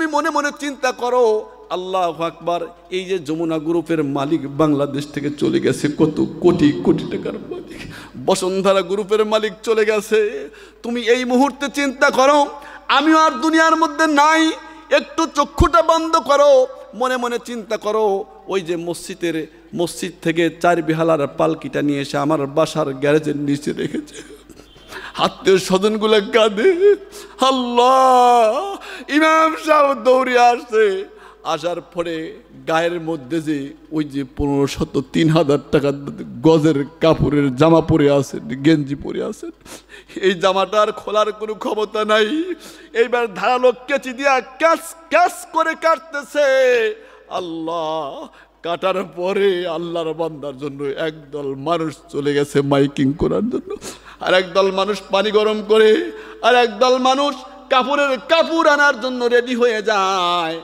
তুমি মনে মনে চিন্তা করো, আল্লাহু আকবার, এই যে যমুনা গ্রুপের মালিক বাংলাদেশ থেকে চলে গেছে, কত কোটি কোটি টাকার মালিক, বসুন্ধরা গ্রুপের মালিক চলে গেছে। তুমি এই মুহূর্তে চিন্তা করো, আমিও আর দুনিয়ার মধ্যে নাই। একটু চক্ষুটা বন্ধ করো, মনে মনে চিন্তা করো, ওই যে মসজিদ থেকে 4 বিহালার পালকিটা নিয়ে এসে আমার বাসার গ্যারেজের নিচে রেখেছে। আত্মীয় স্বজনগুলো কাঁদে, আল্লাহ। ইমাম সাহেব দৌড়ে আসছে, আসার পরে গায়ের মধ্যে যে ওই যে 1500 3000 টাকার গজের কাপড়ের জামা পরে আছেন, গেঞ্জি পরে আছেন, এই জামাটার খোলার কোনো ক্ষমতা নাই। এইবার ধারালো কেচি দিয়া ক্যাচ ক্যাচ করে কাটতেছে। আল্লাহ, কাটার পরে আল্লাহর বান্দার জন্য একদল মানুষ চলে গেছে মাইকিং করার জন্য, আর একদল মানুষ পানি গরম করে, আর একদল মানুষ কাপড় আনার জন্য রেডি হয়ে যায়।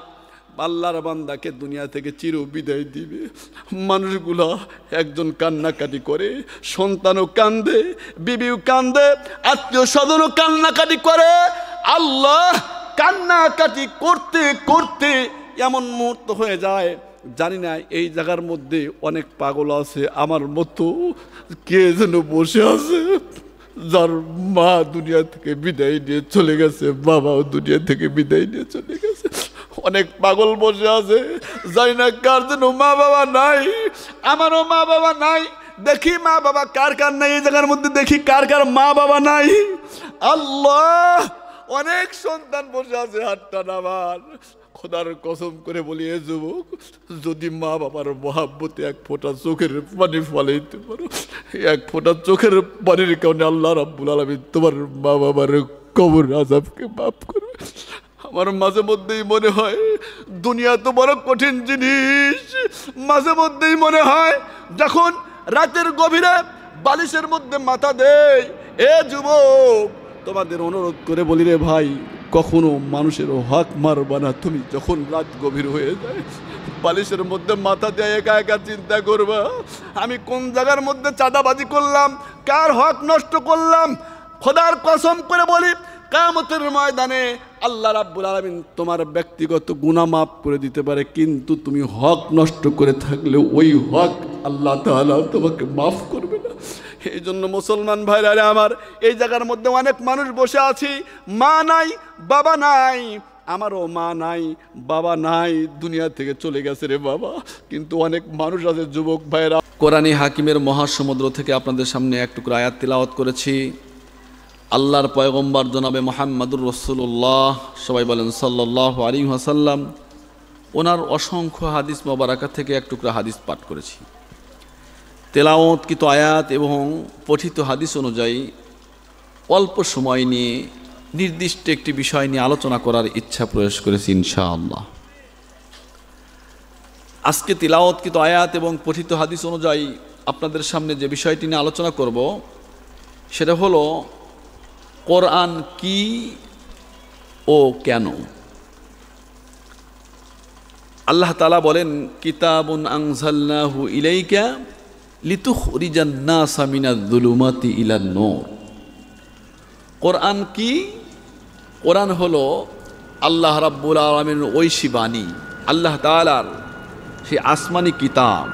আল্লাহর বান্দাকে দুনিয়া থেকে চির বিদায় দিবে। মানুষগুলা একজন কান্নাকাটি করে, সন্তানও কান্দে, বিবিও কান্দে, আত্মীয় স্বজনও কান্নাকাটি করে। আল্লাহ, কান্নাকাটি করতে করতে এমন মুহূর্ত হয়ে যায়, জানি না এই জায়গার মধ্যে অনেক পাগল আছে আমার মতো, কে যেন বসে আছে, যার মা দুনিয়া থেকে বিদায় নিয়ে চলে গেছে, বাবাও দুনিয়া থেকে বিদায় নিয়ে চলে গেছে। অনেক পাগল বসে আছে, জানি না কার যেন মা বাবা নাই। আমারও মা বাবা নাই। দেখি মা বাবা কার কার নাই, এই জায়গার মধ্যে দেখি কার কার মা বাবা নাই। আল্লাহ, অনেক সন্তান বসে আছে, হাতটা নামান। খোদার কসম করে বলি, এ যুবক, যদি মা বাবার মহাব্বতে 1 ফোঁটা চোখের পানি ফলাইতে পারো, 1 ফোঁটা চোখের পানির কারণে আল্লাহ রাব্বুল আলামিন তোমার মা বাবার কবর আযাবকে মাফ করবে। আমার মাঝে মধ্যেই মনে হয় দুনিয়া তো বড় কঠিন জিনিস। মাঝে মধ্যেই মনে হয় যখন রাতের গভীরে বালিশের মধ্যে মাথা দেয়, এ যুবক, তোমাদের অনুরোধ করে বলি রে ভাই, কখনো মানুষের হক মারবা না। তুমি যখন রাত গভীর হয়ে যায়, বালিশের মধ্যে মাথা দিয়ে একা একা চিন্তা করবা, আমি কোন জায়গার মধ্যে চাঁদাবাজি করলাম, কার হক নষ্ট করলাম। খোদার কসম করে বলি, কিয়ামতের ময়দানে আল্লাহ রাব্বুল আলামিন তোমার ব্যক্তিগত গুনাহ মাফ করে দিতে পারে, কিন্তু তুমি হক নষ্ট করে থাকলে ওই হক আল্লাহ তাআলা তোমাকে মাফ করবে না। এই জন্য মুসলমান ভাইরা আমার, এই জায়গার মধ্যে অনেক মানুষ বসে আছি, মা নাই, বাবা নাই। আমারও মা নাই, বাবা নাই, দুনিয়া থেকে চলে গেছে রে বাবা। কিন্তু অনেক মানুষ আছে যুবক ভাইরা। কোরআনে হাকিমের মহাসমুদ্র থেকে আপনাদের সামনে এক টুকরা আয়াত তিলাওয়াত করেছি। আল্লাহর পয়গম্বর জনাবে মুহাম্মদুর রাসূলুল্লাহ, সবাই বলেন সাল্লাল্লাহু আলাইহি ওয়াসাল্লাম, ওনার অসংখ্য হাদিস মোবারকা থেকে এক টুকরা হাদিস পাঠ করেছি। তেলাওয়াতকৃত আয়াত এবং পঠিত হাদিস অনুযায়ী অল্প সময় নিয়ে নির্দিষ্ট একটি বিষয় নিয়ে আলোচনা করার ইচ্ছা প্রকাশ করেছি ইনশাআল্লাহ। আজকে তেলাওয়াতকৃত আয়াত এবং পঠিত হাদিস অনুযায়ী আপনাদের সামনে যে বিষয়টি নিয়ে আলোচনা করব, সেটা হলো কোরআন কি ও কেন। আল্লাহ তাআলা বলেন, কিতাবুন আনজালনাহু ইলাইকা লিতুখরিজান নাসা মিনাজ-যুলুমাতি ইলান-নূর। কোরআন কি? কোরআন হলো আল্লাহ রাব্বুল আলামিনের ঐশী বাণী, আল্লাহ তাআলার সেই আসমানি কিতাব।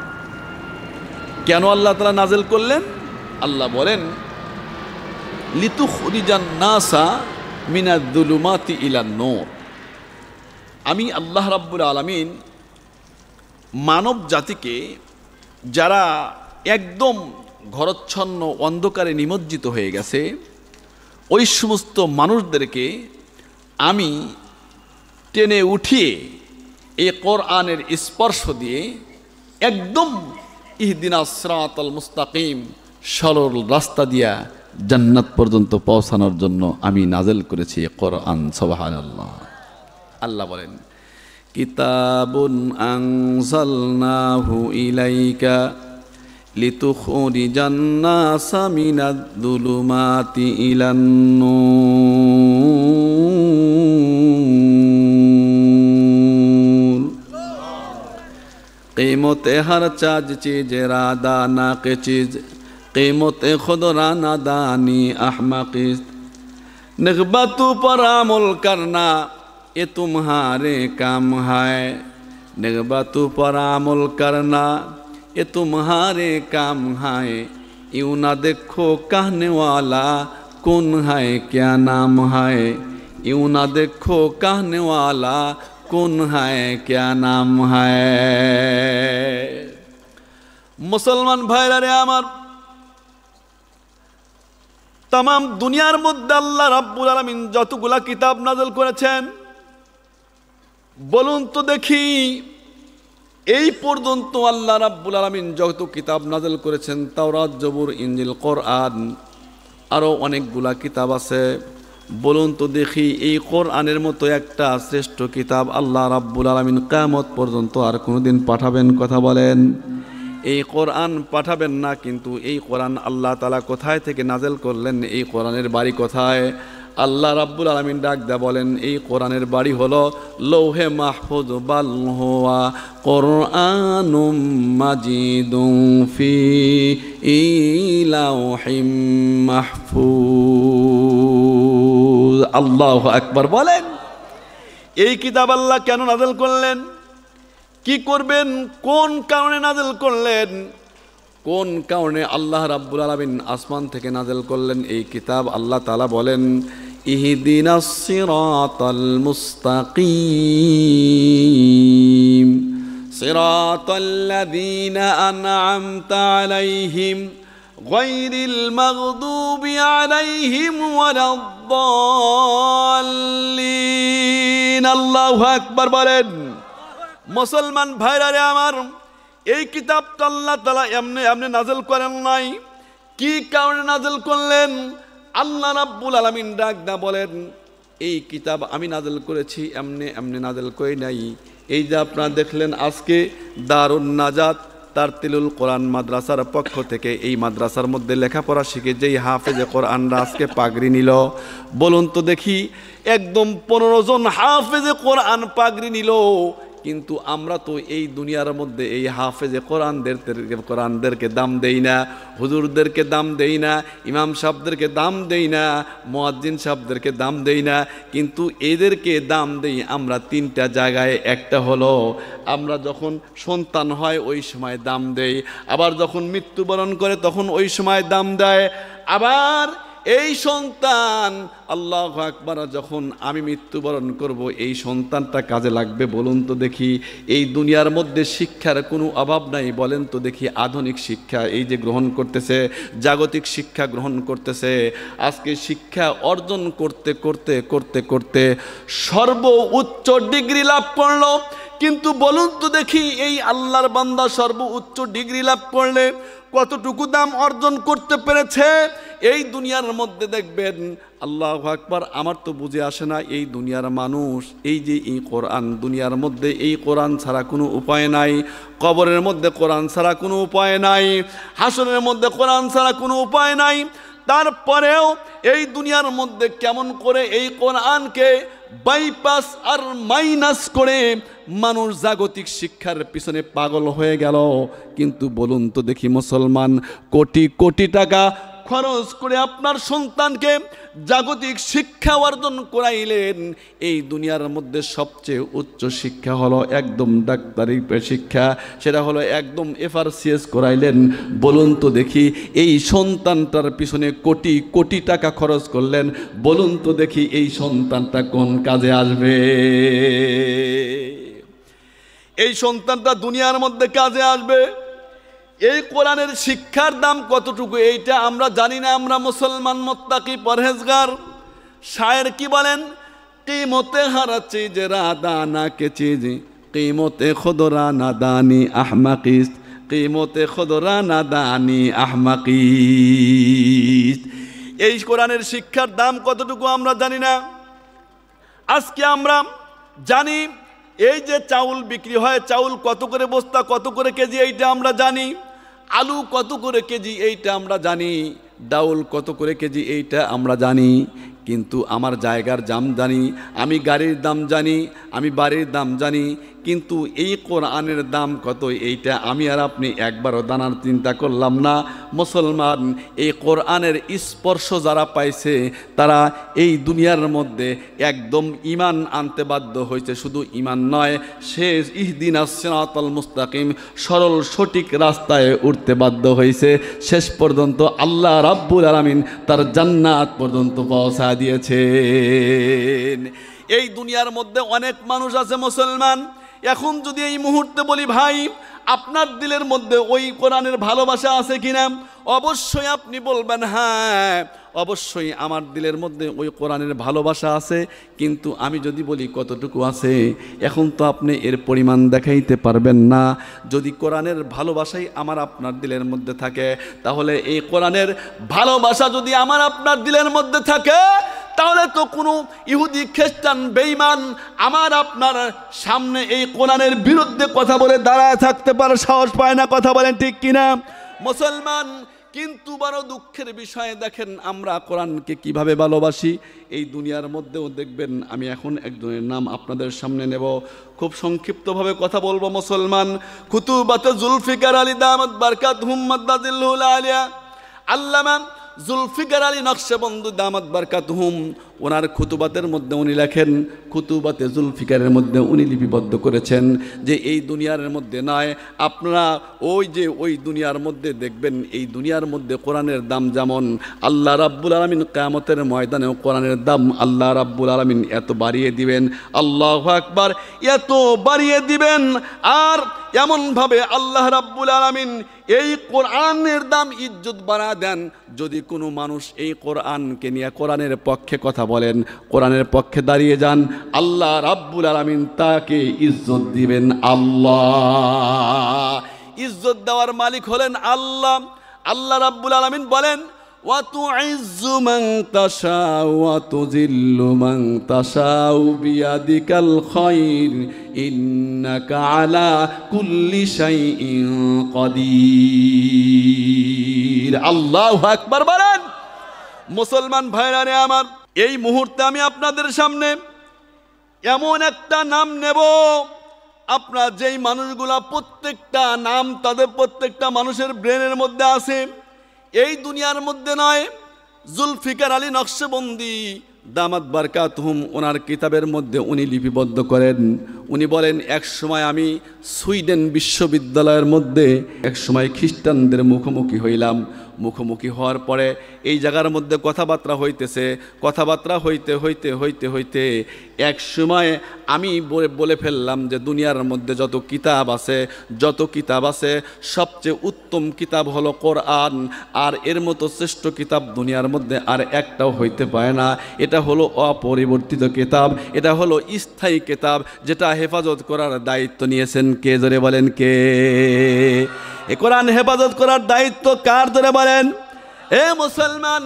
কেন আল্লাহ তাআলা নাযিল করলেন? আল্লাহ বলেন, লিতুখরিজান নাসা মিনাজ-যুলুমাতি ইলান-নূর। আমি আল্লাহ রাব্বুল আলামিন মানব জাতিকে, যারা একদম ঘরচ্ছন্ন অন্ধকারে নিমজ্জিত হয়ে গেছে, ওই সমস্ত মানুষদেরকে আমি টেনে উঠিয়ে এই কোরআনের স্পর্শ দিয়ে একদম ইহদিনাস সিরাতাল মুস্তাকিম, সরল রাস্তা দিয়া জান্নাত পর্যন্ত পৌঁছানোর জন্য আমি নাযিল করেছি কোরআন। সুবহানাল্লাহ। আল্লাহ বলেন, কিতাবুন আনজালনাহু ইলাইকা লিতুখরিজান নাসা মিনাজ-যুলুমাতি ইলান-নূর। कीमते हर चाज चीज रादा ना के चीज, कीमते खुद राना दानी अहमकीज। निगबतू पर अमल करना ये तुम्हारे काम है, निगबतु पर अमल करना ये तुम्हारे काम है, यूं ना देखो कहने वाला कौन है क्या नाम है, यूं ना देखो कहने वाला कौन है क्या नाम है। मुसलमान भाईरा रे आमार, तमाम दुनियार मध्य आल्लाह रब्बुल आलामीन যতগুলা কিতাব নাযিল করেছেন, বলুন তো দেখি এই পর্যন্ত আল্লাহ রাব্বুল আলামিন যত কিতাব নাযিল করেছেন, তাওরাত, জবুর, ইনজিল, কোরআন, আরো অনেকগুলা কিতাব আছে, বলুন তো দেখি এই কোরআনের মতো একটা শ্রেষ্ঠ কিতাব আল্লাহ রাব্বুল আলামিন কিয়ামত পর্যন্ত আর কোনোদিন পাঠাবেন? কথা বলেন। এই কোরআন পাঠাবেন না, কিন্তু এই কোরআন আল্লাহ তাআলা কোথায় থেকে নাযিল করলেন? এই কোরআনের বাড়ি কোথায়? আল্লাহ রাব্বুল আলামিন ডাক দেয়া বলেন এই কোরআনের বাড়ি হলো লৌহে মাহফুজ, বাল হুয়া কুরআনুম মাজিদুন ফি লাওহিম মাহফুজ। আল্লাহু আকবার বলেন। এই কিতাব আল্লাহ কেন নাযিল করলেন? কি করবেন? কোন কারণে নাযিল করলেন? কোন কারণে আল্লাহ রাব্বুল আলামিন আসমান থেকে নাযিল করলেন এই কিতাব? আল্লাহ তাআলা বলেন ইহদিনাস সিরাতাল মুস্তাকিম সিরাতাল্লাযীনা আন'আমতা আলাইহিম গায়রিল মাগদুবি আলাইহিম ওয়ালাদ-দাল্লিন। আল্লাহু আকবার বলেন। মুসলমান ভাইরা রে আমার, এই কিতাবটা আল্লাহ তাআলা এমনি এমনি নাযিল করেন নাই। কি কারণে নাযিল করলেন? আল্লাহ রাব্বুল আলামিন ডাক দা বলেন এই কিতাব আমি নাযিল করেছি, এমনি এমনি নাযিল করি নাই। এই যে আপনারা দেখলেন আজকে দারুন নাজাত তারতিলুল কোরআন মাদ্রাসার পক্ষ থেকে এই মাদ্রাসার মধ্যে লেখাপড়া শিখে যেই হাফেজে কোরআনরা আজকে পাগড়ি নিল, বলুন তো দেখি একদম 15 জন হাফেজে কোরআন পাগড়ি নিল, কিন্তু আমরা তো এই দুনিয়ার মধ্যে এই হাফেজে কোরআনদেরকে দাম দেই না, হুজুরদেরকে দাম দেই না, ইমাম সাহেবদেরকে দাম দেই না, মুয়াজ্জিন সাহেবদেরকে দাম দেই না, কিন্তু এদেরকে দাম দেই আমরা 3টা জায়গায়। একটা হলো আমরা যখন সন্তান হয় ওই সময় দাম দেই, আবার যখন মৃত্যুবরণ করে তখন ওই সময় দাম দেয়, আবার এই সন্তান আল্লাহু আকবার যখন আমি মৃত্যুবরণ করব এই সন্তানটা কাজে লাগবে। বলুন তো দেখি এই দুনিয়ার মধ্যে শিক্ষার কোনো অভাব নাই? বলেন তো দেখি আধুনিক শিক্ষা এই যে গ্রহণ করতেছে, জাগতিক শিক্ষা গ্রহণ করতেছে, আজকে শিক্ষা অর্জন করতে করতে করতে করতে সর্বোচ্চ ডিগ্রি লাভ করলো, কিন্তু বলুন তো দেখি এই আল্লাহর বান্দা সর্বোচ্চ ডিগ্রি লাভ করলে কতটুকু দাম অর্জন করতে পেরেছে? এই দুনিয়ার মধ্যে দেখবেন আল্লাহু আকবার, আমার তো বুঝে আসে না এই দুনিয়ার মানুষ এই যে এই কোরআন, দুনিয়ার মধ্যে এই কোরআন ছাড়া কোনো উপায় নাই, কবরের মধ্যে কোরআন ছাড়া কোনো উপায় নাই, হাসরের মধ্যে কোরআন ছাড়া কোনো উপায় নাই, তারপরেও এই দুনিয়ার মধ্যে কেমন করে এই কোরআনকে বাইপাস আর মাইনাস করে মানুষ জাগতিক শিক্ষার পিছনে পাগল হয়ে গেল। কিন্তু বলুন তো দেখি মুসলমান, কোটি কোটি টাকা খরচ করে আপনার সন্তানকে জাগতিক শিক্ষা অর্জন করাইলেন, এই দুনিয়ার মধ্যে সবচেয়ে উচ্চ শিক্ষা হলো একদম ডাক্তারি শিক্ষা, সেটা হলো একদম FRCS করাইলেন। বলুন তো দেখি এই সন্তানটার পিছনে কোটি কোটি টাকা খরচ করলেন, বলুন তো দেখি এই সন্তানটা কোন কাজে আসবে? এই সন্তানটা দুনিয়ার মধ্যে কাজে আসবে? এই কোরআনের শিক্ষার দাম কতটুকু এইটা আমরা জানি না। আমরা মুসলমান মুত্তাকি পরহেজগার। শায়ের কি বলেন? কিমতে হর চিজ রাদানা কে চিজ, কিমতে খুদরা নাদানি আহমাকিস, কিমতে খুদরা নাদানি আহমাকিস। এই কোরআনের শিক্ষার দাম কতটুকু আমরা জানি না। আজকে আমরা জানি এই যে চাউল বিক্রি হয়, চাউল কত করে বস্তা, কত করে কেজি এইটা আমরা জানি, আলু কত করে কেজি এইটা আমরা জানি, ডাউল কত করে কেজি এইটা আমরা জানি, কিন্তু আমার জায়গার দাম জানি, আমি গাড়ির দাম জানি, আমি বাড়ির দাম জানি, কিন্তু এই কোরআনের দাম কত এইটা আমি আর আপনি একবারও জানার চিন্তা করলাম না। মুসলমান, এই কোরআনের স্পর্শ যারা পাইছে তারা এই দুনিয়ার মধ্যে একদম ঈমান আনতে বাধ্য হয়েছে। শুধু ঈমান নয়, সে ইহদিনাস সিরাতাল মুস্তাকিম, সরল সঠিক রাস্তায় উঠতে বাধ্য হয়েছে। শেষ পর্যন্ত আল্লাহ রাব্বুল আলামিন তার জান্নাত পর্যন্ত পৌঁছা দিয়েছেন। এই দুনিয়ার মধ্যে অনেক মানুষ আছে মুসলমান, এখন যদি এই মুহূর্তে বলি ভাই আপনার দিলের মধ্যে ওই কোরআনের ভালোবাসা আছে কিনা, অবশ্যই আপনি বলবেন হ্যাঁ অবশ্যই আমার দিলের মধ্যে ওই কোরআনের ভালোবাসা আছে। কিন্তু আমি যদি বলি কতটুকু আছে, এখন তো আপনি এর পরিমাণ দেখাইতে পারবেন না। যদি কোরআনের ভালোবাসাই আমার আপনার দিলের মধ্যে থাকে, তাহলে এই কোরআনের ভালোবাসা যদি আমার আপনার দিলের মধ্যে থাকে, তাহলে তো কোনো ইহুদি খ্রিস্টান বেঈমান আমার আপনার সামনে এই কোরআনের বিরুদ্ধে কথা বলে দাঁড়ায় থাকতে পারে, সাহস পায় না। কথা বলেন ঠিক কিনা মুসলমান? কিন্তু বড় দুঃখের বিষয়, দেখেন আমরা কোরআনকে কিভাবে ভালোবাসি। এই দুনিয়ার মধ্যেও দেখবেন, আমি এখন একজনের নাম আপনাদের সামনে নেব, খুব সংক্ষিপ্তভাবে কথা বলবো মুসলমান। খুতুবাতে জুলফিকার আলী দামাত বারকাতুহুম মাদ্দাজিল্লুল আলিয়া, আল্লামা জুলফিকার আলী নকশবন্দি দামাত বারকাতুহুম, ওনার খুতুবাতের মধ্যে উনি লেখেন, খুতুবাতে জুলফিকারের মধ্যে উনি লিপিবদ্ধ করেছেন যে এই দুনিয়ার মধ্যে নয়, আপনারা ওই দুনিয়ার মধ্যে দেখবেন, এই দুনিয়ার মধ্যে কোরআনের দাম যেমন আল্লাহ রাব্বুল আলামিন কিয়ামতের ময়দানেও কোরআনের দাম আল্লাহ রাব্বুল আলামিন এত বাড়িয়ে দিবেন, আল্লাহু আকবার, এত বাড়িয়ে দিবেন। আর এমনভাবে আল্লাহ রাব্বুল আলামিন এই কোরআনের দাম ইজ্জত বাড়া দেন। যদি কোনো মানুষ এই কোরআনকে নিয়ে কোরআনের পক্ষে কথা বলেন, কোরআনের পক্ষে দাঁড়িয়ে যান, আল্লাহ রাব্বুল আলামিন তাকে ইজ্জত দিবেন। আল্লাহ ইজ্জত দেওয়ার মালিক হলেন আল্লাহ। আল্লাহ রাব্বুল আলামিন বলেন, ওয়া তুইজ্জু মান তাশাউ ওয়া তুযিল্লু মান তাশাউ বিয়াদিকাল খায়র ইন্নাকা আলা কুল্লি শাইইন কাদির। আল্লাহু আকবার বলেন। মুসলমান ভাইরা রে আমার, এই মুহূর্তে আমি আপনাদের সামনে এমন একটা নাম নেব, আপনার যেই মানুষগুলা প্রত্যেকটা নাম তাদের প্রত্যেকটা মানুষের ব্রেনের মধ্যে আছে, এই দুনিয়ার মধ্যে নয়। জুলফিকার আলী নকশবন্দি দামাত বারকাতুহুম ওনার কিতাবের মধ্যে উনি লিপিবদ্ধ করেন। উনি বলেন, এক সময় আমি সুইডেন বিশ্ববিদ্যালয়ের মধ্যে এক সময় খ্রিস্টানদের মুখোমুখি হইলাম। মুখোমুখি হওয়ার পরে এই জায়গার মধ্যে কথাবার্তা হইতেছে, কথাবার্তা হইতে হইতে হইতে হইতে এক সময় আমি বলে ফেললাম যে দুনিয়ার মধ্যে যত কিতাব আছে সবচেয়ে উত্তম কিতাব হলো কোরআন, আর এর মতো শ্রেষ্ঠ কিতাব দুনিয়ার মধ্যে আর একটাও হইতে পারে না। এটা হলো অপরিবর্তিত কিতাব, এটা হলো স্থায়ী কিতাব, যেটা হেফাজত করার দায়িত্ব নিয়েছেন কে? জোরে বলেন কে? এ কোরআন হেফাজত করার দায়িত্ব কার? ধরে বলেন। এ মুসলমান,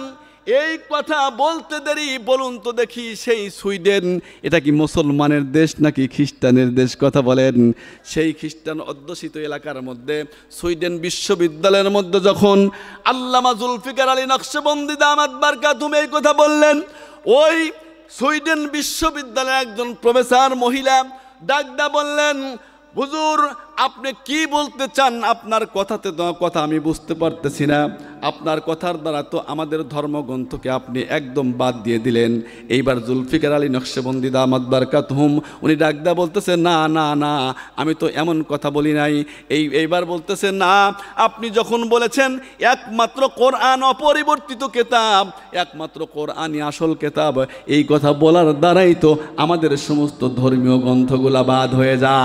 এই কথা বলতে দেরি, বলুন তো দেখি সেই সুইডেন এটা কি মুসলমানের দেশ নাকি খ্রিস্টানের দেশ? কথা বলেন। সেই খ্রিস্টান অধ্যুষিত এলাকার মধ্যে সুইডেন বিশ্ববিদ্যালয়ের মধ্যে যখন আল্লামা জুলফিকার আলী নকশবন্দি দামাত বারকাতুহুম এই কথা বললেন, ওই সুইডেন বিশ্ববিদ্যালয়ের একজন প্রফেসর মহিলা ডাকদা বললেন, হুজুর আপনি কি বলতে চান? আপনার কথাতে তো কথা আমি বুঝতে পারতেছি না, আপনার কথার দ্বারা তো আমাদের ধর্মগ্রন্থকে আপনি একদম বাদ দিয়ে দিলেন। এইবার জুলফিকার আলী নকশবন্দি দামাত বারকাতুহুম উনি ডাকদা বলতেছে, না না না, আমি তো এমন কথা বলি নাই। এইবার বলতেছে, না, আপনি যখন বলেছেন একমাত্র কোরআন অপরিবর্তিত কিতাব, একমাত্র কোরআনই আসল কিতাব, এই কথা বলার দ্বারাই তো আমাদের সমস্ত ধর্মীয় গ্রন্থগুলা বাদ হয়ে যায়।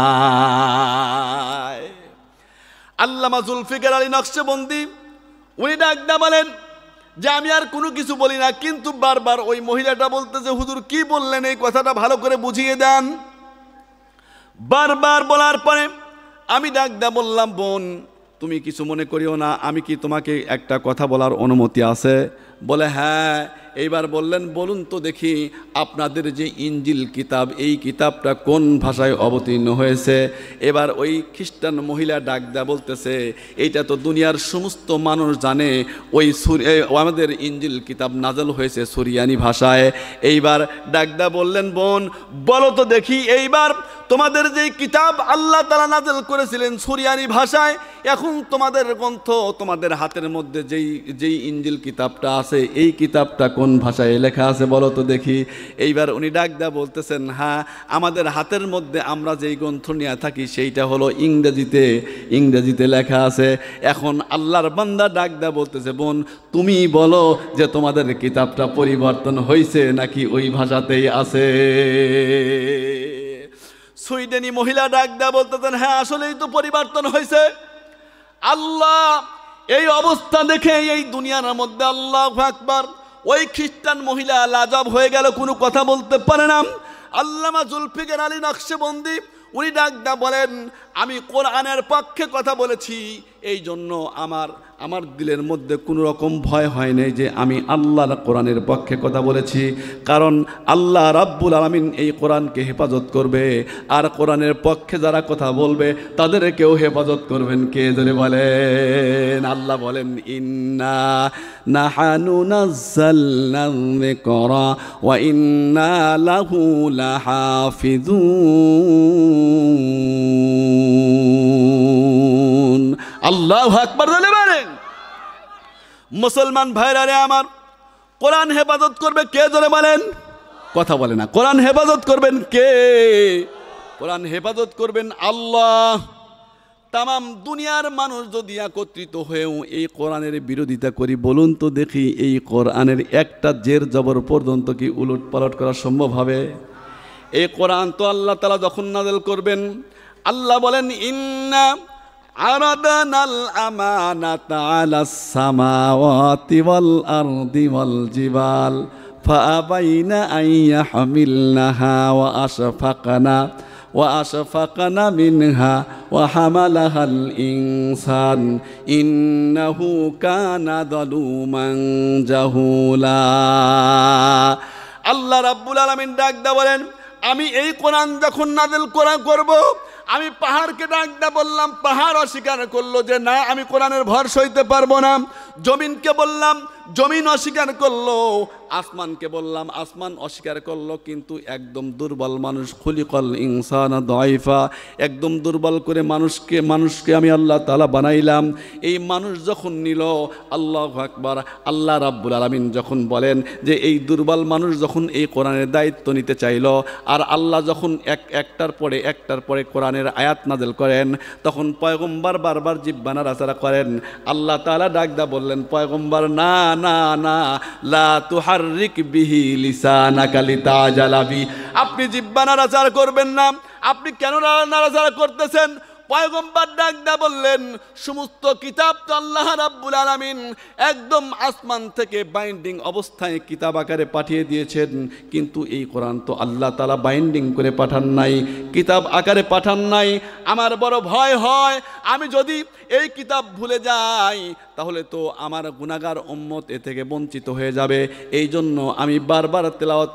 আল্লামা জুলফিকার আলী নকশবন্দি উনি ডাকদা বলেন যে আমি আর কোনো কিছু বলি না, কিন্তু বারবার ওই মহিলাটা বলতেছে, হুজুর কি বললেন এই কথাটা ভালো করে বুঝিয়ে দেন। বারবার বলার পরে আমি ডাকদা বললাম, বোন তুমি কিছু মনে করিও না, আমি কি তোমাকে একটা কথা বলার অনুমতি আছে? বলে হ্যাঁ। এইবার বললেন, বলুন তো দেখি আপনাদের যে ইঞ্জিল কিতাব, এই কিতাবটা কোন ভাষায় অবতীর্ণ হয়েছে? এবার ওই খ্রিস্টান মহিলা ডাক দেয়া বলতেছে, এইটা তো দুনিয়ার সমস্ত মানুষ জানে, ওই আমাদের ইঞ্জিল কিতাব নাজল হয়েছে সুরিয়ানি ভাষায়। এইবার ডাক দেয়া বললেন, বোন বলো তো দেখি, এইবার তোমাদের যেই কিতাব আল্লাহ তাআলা নাজল করেছিলেন সুরিয়ানি ভাষায়, এখন তোমাদের গ্রন্থ, তোমাদের হাতের মধ্যে যেই ইঞ্জিল কিতাবটা আছে, এই কিতাবটা কোন ভাষায় লেখা আছে বলো তো দেখি। এইবার উনি ডাক দেয়া বলতেছেন, হ্যাঁ আমাদের হাতের মধ্যে আমরা যেই গ্রন্থ নিয়ে থাকি সেইটা হলো ইংরেজিতে লেখা আছে। এখন আল্লাহর বান্দা ডাক দেয়া বলতেছে, বোন তুমি বলো যে তোমাদের কিতাবটা পরিবর্তন হয়েছে নাকি ওই ভাষাতেই আছে? সুইডেনি মহিলা ডাক দেয়া বলতেছেন, হ্যাঁ আসলেই তো পরিবর্তন হয়েছে। আল্লাহ এই অবস্থা দেখে এই দুনিয়ার মধ্যে, আল্লাহু আকবার, ওই খ্রিস্টান মহিলা লাজব হয়ে গেল, কোনো কথা বলতে পারে না। আল্লামা জুলফিকার আলী নকশবন্দি উনি ডাক দেয়া বলেন, আমি কোরআনের পক্ষে কথা বলেছি, এই জন্য আমার দিলের মধ্যে কোনো রকম ভয় হয় নাই যে আমি আল্লাহর কোরআনের পক্ষে কথা বলেছি, কারণ আল্লাহ রাব্বুল আলামিন এই কোরআনকে হেফাজত করবে, আর কোরআনের পক্ষে যারা কথা বলবে তাদেরকেও হেফাজত করবেন কে? ধরে বলেন। আল্লাহ বলেন, ইন্না নাহানু নাযালনা যিকরা ওয়া ইন্না লাহু লাহাফিজুন। আল্লাহু আকবার বলে বলেন। মুসলমান ভাইরা রে আমার, কোরআন হেফাজত করবে কে? ধরে বলেন। কথা বলে না। কোরআন হেফাজত করবেন কে? কোরআন হেফাজত করবেন আল্লাহ। তামাম দুনিয়ার মানুষ যদি একত্রিত হয়েও এই কোরআনের বিরোধিতা করি, বলুন তো দেখি এই কোরআনের একটা জের জবর পর্যন্ত কি উলট পালট করা সম্ভব হবে? এই কোরআন তো আল্লাহ তাআলা যখন নাযিল করবেন, আল্লাহ বলেন, ইন্না আরাদানাল আমানাতা আলাস সামাওয়াতি ওয়াল আরদি ওয়াল জিবাল ফাআবাইনা আন ইয়াহমিলনাহা ওয়া আশফাকনা মিনহা ওয়া হামালাহাল ইনসান ইন্নাহু কানা যালুমান জাহুলা। আল্লাহ রাব্বুল আলামিন ডাক দা বলেন, আমি এই কোরআন যখন নাযিল করব, আমি পাহাড়কে ডাক দা বললাম, পাহাড় অস্বীকার করলো যে না আমি কোরআনের ভর সইতে পারবো না। জমিনকে বললাম, জমিন অস্বীকার করলো। আসমানকে বললাম, আসমান অস্বীকার করলো। কিন্তু একদম দুর্বল মানুষ, খুলিকাল ইনসানা দাইফা, একদম দুর্বল করে মানুষকে আমি আল্লাহ তাআলা বানাইলাম। এই মানুষ যখন নিল, আল্লাহু আকবার, আল্লাহ রাব্বুল আলামিন যখন বলেন যে এই দুর্বল মানুষ যখন এই কোরআনের দায়িত্ব নিতে চাইল, আর আল্লাহ যখন একটার পরে কোরআনের আয়াত নাযিল করেন, তখন পয়গম্বর বারবার জিহ্বা নাড়াচাড়া করেন। আল্লাহ তাআলা ডাক দা বললেন, পয়গম্বর না না না, লা তুহাররিক বিহি লিসানাকা লিতাজালা বি, আপনি জিহ্বা নাড়াচাড়া করবেন না। আপনি কেন নাড়াচাড়া করতেছেন? পয়গম্বর ডাক দা বললেন, সমস্ত কিতাব তো আল্লাহ রাব্বুল আলামিন একদম আসমান থেকে বাইন্ডিং অবস্থায় কিতাব আকারে পাঠিয়ে দিয়েছেন, কিন্তু এই কোরআন তো আল্লাহ তাআলা বাইন্ডিং করে পাঠান নাই, কিতাব আকারে পাঠান নাই। আমার বড় ভয় হয়, আমি যদি এই কিতাব ভুলে যাই তাহলে তো আমার গুনাহগার উম্মত এ থেকে বঞ্চিত হয়ে যাবে। এই জন্য আমি বারবার তেলাওয়াত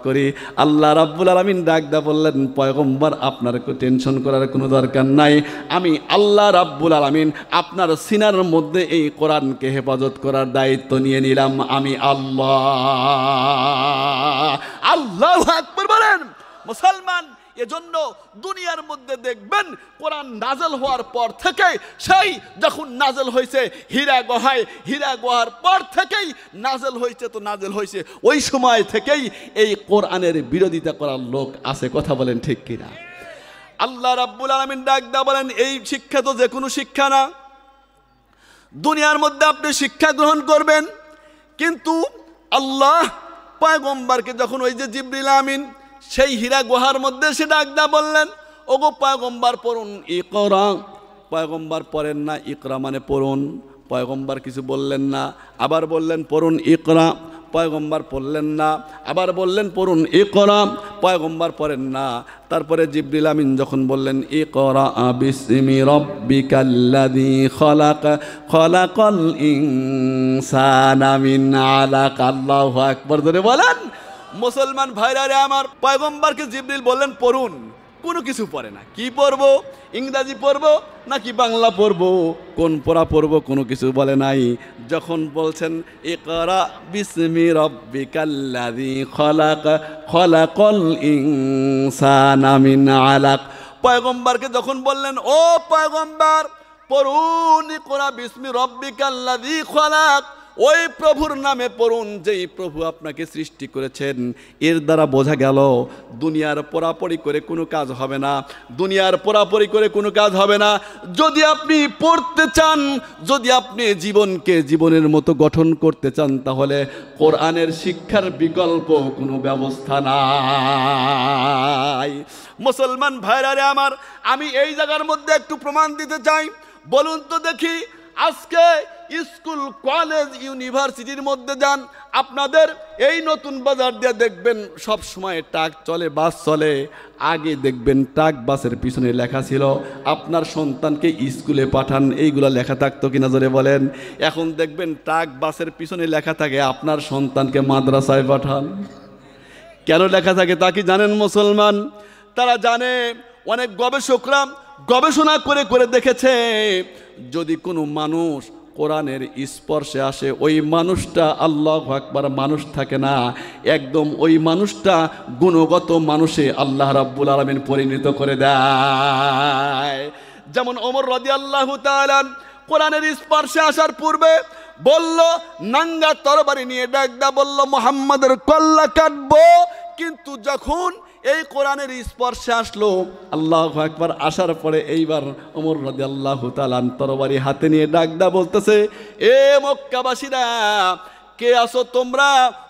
করি। আল্লাহ রাব্বুল আলামিন ডাক দা বললেন, পয়গম্বর আপনার টেনশন করার কোনো দরকার নাই, আমি আল্লাহ রাব্বুল আলামিন আপনার সিনার মধ্যে এই কোরআনকে হেফাজত করার দায়িত্ব নিয়ে নিলাম, আমি আল্লাহ। আল্লাহু আকবার বলেন মুসলমান। এজন্য দুনিয়ার মধ্যে দেখবেন কোরআন নাযিল হওয়ার পর থেকে, সেই যখন নাযিল হয়েছে হীরা গুহার পর থেকেই নাযিল হয়েছে, ওই সময় থেকেই এই কোরআনের বিরোধিতা করার লোক আছে। কথা বলেন ঠিক কিনা? আল্লাহ রাব্বুল আলামিন ডাক দা বলেন, এই শিক্ষা তো যে কোনো শিক্ষা না। দুনিয়ার মধ্যে আপনি শিক্ষা গ্রহণ করবেন, কিন্তু আল্লাহ পয়গম্বরকে যখন ওই যে জিবরিল আমিন সেই হীরা গুহার মধ্যে সে ডাক দা বললেন, ওগো পয়গম্বর পড়ুন ইকরা। পয়গম্বর পড়েন না, ইকরা মানে পড়ুন। পয়গম্বর কিছু বললেন না, আবার বললেন পড়ুন ইকরা। পয়গম্বর পড়লেন না, আবার বললেন পড়ুন ইকরা, পয়গম্বর পড়েন না। তারপরে জিবরিল আমিন যখন বললেন ইকরা বিসমি রাব্বিকাল্লাযী খলাক খলাকাল ইনসানা মিন আলাক। আল্লাহু আকবার, ধরে বলেন। মুসলমান ভাইরা রে আমার, পয়গম্বরকে জিবরিল বললেন পড়ুন, কোনো কিছু পড়ে না। কি পড়বো? ইংরাজি পড়বো নাকি বাংলা পড়বো, কোন পড়া পড়বো, কোনো কিছু বলে নাই। যখন বলছেন ইকরা বিসমি রাব্বিকাল্লাযী খলাক খলাকাল ইনসানা মিন আলাক, পয়গম্বরকে যখন বললেন ও পয়গম্বর পড়ুন ইকরা বিসমি রাব্বিকাল্লাযী খলাক, ওই প্রভুর নামে পড়ুন যেই প্রভু আপনাকে সৃষ্টি করেছেন। এর দ্বারা বোঝা গেল দুনিয়ার পড়াপড়ি করে কোনো কাজ হবে না, দুনিয়ার পড়াপড়ি করে কোনো কাজ হবে না। যদি আপনি পড়তে চান, যদি আপনি জীবনকে জীবনের মতো গঠন করতে চান, তাহলে কোরআনের শিক্ষার বিকল্প কোনো ব্যবস্থা নাই। মুসলমান ভাইরা রে আমার, আমি এই জায়গার মধ্যে একটু প্রমাণ দিতে চাই। বলুন তো দেখি, আজকে স্কুল কলেজ ইউনিভার্সিটির মধ্যে যান, আপনাদের এই নতুন বাজার দিয়ে দেখবেন সব সময় ট্রাক চলে, বাস চলে। আগে দেখবেন ট্রাক বাসের পিছনে লেখা ছিল আপনার সন্তানকে স্কুলে পাঠান, এইগুলো লেখা থাকতো কিনা জোরে বলেন। এখন দেখবেন ট্রাক বাসের পিছনে লেখা থাকে আপনার সন্তানকে মাদ্রাসায় পাঠান। কেন লেখা থাকে তা কি জানেন মুসলমান? তারা জানে, অনেক গবেষকরা গবেষণা করে করে দেখেছে, যদি কোনো মানুষ কোরআনের স্পর্শে আসে, ওই মানুষটা আল্লাহু আকবার মানুষ থাকে না, একদম ওই মানুষটা গুণগত মানুষে আল্লাহ রাব্বুল আলামিন পরিণত করে দেয়। যেমন ওমর রাদিয়াল্লাহু তাআলা কোরআনের স্পর্শে আসার পূর্বে বলল, নাঙ্গা তরবারি নিয়ে ডাকদা বলল মুহাম্মাদের কল্লা কাটবো, কিন্তু যখন এই কোরআনের স্পর্শে আসলো, আল্লাহু আকবার, আসার পরে এইবার ওমর রাদিয়াল্লাহু তাআলা তরবারি হাতে নিয়ে ডাকদা বলতেছে, এ মক্কাবাসীরা, কে আসো তোমরা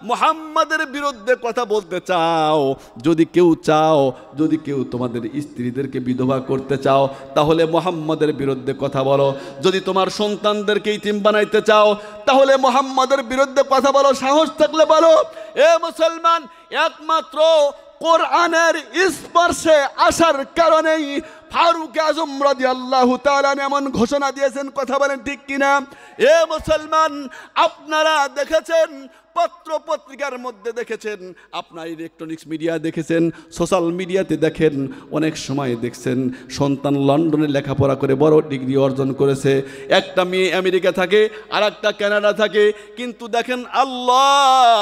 মুহাম্মাদের বিরুদ্ধে কথা বলতে চাও? যদি কেউ চাও, যদি কেউ তোমাদের স্ত্রীদেরকে বিধবা করতে চাও, তাহলে মুহাম্মাদের বিরুদ্ধে কথা বলো। যদি তোমার সন্তানদেরকে ইতিম বানাইতে চাও, তাহলে মুহাম্মাদের বিরুদ্ধে কথা বলো। সাহস থাকলে বলো। এ মুসলমান, একমাত্র কোরআনের স্পর্শে আসার কারণেই ফারুক আজম রাদিয়াল্লাহু তাআলা এমন ঘোষণা দিয়েছেন। কথা বলেন ঠিক কিনা? এ মুসলমান, আপনারা দেখেছেন, পত্র পত্রিকার মধ্যে দেখেছেন, আপনার ইলেকট্রনিক্স মিডিয়া দেখেছেন, সোশ্যাল মিডিয়াতে দেখেন, অনেক সময় দেখছেন সন্তান লন্ডনে লেখাপড়া করে বড় ডিগ্রি অর্জন করেছে, একটা মেয়ে আমেরিকা থাকে আর একটা কানাডা থাকে, কিন্তু দেখেন আল্লাহ,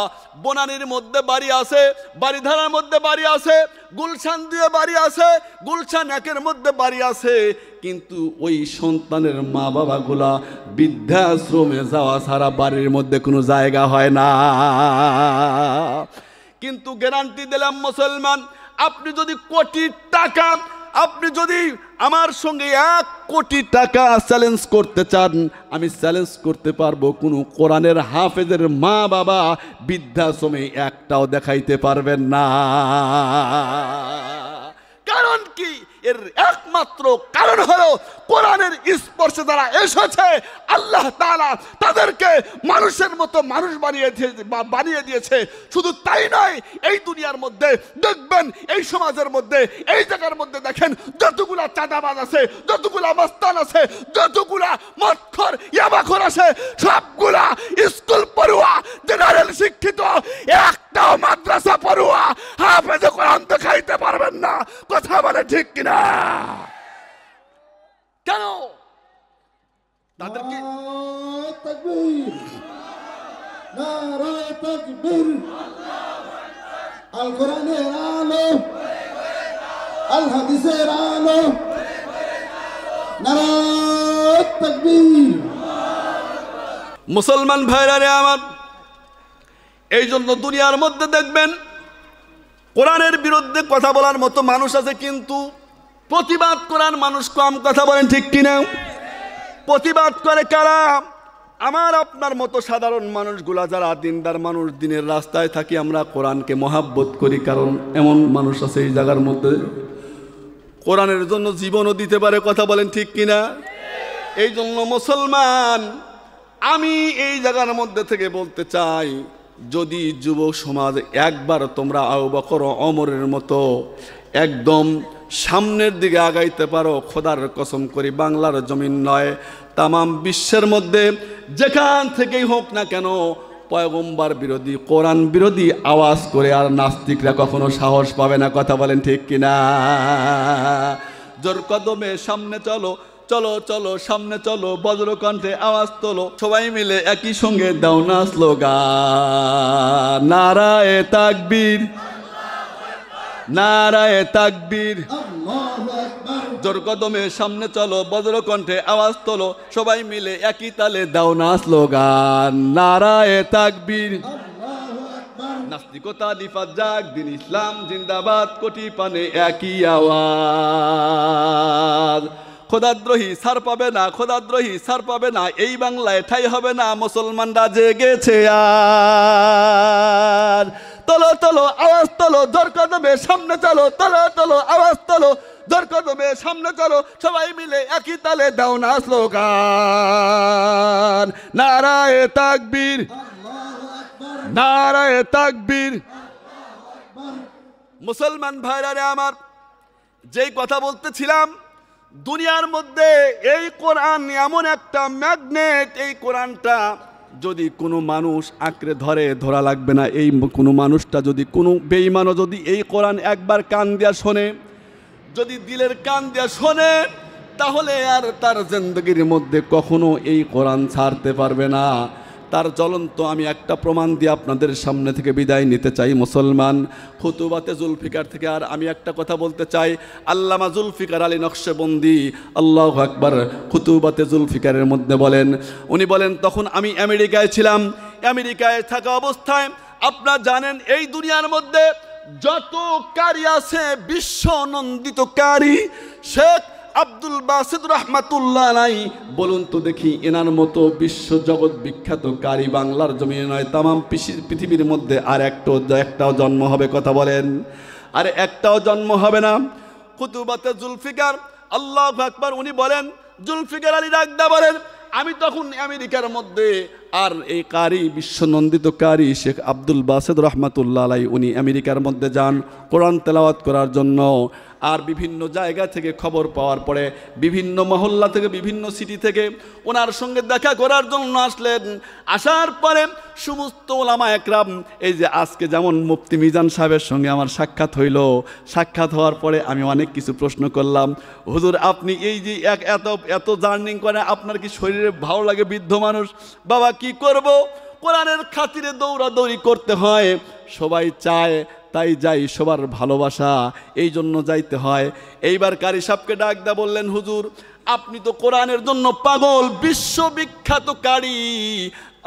বনানীর মধ্যে বাড়ি আছে, বাড়িধারার মধ্যে বাড়ি আছে, গুলশান দিয়ে বাড়ি আছে, গুলশান একের মধ্যে বাড়ি আছে, কিন্তু ওই সন্তানের মা বাবাগুলা বৃদ্ধাশ্রমে যাওয়া ছাড়া বাড়ির মধ্যে কোনো জায়গা হয় না। কিন্তু গ্যারান্টি দিলাম মুসলমান, আপনি যদি কোটি টাকা, আপনি যদি আমার সঙ্গে 1 কোটি টাকা চ্যালেঞ্জ করতে চান, আমি চ্যালেঞ্জ করতে পারবো, কোনো কোরআনের হাফেজের মা বাবা বৃদ্ধাশ্রমে একটাও দেখাইতে পারবেন না। কারণ কি? এর একমাত্র কারণ হলো কোরআনের স্পর্শে যারা এসেছে, আল্লাহ তাআলা তাদেরকে মানুষের মতো মানুষ বানিয়ে দিয়েছে। শুধু তাই নয়, এই দুনিয়ার মধ্যে দেখবেন, এই সমাজের মধ্যে, এই জায়গার মধ্যে দেখেন, যতগুলা চাঁদাবাজ আছে, যতগুলা মস্তান আছে, যতগুলা মদখোর ইয়াবাখোর আছে, সবগুলা স্কুল পড়ুয়া, জেনারেল শিক্ষিত, একটাও মাদ্রাসা পড়ুয়া হাফেজে কোরআন দেখাইতে পারবেন না। কথা বলে ঠিক কিনা? কেন? তাদেরকে তাকবীর, নারায়ে তাকবীর, আল কোরআনের আলো, আল হাদিসের আলো, নারায়ে তাকবীর। মুসলমান ভাইরা রে আমার, এই জন্য দুনিয়ার মধ্যে দেখবেন কোরআনের বিরুদ্ধে কথা বলার মতো মানুষ আছে, কিন্তু প্রতিবাদ করার মানুষ কম। কথা বলেন ঠিক কিনা? প্রতিবাদ করে কারা? আমার আপনার মতো সাধারণ মানুষগুলা, যারা দিনদার মানুষ, দিনের রাস্তায় থাকি, আমরা কোরআনকে মহাব্বত করি, কারণ এমন মানুষ আছে এই জায়গার মধ্যে কোরআনের জন্য জীবনও দিতে পারে। কথা বলেন ঠিক কিনা? এই জন্য মুসলমান, আমি এই জায়গার মধ্যে থেকে বলতে চাই, যদি যুব সমাজ একবার তোমরা আবু বকর ওমরের মতো একদম সামনের দিকে আগাইতে পারো, খোদার কসম করি বাংলার জমিন নয়, তামাম বিশ্বের মধ্যে যেখান থেকেই হোক না কেন পয়গম্বর বিরোধী, কোরআন বিরোধী আওয়াজ করে আর নাস্তিকরা কখনো সাহস পাবে না। কথা বলেন ঠিক কিনা? জোর কদমে সামনে চলো, চলো চলো সামনে চলো, বজ্রকণ্ঠে আওয়াজ তোলো, সবাই মিলে একই সঙ্গে দাও না স্লোগান, নারায়ে তাকবীর, নারায়ে তাকবীর। আল্লাহু আকবার, জোর কদমে সামনে চলো, বজ্রকণ্ঠে আওয়াজ তোলো, সবাই মিলে একই তালে দাও না স্লোগান, নারায়ে তাকবীর। আল্লাহু আকবার, নাস্তিকতা লিফাত যাক, দিন ইসলাম জিন্দাবাদ, কোটি পানে একই আওয়াজ। খোদাদ্রোহী ছাড় পাবে না, খোদাদ্রোহী ছাড় পাবে না, এই বাংলায় ঠাই হবে না, মুসলমানরা জেগেছে আর। তোলো তোলো আওয়াজ তোলো, জোর কদমে সামনে চলো, তোলো তোলো আওয়াজ তোলো, জোর কদমে সামনে চলো, সবাই মিলে একই তালে দাও না স্লোগান, নারায়ে তাকবীর, আল্লাহু আকবার, নারায়ে তাকবীর। আকবার। মুসলমান ভাইরা রে আমার, যেই কথা বলতেছিলাম, দুনিয়ার মধ্যে এই কোরআন এমন একটা ম্যাগনেট, এই কোরআনটা যদি কোনো মানুষ আঁকড়ে ধরে, ধরা লাগবে না। এই কোনো মানুষটা যদি, কোনো বেঈমানও যদি এই কোরআন একবার কান দিয়া শোনে, যদি দিলের কান দিয়া শোনে, তাহলে আর তার জিন্দগির মধ্যে কখনো এই কোরআন ছাড়তে পারবে না। তার জ্বলন্ত আমি একটা প্রমাণ দিয়ে আপনাদের সামনে থেকে বিদায় নিতে চাই মুসলমান। খুতুবাতে জুলফিকার থেকে আর আমি একটা কথা বলতে চাই। আল্লামা জুলফিকার আলী নকশবন্দি, আল্লাহু আকবার, খুতুবাতে জুলফিকারের মধ্যে বলেন, উনি বলেন, তখন আমি আমেরিকায় ছিলাম। আমেরিকায় থাকা অবস্থায় আপনারা জানেন এই দুনিয়ার মধ্যে যত কারি আছে, বিশ্ব নন্দিত কারি শেখ আব্দুল বাসিত রহমাতুল্লাহ আলাই, বলুন তো দেখি এনার মতো বিশ্ব জগৎ বিখ্যাত কারি বাংলার জমিনে নয়, তামাম পৃথিবীর মধ্যে আর একটাও জন্ম হবে? কথা বলেন, আর একটাও জন্ম হবে না। খুতুবাতে জুলফিকার, আল্লাহু আকবার, উনি বলেন, জুলফিকার আলী রাগদা বলেন, আমি তখন আমেরিকার মধ্যে, আর এই কারি বিশ্বনন্দিত কারি শেখ আব্দুল বাসিত রহমাতুল্লাহ আলাই, উনি আমেরিকার মধ্যে যান কোরআন তেলাওয়াত করার জন্য। আর বিভিন্ন জায়গা থেকে খবর পাওয়ার পরে, বিভিন্ন মহল্লা থেকে, বিভিন্ন সিটি থেকে ওনার সঙ্গে দেখা করার জন্য আসলেন। আসার পরে সমস্ত ওলামা একরাম, এই যে আজকে যেমন মুফতি মিজান সাহেবের সঙ্গে আমার সাক্ষাৎ হইল, সাক্ষাৎ হওয়ার পরে আমি অনেক কিছু প্রশ্ন করলাম। হুজুর, আপনি এই যে এত জার্নিং করে, আপনার কি শরীরে ভালো লাগে? বৃদ্ধ মানুষ, বাবা কি করব, কোরআনের খাতিরে দৌড়াদৌড়ি করতে হয়, সবাই চায় তাই যাই, সবার ভালোবাসা, এই জন্য যাইতে হয়। এইবার কারি সাহেবকে ডাক দা বললেন, হুজুর আপনি তো কোরআনের জন্য পাগল, বিশ্ববিখ্যাত কারি,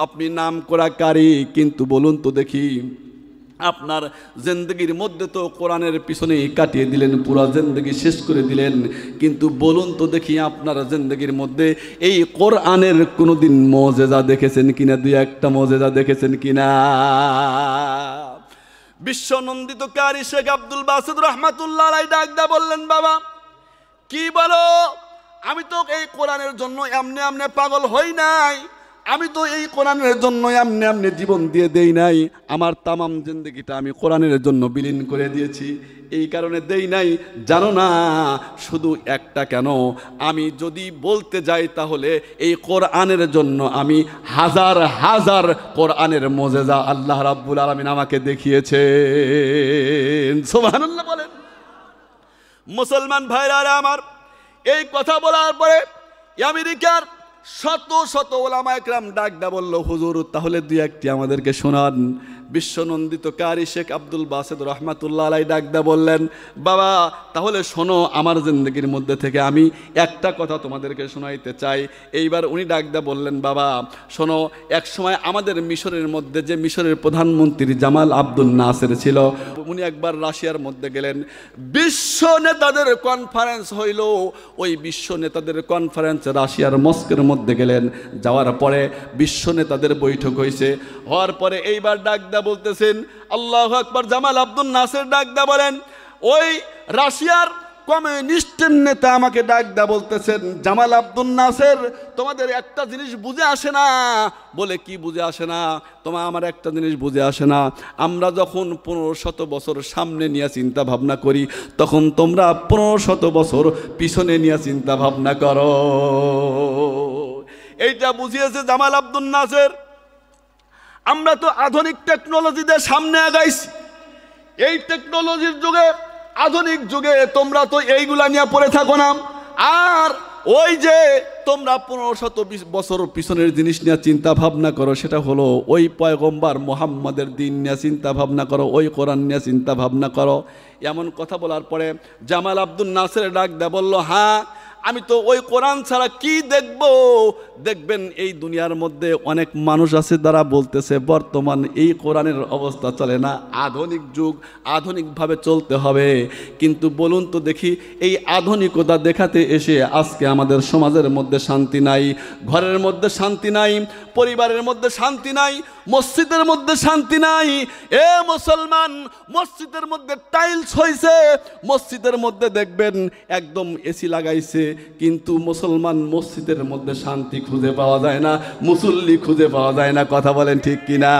আপনি নাম করা কারি, কিন্তু বলুন তো দেখি আপনার জিন্দগির মধ্যে তো কোরআনের পিছনেই কাটিয়ে দিলেন, পুরো জিন্দগি শেষ করে দিলেন, কিন্তু বলুন তো দেখি আপনার জিন্দগির মধ্যে এই কোরআনের কোনোদিন মুজিজা দেখেছেন কিনা? দুই একটা মুজিজা দেখেছেন কিনা? বিশ্বনন্দিত কারি শেখ আব্দুল বাসিত রহমাতুল্লাহ আলাইহি ডাকদা বললেন, বাবা কি বলো, আমি তো এই কোরআনের জন্য এমনি এমনি পাগল হই নাই, আমি তো এই কোরআনের জন্য এমনি এমনি জীবন দিয়ে দেই নাই, আমার তামাম জিন্দগিটা আমি কোরআনের জন্য বিলীন করে দিয়েছি। এই কারণে দেই নাই, জানো না শুধু একটা কেন, আমি যদি বলতে যাই তাহলে এই কোরআনের জন্য আমি হাজার হাজার কোরআনের মুজিজা আল্লাহ রাব্বুল আলামিন আমাকে দেখিয়েছেন। সুবহানাল্লাহ বলেন। মুসলমান ভাইরা আমার, এই কথা বলার পরে আমেরিকার শত শত ওলামা একরাম ডাকদা বলল, হুজুর তাহলে দুই একটি আমাদেরকে শোনান। বিশ্বনন্দিত কারি শেখ আব্দুল বাসিত রহমাতুল্লাহ আলাইহি ডাকদা বললেন, বাবা তাহলে শোনো, আমার জিন্দগির মধ্যে থেকে আমি একটা কথা তোমাদেরকে শোনাইতে চাই। এইবার উনি ডাকদা বললেন, বাবা শোনো, এক সময় আমাদের মিশরের মধ্যে যে মিশরের প্রধানমন্ত্রী জামাল আব্দুল নাসের ছিল, উনি একবার রাশিয়ার মধ্যে গেলেন, বিশ্ব নেতাদের কনফারেন্স হইল, ওই বিশ্ব নেতাদের কনফারেন্স রাশিয়ার মস্কোর মধ্যে গেলেন। যাওয়ার পরে বিশ্ব নেতাদের বৈঠক হয়েছে, হওয়ার পরে এইবার ডাকদা বলতেছেন, আল্লাহু আকবার, জামাল আব্দুল নাসের ডাকদা বলেন, ওই রাশিয়ার কমিউনিস্টের নেতা আমাকে ডাক দেয়া বলতেছেন, জামাল আব্দুল নাসের, তোমাদের একটা জিনিস বুঝে আসে না। বলে কি বুঝে আসে না? আমার একটা জিনিস বুঝে আসে না, আমরা যখন 1500 বছর সামনে নিয়ে চিন্তা ভাবনা করি, তখন তোমরা 1500 বছর পিছনে নিয়ে চিন্তা ভাবনা করো। এইটা বুঝিয়েছে জামাল আব্দুল নাসের। আমরা তো আধুনিক টেকনোলজিতে সামনে আগাইছি। এই টেকনোলজির যুগে, আধুনিক যুগে তোমরা তো এইগুলা নিয়ে পড়ে থাকো না। আর ওই যে তোমরা 1520 বছর পিছনের জিনিস নিয়ে চিন্তা ভাবনা করো, সেটা হলো ওই পয়গম্বর মুহাম্মাদের দিন নিয়ে চিন্তা ভাবনা করো, ওই কোরআন নিয়ে চিন্তা ভাবনা করো। এমন কথা বলার পরে জামাল আব্দুল নাসের ডাক দেয়া বলল, হ্যাঁ আমি তো ওই কোরআন ছাড়া কি দেখব? দেখবেন এই দুনিয়ার মধ্যে অনেক মানুষ আছে যারা বলতেছে বর্তমান এই কোরআনের অবস্থা চলে না, আধুনিক যুগ, আধুনিকভাবে চলতে হবে। কিন্তু বলুন তো দেখি, এই আধুনিকতা দেখাতে এসে আজকে আমাদের সমাজের মধ্যে শান্তি নাই, ঘরের মধ্যে শান্তি নাই, পরিবারের মধ্যে শান্তি নাই, মসজিদের মধ্যে শান্তি নাই। এ মুসলমান, মসজিদের মধ্যে টাইলস হয়েছে, মসজিদের মধ্যে দেখবেন একদম এসি লাগাইছে, কিন্তু মুসলমান মসজিদের মধ্যে শান্তি খুঁজে পাওয়া যায় না, মুসল্লি খুঁজে পাওয়া যায় না। কথা বলেন ঠিক কিনা?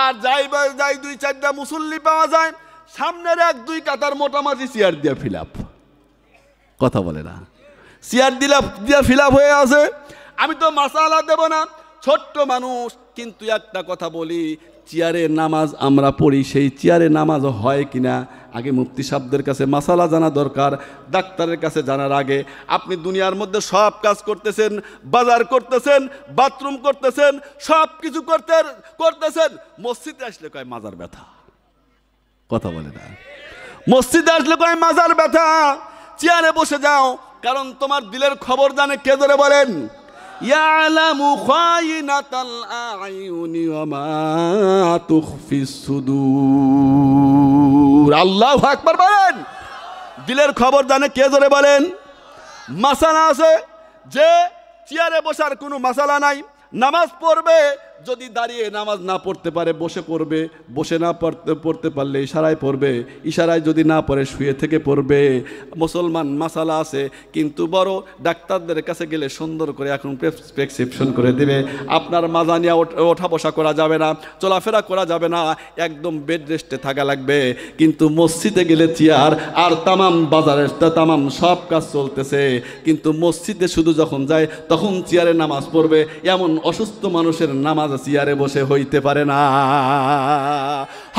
আর যাই 2-4টা মুসল্লি পাওয়া যায়, সামনের 1-2 কাতার মোটামুটি চেয়ার দিয়ে ফিল আপ। কথা বলে না, চেয়ার দিয়ে ফিল আপ হয়ে আছে। আমি তো মাসালা দেব না, ছোট্ট মানুষ, কিন্তু একটা কথা বলি, চেয়ারে নামাজ আমরা পড়ি, সেই চেয়ারে নামাজ হয় কিনা আগে মুফতি সাহেবদের কাছে মাসালা জানা দরকার, ডাক্তারের কাছে জানার আগে। আপনি দুনিয়ার মধ্যে সব কাজ করতেছেন, বাজার করতেছেন, বাথরুম করতেছেন, সব কিছু করতেছেন, মসজিদে আসলে কয় মাজার ব্যথা। কথা বলে না, মসজিদে আসলে কয় মাজার ব্যথা। চেয়ারে বসে যাও, কারণ তোমার দিলের খবর জানে কে? ধরে বলেন, ইয়ালামু খায়িনাতাল আয়ুনি ওয়া মা তুখফিস সুদূর। আল্লাহু আকবার বলেন। দিলের খবর জানে কে? ধরে বলেন। মাসালা আছে যে চেয়ারে বসার কোনো মাসালা নাই, নামাজ পড়বে, যদি দাঁড়িয়ে নামাজ না পড়তে পারে বসে পড়বে, বসে না পড়তে পারলে ইশারায় পড়বে, ইশারায় যদি না পড়ে শুয়ে থেকে পড়বে। মুসলমান মাসালা আছে, কিন্তু বড় ডাক্তারদের কাছে গেলে সুন্দর করে এখন প্রেসক্রিপশন করে দেবে, আপনার মাজা নিয়ে ওঠা বসা করা যাবে না, চলাফেরা করা যাবে না, একদম বেড রেস্টে থাকা লাগবে। কিন্তু মসজিদে গেলে চেয়ার আর তামাম বাজারের তামাম সব কাজ চলতেছে, কিন্তু মসজিদে শুধু যখন যায় তখন চেয়ারে নামাজ পড়বে। এমন অসুস্থ মানুষের নামাজ চেয়ারে বসে হইতে পারে না,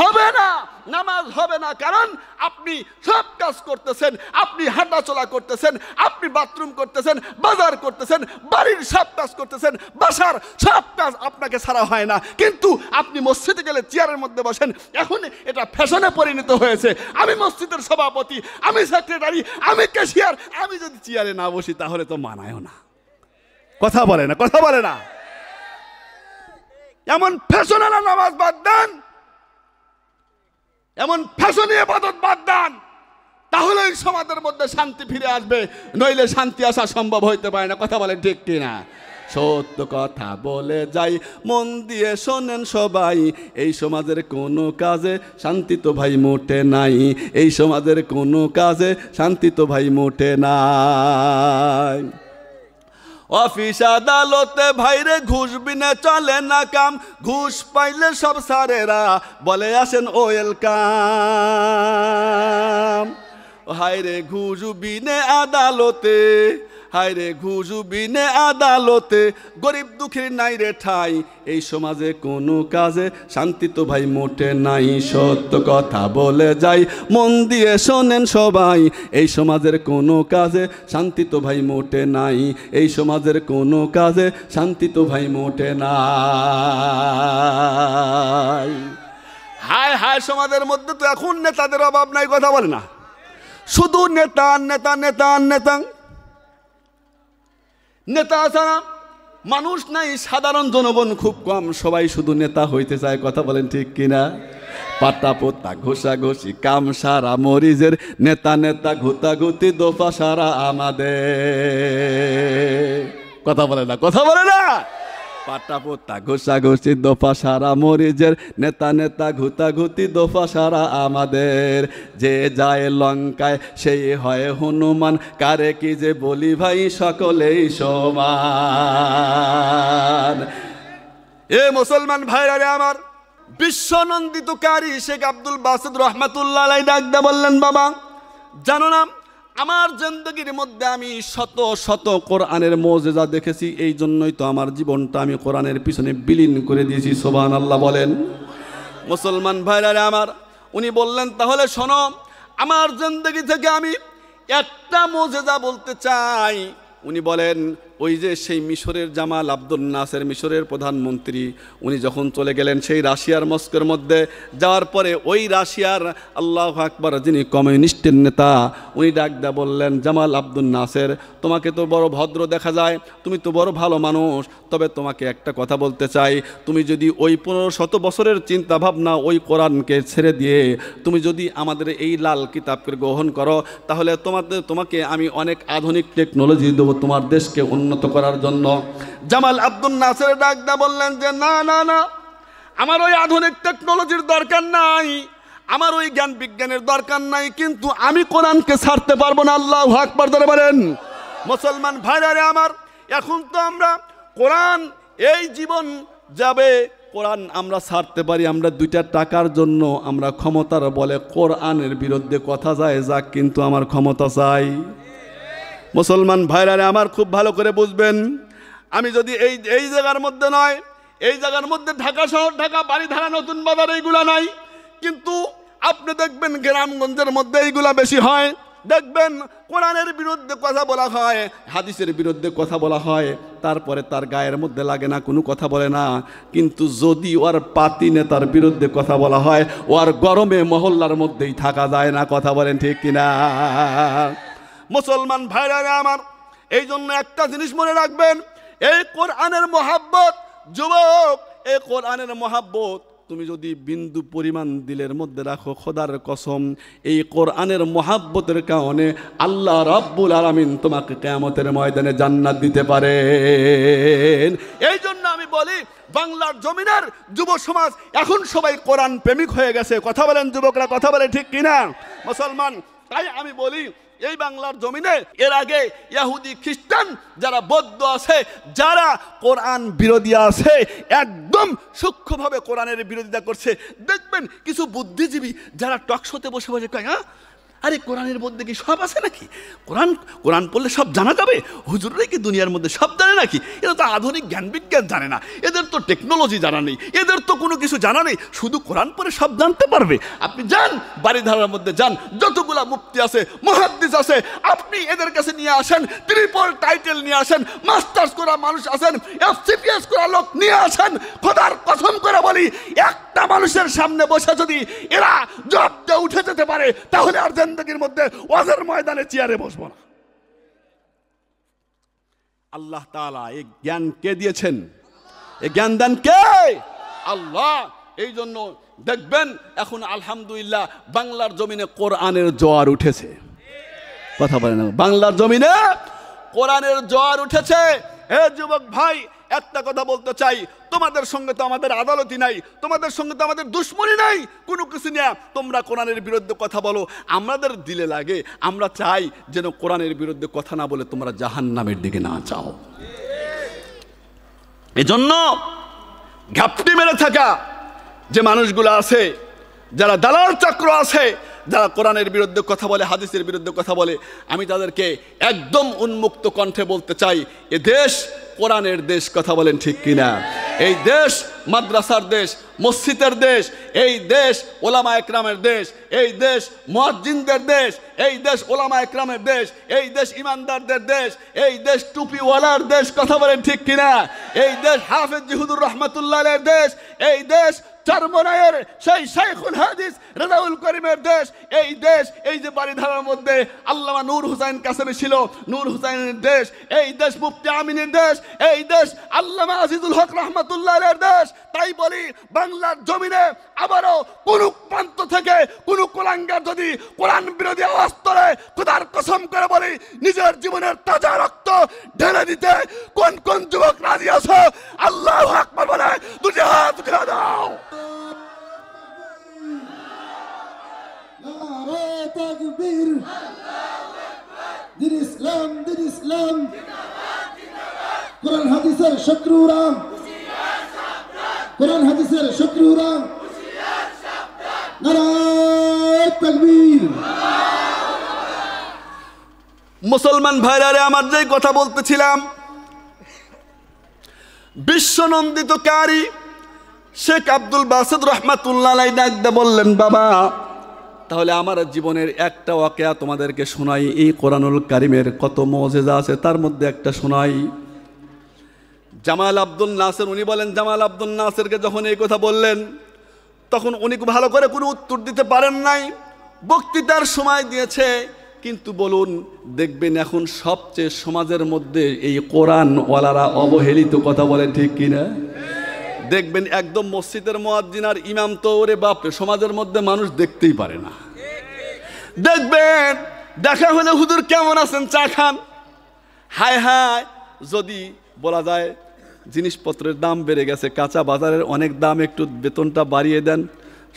হবে না, নামাজ হবে না। কারণ আপনি সব কাজ করতেছেন, আপনি হাঁটাচলা করতেছেন, আপনি বাথরুম করতেছেন, বাজার করতেছেন, বাড়ির সব কাজ করতেছেন, বাসার সব কাজ আপনাকে ছাড়া হয় না। কিন্তু আপনি মসজিদে গেলে চেয়ারের মধ্যে বসেন। এখন এটা ফ্যাশনে পরিণত হয়েছে। আমি মসজিদের সভাপতি, আমি সেক্রেটারি, আমি ক্যাশিয়ার, আমি যদি চেয়ারে না বসি তাহলে তো মানায়ও না। কথা বলে না, কথা বলে না। এমন ফ্যাশনাল নামাজ বাদ দেন, এমন ফ্যাশনে ইবাদত বাদ দেন, তাহলে সমাজের মধ্যে শান্তি ফিরে আসবে, নইলে শান্তি আসা সম্ভব হইতে পারে না। কথা বলেন ঠিক কিনা? সত্য কথা বলে যাই, মন দিয়ে শোনেন সবাই, এই সমাজের কোনো কাজে শান্তি তো ভাই মোটে নাই, এই সমাজের কোনো কাজে শান্তি তো ভাই মোটে নাই। অফিস আদালতে ভাইরে ঘুষ বিনে চলে না কাম, ঘুষ পাইলে সব সারেরা বলে আসেন ওয়েলকাম। হায়রে ঘুষ বিনে আদালতে, হায়রে ঘুষ বিনে আদালতে, গরিব দুঃখীর নাই রে ঠাই, এই সমাজে কোনো কাজে শান্তি তো ভাই মোটে নাই। সত্য কথা বলে যাই, মন দিয়ে শোনেন সবাই, এই সমাজের কোনো কাজে শান্তি তো ভাই মোটে নাই, এই সমাজের কোনো কাজে শান্তি তো ভাই মোটে নাই। হায় হায়, সমাজের মধ্যে তো এখন নেতাদের অভাব নাই। কথা বলে না, শুধু নেতা নেতা নেতা নেতা নেতা ছাড়া মানুষ নাই, সাধারণ জনগণ খুব কম, সবাই শুধু নেতা হইতে চায়। কথা বলেন ঠিক কিনা? পাতা পোতা ঘোষাঘষি কাম সারা মরিজের, নেতা নেতা ঘুতাঘুতি দোফা সারা আমাদের। কথা বলে না, কথা বলে না। পাটা পোতা ঘোষাঘুষি দফা সারা মরিজের, নেতা নেতা ঘুতাঘুতি দফা সারা আমাদের। যে যায় লঙ্কায় সেই হয় হনুমান, কারে কি যে বলি ভাই সকলেই সমান। এ মুসলমান ভাইরা রে আমার, বিশ্বনন্দিতকারী শেখ আব্দুল বাসিত রহমাতুল্লাহ আলাইহি ডাকতে বললেন, বাবা জানো না আমার জিন্দগির মধ্যে আমি শত শত কোরআনের মুজিজা দেখেছি, এই জন্যই তো আমার জীবনটা আমি কোরআনের পিছনে বিলীন করে দিয়েছি। সুবহানাল্লাহ বলেন। মুসলমান ভাইরা রে আমার, উনি বললেন তাহলে শোনো, আমার জিন্দগি থেকে আমি একটা মুজিজা বলতে চাই। উনি বলেন ওই যে সেই মিশরের জামাল আব্দুল নাসের, মিশরের প্রধানমন্ত্রী, উনি যখন চলে গেলেন সেই রাশিয়ার মস্কোর মধ্যে, যাওয়ার পরে ওই রাশিয়ার আল্লাহু আকবার যিনি কমিউনিস্টের নেতা, উনি ডাক দেয়া বললেন, জামাল আব্দুল নাসের তোমাকে তো বড় ভদ্র দেখা যায়, তুমি তো বড় ভালো মানুষ, তবে তোমাকে একটা কথা বলতে চাই, তুমি যদি ওই 1500 বছরের চিন্তা ভাবনা ওই কোরআনকে ছেড়ে দিয়ে তুমি যদি আমাদের এই লাল কিতাবকে গ্রহণ করো, তাহলে তোমাকে আমি অনেক আধুনিক টেকনোলজি দেবো তোমার দেশকে উন্নত করার জন্য। জামাল আব্দুল নাসের ডাক দা বললেন যে না না না, আমার ওই আধুনিক টেকনোলজির দরকার নাই, আমার ওই জ্ঞান বিজ্ঞানের দরকার নাই, কিন্তু আমি কোরআনকে ছাড়তে পারবো না। আল্লাহু আকবার ধরে বলেন। মুসলমান ভাইরা রে আমার, এখন তো আমরা কোরআন, এই জীবন যাবে, কোরআন আমরা ছাড়তে পারি, আমরা 2টা টাকার জন্য আমরা ক্ষমতার বলে কোরআনের বিরুদ্ধে কথা যায় যাক, কিন্তু আমার ক্ষমতা চাই। মুসলমান ভাইরা রে আমার, খুব ভালো করে বুঝবেন, আমি যদি এই জায়গার মধ্যে নয়, এই জায়গার মধ্যে ঢাকা শহর, ঢাকা বাড়িধারা, নতুন বাজার এইগুলা নাই, কিন্তু আপনি দেখবেন গ্রামগঞ্জের মধ্যে এইগুলা বেশি হয়। দেখবেন কোরআনের বিরুদ্ধে কথা বলা হয়, হাদিসের বিরুদ্ধে কথা বলা হয়, তারপরে তার গায়ের মধ্যে লাগে না, কোনো কথা বলে না। কিন্তু যদি ওর পাতি নেতার বিরুদ্ধে কথা বলা হয়, ওর গরমে মহল্লার মধ্যেই থাকা যায় না। কথা বলেন ঠিক কিনা? মুসলমান ভাইরা আমার, এই জন্য একটা জিনিস মনে রাখবেন, এই কোরআনের মহাব্বত, যুবক, এই কোরআনের মহাব্বত তুমি যদি বিন্দু পরিমাণ দিলের মধ্যে রাখো, খোদার কসম, এই কোরআনের মহাব্বতের কারণে আল্লাহ রাব্বুল আলামিন তোমাকে কিয়ামতের ময়দানে জান্নাত দিতে পারেন। এই জন্য আমি বলি, বাংলার জমিনের যুব সমাজ এখন সবাই কোরআন প্রেমিক হয়ে গেছে। কথা বলেন যুবকরা, কথা বলে ঠিক কিনা মুসলমান? তাই আমি বলি, এই বাংলার জমিনে এর আগে ইহুদি খ্রিস্টান যারা বৌদ্ধ আছে, যারা কোরআন বিরোধী আছে, একদম সূক্ষ্মভাবে কোরআনের বিরোধিতা করছে। দেখবেন কিছু বুদ্ধিজীবী যারা টকশোতে বসে বসে কয়, হ্যাঁ আরে কোরআনের মধ্যে কি সব আছে নাকি? কোরআন পড়লে সব জানা যাবে? হুজুররাই কি দুনিয়ার মধ্যে সব জানে নাকি? এরা তো আধুনিক জ্ঞান বিজ্ঞান জানে না, এদের তো টেকনোলজি জানা নেই, এদের তো কোনো কিছু জানা নেই, শুধু কোরআন পড়ে সব জানতে পারবে। আপনি যান বাড়িধারার মধ্যে যান, যতগুলা মুফতি আছে, মুহাদ্দিস আছে, আপনি এদের কাছে নিয়ে আসেন, ট্রিপল টাইটেল নিয়ে আসেন, মাস্টার্স করা মানুষ আছেন, FCPS করা লোক নিয়ে আসেন, খোদার কসম করে বলি, একটা মানুষের সামনে বসে যদি এরা জবাব দিয়ে উঠে যেতে পারে, তাহলে আর জিন্দেগির মধ্যে ওয়াজের ময়দানে চেয়ারে বসবো না। আল্লাহ তাআলা এই জ্ঞান কে দিয়েছেন? এই জ্ঞান দান কে? আল্লাহ। এই জন্য দেখবেন এখন আলহামদুলিল্লাহ বাংলার জমিনে কোরআনের জোয়ার উঠেছে। কথা বলেন, বাংলার জমিনে কোরআনের জোয়ার উঠেছে। হে যুবক ভাই, একটা কথা বলতে চাই, তোমাদের সঙ্গে তো আমাদের আদালতই নাই, তোমাদের সঙ্গে তো আমাদের দুশ্মনী নাই, কোনো কিছু নিয়ে তোমরা কোরআনের বিরুদ্ধে কথা বলো, আমাদের দিলে লাগে, আমরা চাই যেন কোরআনের বিরুদ্ধে কথা না বলে তোমরা জাহান্নামের দিকে না যাও। এজন্য ঘাপটি মেরে থাকা যে মানুষগুলো আছে, যারা দালাল চক্র আছে, যারা কোরআনের বিরুদ্ধে কথা বলে, হাদিসের বিরুদ্ধে কথা বলে, আমি তাদেরকে একদম উন্মুক্ত কণ্ঠে বলতে চাই, এ দেশ কোরআনের দেশ। কথা বলেন ঠিক কিনা? এই দেশ মাদ্রাসার দেশ, মসজিদের দেশ, এই দেশ ওলামা একরামের দেশ, এই দেশ মুয়াজ্জিনদের দেশ, এই দেশ ওলামা একরামের দেশ, এই দেশ ইমানদারদের দেশ, এই দেশ টুপিওয়ালার দেশ। কথা বলেন ঠিক কিনা? এই দেশ হাফেজ জিহুদুর রহমাতুল্লাহের দেশ, এই দেশ চরমনায়ের সেই শাইখুল হাদিস রেজাউল করিমের দেশ, এই দেশ, এই যে বাড়িধারার মধ্যে আল্লামা নূর হুসাইন কাসেমি ছিল, নূর হুসাইনের দেশ, এই দেশ মুফতি আমিনের দেশ, এই দেশ আল্লামা আজিজুল হক রহমাতুল্লাহের দেশ, তাই বলি বাংলার জমিনে আবারও কোন প্রান্ত থেকে কোন কুলাঙ্গার যদি কোরআন বিরোধী আওয়াজ তোলে, খোদার কসম করে বলি নিজের জীবনের তাজা রক্ত ঢেলে দিতে কোন কোন যুবক রাজি আছো? আল্লাহু আকবার বলে দুটি হাত উঠিয়ে দাও। নারে তাকবীর, দিন ইসলাম, দিন ইসলাম, কোরআন হাদিসের শত্রুরা, কোরআন হাদিসের শত্রুরা, নারে তাকবীর। মুসলমান ভাইরারে আমার যেই কথা বলতেছিলাম, বিশ্বনন্দিত কারি শেখ আব্দুল বাসিত রহমাতুল্লাহ আলাইহি ডাকতে বললেন, বাবা তাহলে আমার জীবনের একটা ওয়াকিয়া তোমাদেরকে শোনাই, এই কোরআনুল কারিমের কত মুজিজা আছে তার মধ্যে একটা শোনাই। জামাল আব্দুল নাসির উনি বলেন, জামাল আব্দুল নাসিরকে যখন এই কথা বললেন তখন উনি ভালো করে কোনো উত্তর দিতে পারেন নাই, বক্তৃতার সময় দিয়েছে। কিন্তু বলুন, দেখবেন এখন সবচেয়ে সমাজের মধ্যে এই কোরআনওয়ালারা অবহেলিত, কথা বলেন ঠিক কিনা? দেখবেন একদম মসজিদের মুয়াজ্জিন আর ইমাম তো ওরে বাপরে সমাজের মধ্যে মানুষ দেখতেই পারে না। দেখবেন দেখা হলে হুজুর কেমন আছেন, চা খান, হায় হায় যদি বলা যায় জিনিসপত্রের দাম বেড়ে গেছে, কাঁচা বাজারের অনেক দাম, একটু বেতনটা বাড়িয়ে দেন,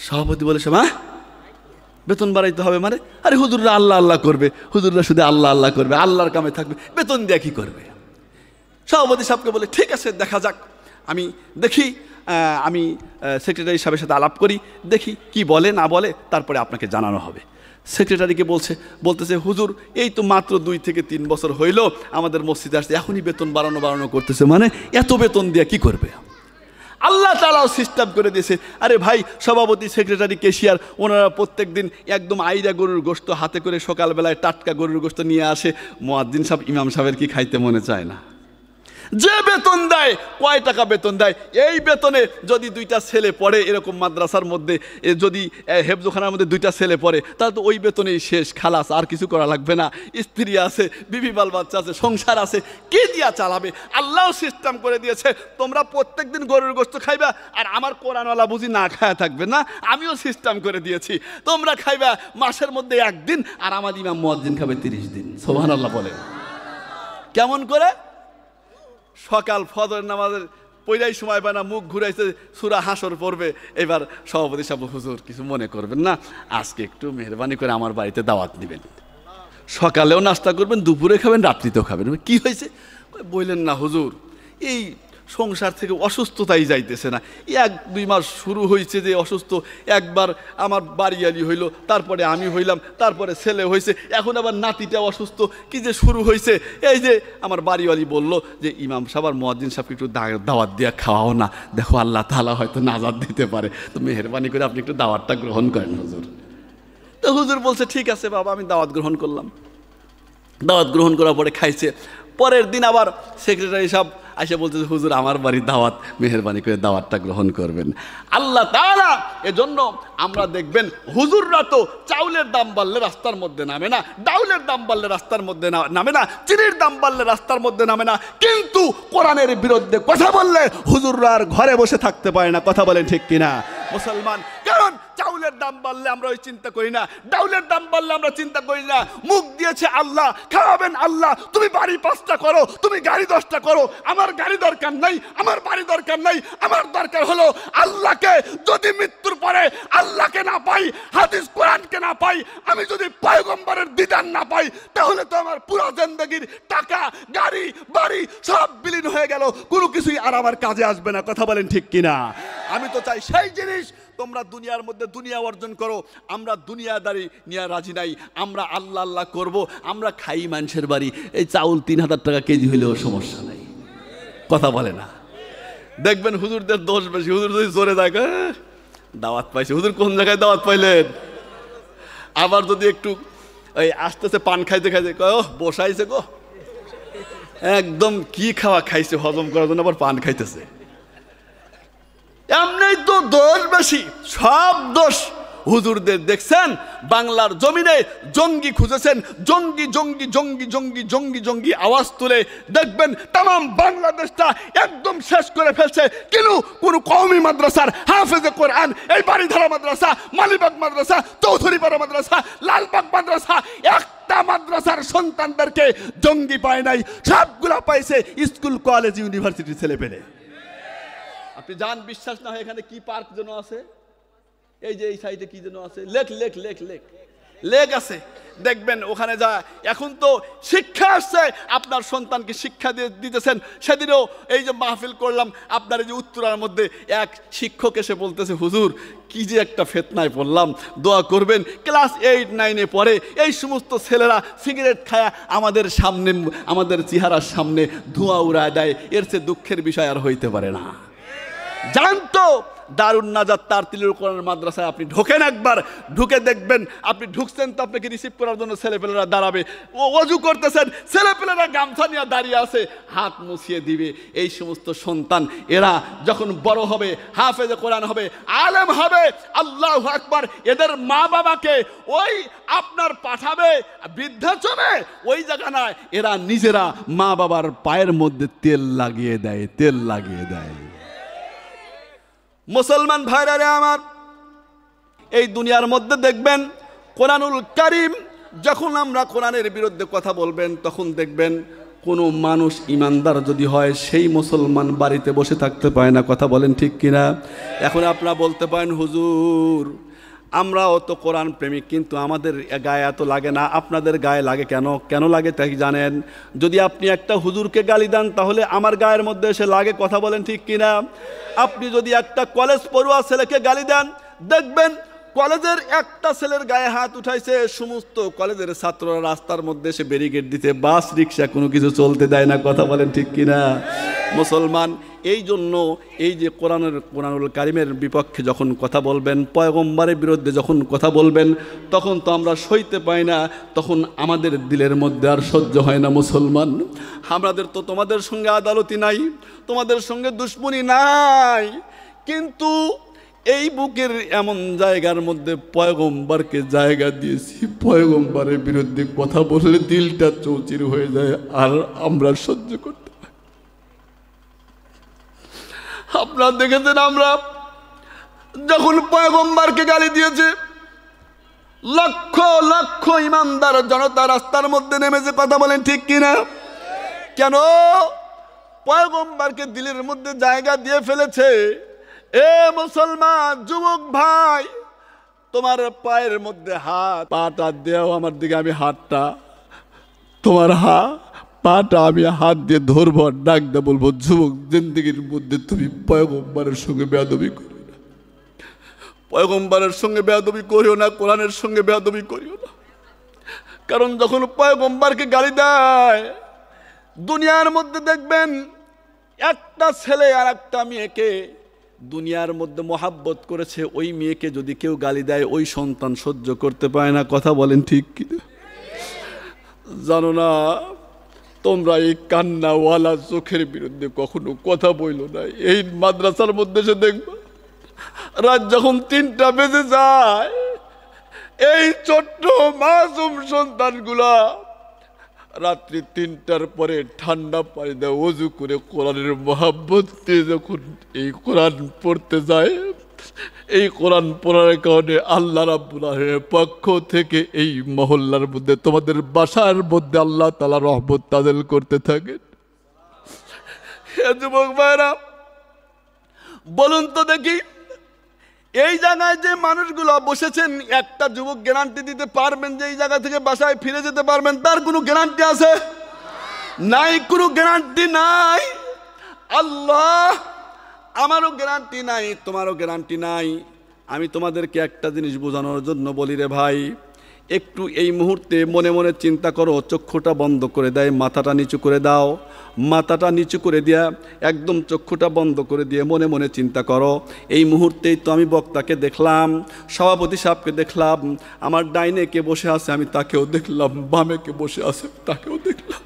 সভাপতি বলে সে বেতন বাড়াইতে হবে মানে? আরে হুজুররা আল্লাহ আল্লাহ করবে, হুজুররা শুধু আল্লাহ আল্লাহ করবে, আল্লাহর কামে থাকবে, বেতন দিয়ে কি করবে? সভাপতি সাহেবকে বলে ঠিক আছে দেখা যাক, আমি দেখি, আমি সেক্রেটারি সাহেবের সাথে আলাপ করি, দেখি কি বলে না বলে, তারপরে আপনাকে জানানো হবে। সেক্রেটারিকে বলতেছে হুজুর এই তো মাত্র 2 থেকে 3 বছর হইল আমাদের মসজিদে আসছে, এখনই বেতন বাড়ানো করতেছে, মানে এত বেতন দিয়ে কি করবে? আল্লাহ তাআলাও সিস্টেম করে দিয়েছে। আরে ভাই, সভাপতি, সেক্রেটারি, কেশিয়ার ওনারা প্রত্যেক দিন একদম আইরা গরুর গোশত হাতে করে সকালবেলায় টাটকা গরুর গোশত নিয়ে আসে। মুয়াজ্জিন সাহেব, ইমাম সাহেবের কি খাইতে মনে চায় না? যে বেতন দেয়, কয় টাকা বেতন দেয়, এই বেতনে যদি 2টা ছেলে পড়ে, এরকম মাদ্রাসার মধ্যে যদি হেফজোখানার মধ্যে 2টা ছেলে পড়ে, তাহলে তো ওই বেতনেই শেষ, খালাস, আর কিছু করা লাগবে না। স্ত্রী আছে, বিবি বাল বাচ্চা আছে, সংসার আছে, কে দিয়া চালাবে? আল্লাহ সিস্টেম করে দিয়েছে, তোমরা প্রত্যেক দিন গরুর গোশত খাইবা, আর আমার কোরআনওয়ালা বুঝি না খায়া থাকবে না, আমিও সিস্টেম করে দিয়েছি, তোমরা খাইবা মাসের মধ্যে 1 দিন, আর আমার ইমাম মুয়াজ্জিন খাবে 30 দিন। সুবহানাল্লাহ বলে। কেমন করে? সকাল ফজর নামাজের পইলাই সময় পায় না, মুখ ঘুরাইছে, সূরা হাসর পড়বে। এবার সভাপতি সাহেব, হুজুর কিছু মনে করবেন না, আজকে একটু মেহরবানি করে আমার বাড়িতে দাওয়াত দিবেন, সকালেও নাস্তা করবেন, দুপুরে খাবেন, রাত্রিতেও খাবেন। কি হয়েছে? বললেন না হুজুর, এই সংসার থেকে অসুস্থতাই যাইতেছে না, 1-2 মাস শুরু হয়েছে যে অসুস্থ, একবার আমার বাড়িয়ালি হইল, তারপরে আমি হইলাম, তারপরে ছেলে হয়েছে, এখন আবার নাতিটা অসুস্থ, কি যে শুরু হয়েছে। এই যে আমার বাড়িওয়ালি বলল যে ইমাম সাহেব আর মুয়াজ্জিন সাহেবকে একটু দাওয়াত দিয়ে খাওয়াও না, দেখো আল্লাহ তাআলা হয়তো নাজাত দিতে পারে, তো মেহরবানি করে আপনি একটু দাওয়াতটা গ্রহণ করেন হুজুর। তো হুজুর বলছে ঠিক আছে বাবা, আমি দাওয়াত গ্রহণ করলাম। দাওয়াত গ্রহণ করার পরে খাইছে। পরের দিন আবার সেক্রেটারি সাহেব আইসা বলতেছে হুজুর আমার বাড়ির দাওয়াত, মেহরবানি করে দাওয়াতটা গ্রহণ করবেন। আল্লাহ তাআলা এজন্য আমরা দেখবেন হুজুররা তো চাউলের দাম বাড়লে রাস্তার মধ্যে নামে না, ডাউলের দাম বাড়লে রাস্তার মধ্যে নামে না, চিনির দাম বাড়লে রাস্তার মধ্যে নামে না, কিন্তু কোরআনের বিরুদ্ধে কথা বললে হুজুররা আর ঘরে বসে থাকতে পারে না। কথা বলেন ঠিক কিনা মুসলমান? কারণ চাউলের দাম বাড়লে আমরা ওই চিন্তা করি না, ডাউলের দাম বাড়লে আমরা চিন্তা করি না। মুখ দিয়েছে আল্লাহ, খাওয়াবেন আল্লাহ। তুমি বাড়ি 5টা করো, তুমি গাড়ি 10টা করো, আমার গাড়ি দরকার নাই, আমার বাড়ি দরকার নাই, আমার দরকার হলো আল্লাহকে। যদি মৃত্যুর পরে আল্লাহকে না পাই, হাদিস কোরআনকে না পাই, আমি যদি পয়গম্বরের দিদার না পাই, তাহলে তো আমার পুরো জিন্দেগির টাকা, গাড়ি, বাড়ি সব বিলীন হয়ে গেল, কোনো কিছুই আর আমার কাজে আসবে না। কথা বলেন ঠিক কিনা? আমি তো চাই সেই জিনিস তোমরা দুনিয়ার মধ্যে দুনিয়া অর্জন করো, আমরা দুনিয়াদারি নিয়ে রাজি নাই, আমরা আল্লাহ আল্লাহ করব। আমরা খাই মানুষের বাড়ি, এই চাউল 3000 টাকা কেজি হইলেও সমস্যা নাই। কথা বলে না? দেখবেন হুজুরদের দোষ বেশি, হুজুর যদি জোরে থাকে দাওয়াত পাইছে, হুজুর কোন জায়গায় দাওয়াত পাইলেন? আবার যদি একটু ওই আস্তে পান খাইতে খাইতে বসাইছে গো, একদম কি খাওয়া খাইছে হজম করার জন্য আবার পান খাইতেছে। এমনি তো দোষ বেশি, সব দোষ হুজুরদের দেখছেন বাংলার জমিনে জঙ্গি খুঁজেছেন, জঙ্গি জঙ্গি জঙ্গি জঙ্গি জঙ্গি জঙ্গি আওয়াজ তুলে দেখবেন তাম বাংলাদেশটা একদম শেষ করে ফেলছে। কিন্তু কোনো কওমি মাদ্রাসার হাফেজে কোরআন, এই বাড়িধারা মাদ্রাসা, মালিবাগ মাদ্রাসা, চৌধুরীপাড়া মাদ্রাসা, লালবাগ মাদ্রাসা, একটা মাদ্রাসার সন্তানদেরকে জঙ্গি পায় নাই, সবগুলা পাইছে স্কুল কলেজ ইউনিভার্সিটির ছেলে পেলে। আপনি যান, বিশ্বাস না হয় এখানে কি পার্ক যেন আছে, এই যে এই সাইডে কি যেন আছে, lake lake lake lake lake আছে, দেখবেন ওখানে যা। এখন তো শিক্ষা আসছে, আপনার সন্তানকে শিক্ষা দিতেছেন। সেদিনও এই যে মাহফিল করলাম আপনার এই যে উত্তরার মধ্যে, এক শিক্ষক এসে বলতেছে, হুজুর কি যে একটা ফিতনায় পড়লাম, দোয়া করবেন। ক্লাস 8, 9-এ পড়ে এই সমস্ত ছেলেরা সিগারেট খায়া আমাদের সামনে, আমাদের চেহারার সামনে ধোঁয়া উড়ায় দেয়। এর চেয়ে দুঃখের বিষয় আর হইতে পারে না। জানতো দারুন নাজাত তারতিলুল কোরআন মাদ্রাসায় আপনি ঢোকেন, একবার ঢুকে দেখবেন, আপনি ঢুকছেন তো আপনাকে রিসিভ করার জন্য ছেলেপেলেরা দাঁড়াবে, ওযু করতেছেন, ছেলেপেলেরা গামছা নিয়ে দাঁড়িয়ে আছে, হাত মুছিয়ে দিবে। এই সমস্ত সন্তান এরা যখন বড় হবে, হাফেজে কোরআন হবে, আলেম হবে, আল্লাহু আকবার, এদের মা বাবাকে ওই আপনার পাঠাবে বৃদ্ধাশ্রমে, ওই জায়গা না, এরা নিজেরা মা বাবার পায়ের মধ্যে তেল লাগিয়ে দেয়, তেল লাগিয়ে দেয়। মুসলমান ভাইরা রে আমার, এই দুনিয়ার মধ্যে দেখবেন কোরআনুল কারীম, যখন আমরা কোরআনের বিরুদ্ধে কথা বলবেন তখন দেখবেন কোনো মানুষ ইমানদার যদি হয় সেই মুসলমান বাড়িতে বসে থাকতে পায় না। কথা বলেন ঠিক কিনা? এখন আপনারা বলতে পারেন, হুজুর আমরাও তো কোরআন প্রেমিক, কিন্তু আমাদের গায়ে এত লাগে না, আপনাদের গায়ে লাগে কেন? কেন লাগে তাই জানেন? যদি আপনি একটা হুজুরকে গালি দেন তাহলে আমার গায়ের মধ্যে এসে লাগে। কথা বলেন ঠিক কিনা? আপনি যদি একটা কলেজ পড়ুয়া ছেলেকে গালি দেন, দেখবেন কলেজের একটা ছেলের গায়ে হাত উঠাইছে, সমস্ত কলেজের ছাত্ররা রাস্তার মধ্যে এসে ব্যারিকেড দিতে, বাস রিক্সা কোনো কিছু চলতে দেয় না। কথা বলেন ঠিক কিনা? মুসলমান এই জন্য এই যে কোরআনুল কারীমের বিপক্ষে যখন কথা বলবেন, পয়গম্বরের বিরুদ্ধে যখন কথা বলবেন, তখন তো আমরা সইতে পাই না, তখন আমাদের দিলের মধ্যে আর সহ্য হয় না। মুসলমান, আমাদের তো তোমাদের সঙ্গে আদালতি নাই, তোমাদের সঙ্গে দুশ্মনী নাই, কিন্তু এই বুকের এমন জায়গার মধ্যে পয়গম্বরকে জায়গা দিয়েছি, পয়গম্বরের বিরুদ্ধে কথা বললে দিলটা চৌচির হয়ে যায়, আর আমরা সহ্য করতে। আপনারা দেখেছেন আমরা যখন পয়গম্বরকে গালি দিয়েছে, লক্ষ লক্ষ ইমানদার জনতা রাস্তার মধ্যে নেমেছে। কথা বলেন ঠিক কিনা? কেন? পয়গম্বরকে দিলের মধ্যে জায়গা দিয়ে ফেলেছে। এ মুসলমান যুবক ভাই, তোমার পায়ের মধ্যে হাত, পাটা দেও আমার দিকে, আমি হাতটা তোমার পাটা আমি হাত দিয়ে ধরবো, ডাক দে বলবো, যুবক জিন্দেগির মধ্যে তুমি পয়গম্বরের সঙ্গে বেয়াদবি করো না, পয়গম্বরের সঙ্গে বেয়াদবি করিও না, কোরআনের সঙ্গে বেয়াদবি করিও না। কারণ যখন পয়গম্বরকে গালি দেয়, দুনিয়ার মধ্যে দেখবেন একটা ছেলে আর একটা মেয়েকে দুনিয়ার মধ্যে মহাব্বত করেছে, ওই মেয়েকে যদি কেউ গালি দেয়, ওই সন্তান সহ্য করতে পারে না। কথা বলেন ঠিক কিনা? জানো না তোমরা এই কান্নাওয়ালা চোখের বিরুদ্ধে কখনো কথা বইলো না। এই মাদ্রাসার মধ্যে সে দেখবা রাত যখন 3টা বেজে যায়, এই ছোট্ট মাসুম সন্তানগুলা রাত্রি 3টার পরে ঠান্ডা পানিতে ওযু করে কোরআনের মহাব্বত দিয়ে যখন এই কোরআন পড়তে যায়, এই কোরআন পড়ার কারণে আল্লাহ রাব্বুল আলামিনের পক্ষ থেকে এই মহল্লার মধ্যে, তোমাদের বাসার মধ্যে আল্লাহ তাআলা রহমত নাযিল করতে থাকেন। হে যুবক ভাইরা, বলুন তো দেখি, এই জায়গায় যে মানুষগুলো বসেছেন, একটা যুবক গ্যারান্টি দিতে পারবেন যে এই জায়গা থেকে বাসায় ফিরে যেতে পারবেন? তার কোনো গ্যারান্টি আছে? নাই, কোনো গ্যারান্টি নাই। আল্লাহ, আমারও গ্যারান্টি নাই, তোমারও গ্যারান্টি নাই। আমি তোমাদেরকে একটা জিনিস বোঝানোর জন্য বলি রে ভাই, একটু এই মুহূর্তে মনে মনে চিন্তা করো, চক্ষুটা বন্ধ করে দেয়, মাথাটা নিচু করে দাও, মাথাটা নিচু করে দিয়া একদম চক্ষুটা বন্ধ করে দিয়ে মনে মনে চিন্তা করো, এই মুহূর্তেই তো আমি বক্তাকে দেখলাম, সভাপতি সাহেবকে দেখলাম, আমার ডাইনে কে বসে আছে আমি তাকেও দেখলাম, বামে কে বসে আছে তাকেও দেখলাম,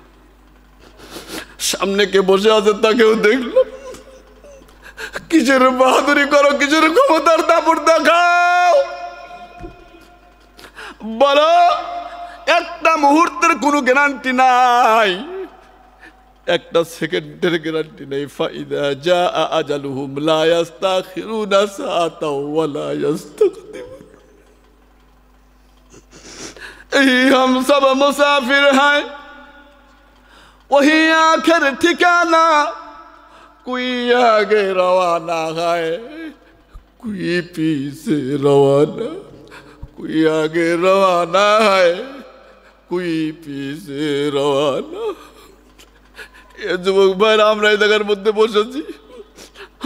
সামনে কে বসে আছে তাকেও দেখলাম। কিসের বাহাদুরি করো, কিসের ক্ষমতার দাপট দেখাও? বলো, একটা মুহূর্তের কোনো গ্যারান্টি নাই, একটা সেকেন্ডের গ্যারান্টি নেই। ফাইদা জা আজালুহুম লা ইস্তাখিরুনা সাআতাও ওয়া লা ইস্তাকদিমুন। हम सब मुसाफिर हैं, वही आखिर ठिकाना, कोई आगे रवाना है, कोई पीछे रवाना, कोई आगे रवाना है, कोई पीछे रवाना। ये যুবক ভাইরা, আমরা এই জায়গার মধ্যে বসেছি,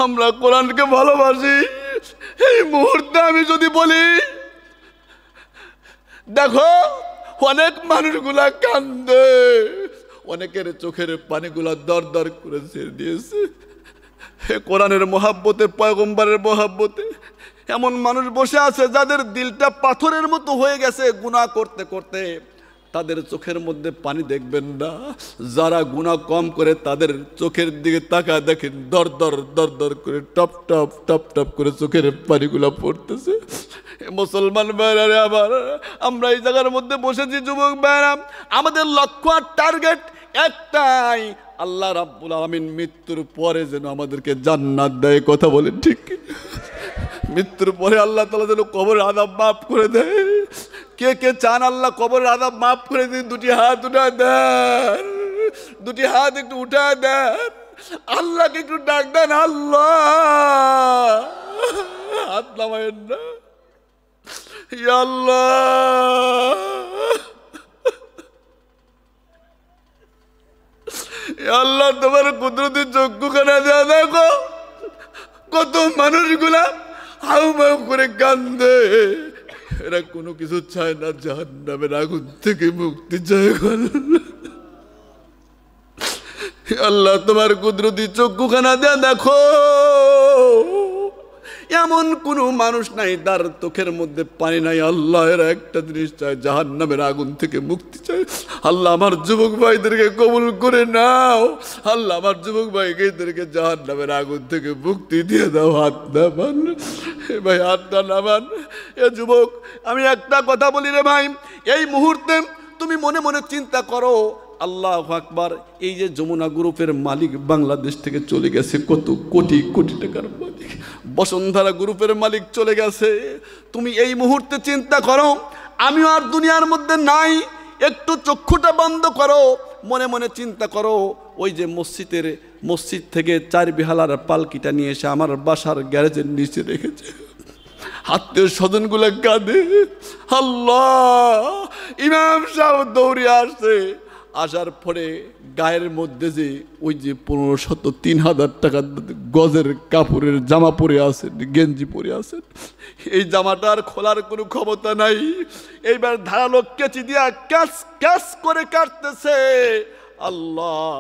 আমরা কোরআনকে ভালোবাসি। এই মুহূর্তে আমি যদি বলি, দেখো অনেক মানুষগুলা কান্দে, অনেকের চোখের পানিগুলা দর দর করে ছেড়ে দিয়েছে। হে কোরআনের মহাব্বতে, পয়গম্বরের মহাব্বতে এমন মানুষ বসে আছে যাদের দিলটা পাথরের মতো হয়ে গেছে গুনাহ করতে করতে। তাদের চোখের মধ্যে পানি দেখবেন না। যারা গুনাহ কম করে তাদের চোখের দিকে তাকা দেখেন, দর দর দর দর করে টপ টপ টপ টপ করে চোখের পানিগুলা পড়তেছে। মুসলমান ভাইরা আবার আমরা এই জায়গার মধ্যে বসেছি যুবক ভাইরা, আমাদের লক্ষ্য আর টার্গেট একটাই, আল্লাহ রাব্বুল আলামিন মৃত্যুর পরে যেন আমাদেরকে জান্নাত দেয়। কথা বলেন ঠিক? মৃত্যুর পরে আল্লাহ তাআলা যেন কবরের আযাব মাফ করে দেয়। কে কে চান আল্লাহ কবরের আযাব মাফ করে দিন? দুটি হাত উঠা দেন, দুটি হাত একটু উঠা দেন, আল্লাহকে একটু ডাক দেন, আল্লাহ। হাত নামায়েন না। ইয়া আল্লাহ, ইয়া আল্লাহ, তোমার কুদরতি চক্ষুখানা দেয়া দেখো, কত মানুষগুলা হাউমাউ করে কান্দে, এরা কোনো কিছু চায় না, জাহান্নামের আগুন থেকে মুক্তি চায়। আল্লাহ, তোমার কুদরতি চক্ষুখানা দেয়া দেখো, এমন কোনো মানুষ নাই তার চোখের মধ্যে পানি নাই। আল্লাহ, এরা একটা জিনিস চায়, জাহান্নামের আগুন থেকে মুক্তি চায়। আল্লাহ, আমার যুবক ভাইদেরকে কবুল করে নাও। আল্লাহ, আমার যুবক ভাইদেরকে জাহান্নামের আগুন থেকে মুক্তি দিয়ে দাও। হাত নামান ভাই, হাতটা নামান। এ যুবক, আমি একটা কথা বলি রে ভাই, এই মুহূর্তে তুমি মনে মনে চিন্তা করো, আল্লাহু আকবার, এই যে যমুনা গ্রুপের মালিক বাংলাদেশ থেকে চলে গেছে, কত কোটি কোটি টাকার মালিক, বসুন্ধরা গ্রুপের মালিক চলে গেছে। তুমি এই মুহূর্তে চিন্তা করো, আমিও আর দুনিয়ার মধ্যে নাই। একটু চক্ষুটা বন্ধ করো, মনে মনে চিন্তা করো, ওই যে মসজিদ থেকে 4 বিহালার পালকিটা নিয়ে এসে আমার বাসার গ্যারেজের নিচে রেখেছে। আত্মীয় স্বজনগুলো কাঁদে। আল্লাহ, ইমাম সাহেব দৌড়ে আসছে, আসার পরে গায়ের মধ্যে যে ওই যে 1500 3000 টাকার গজের কাপড়ের জামা পরে আছেন, গেঞ্জি পরে আছেন, এই জামাটার খোলার কোনো ক্ষমতা নাই। এইবার ধারালো কেচি দিয়া ক্যাচ ক্যাচ করে কাটতেছে। আল্লাহ,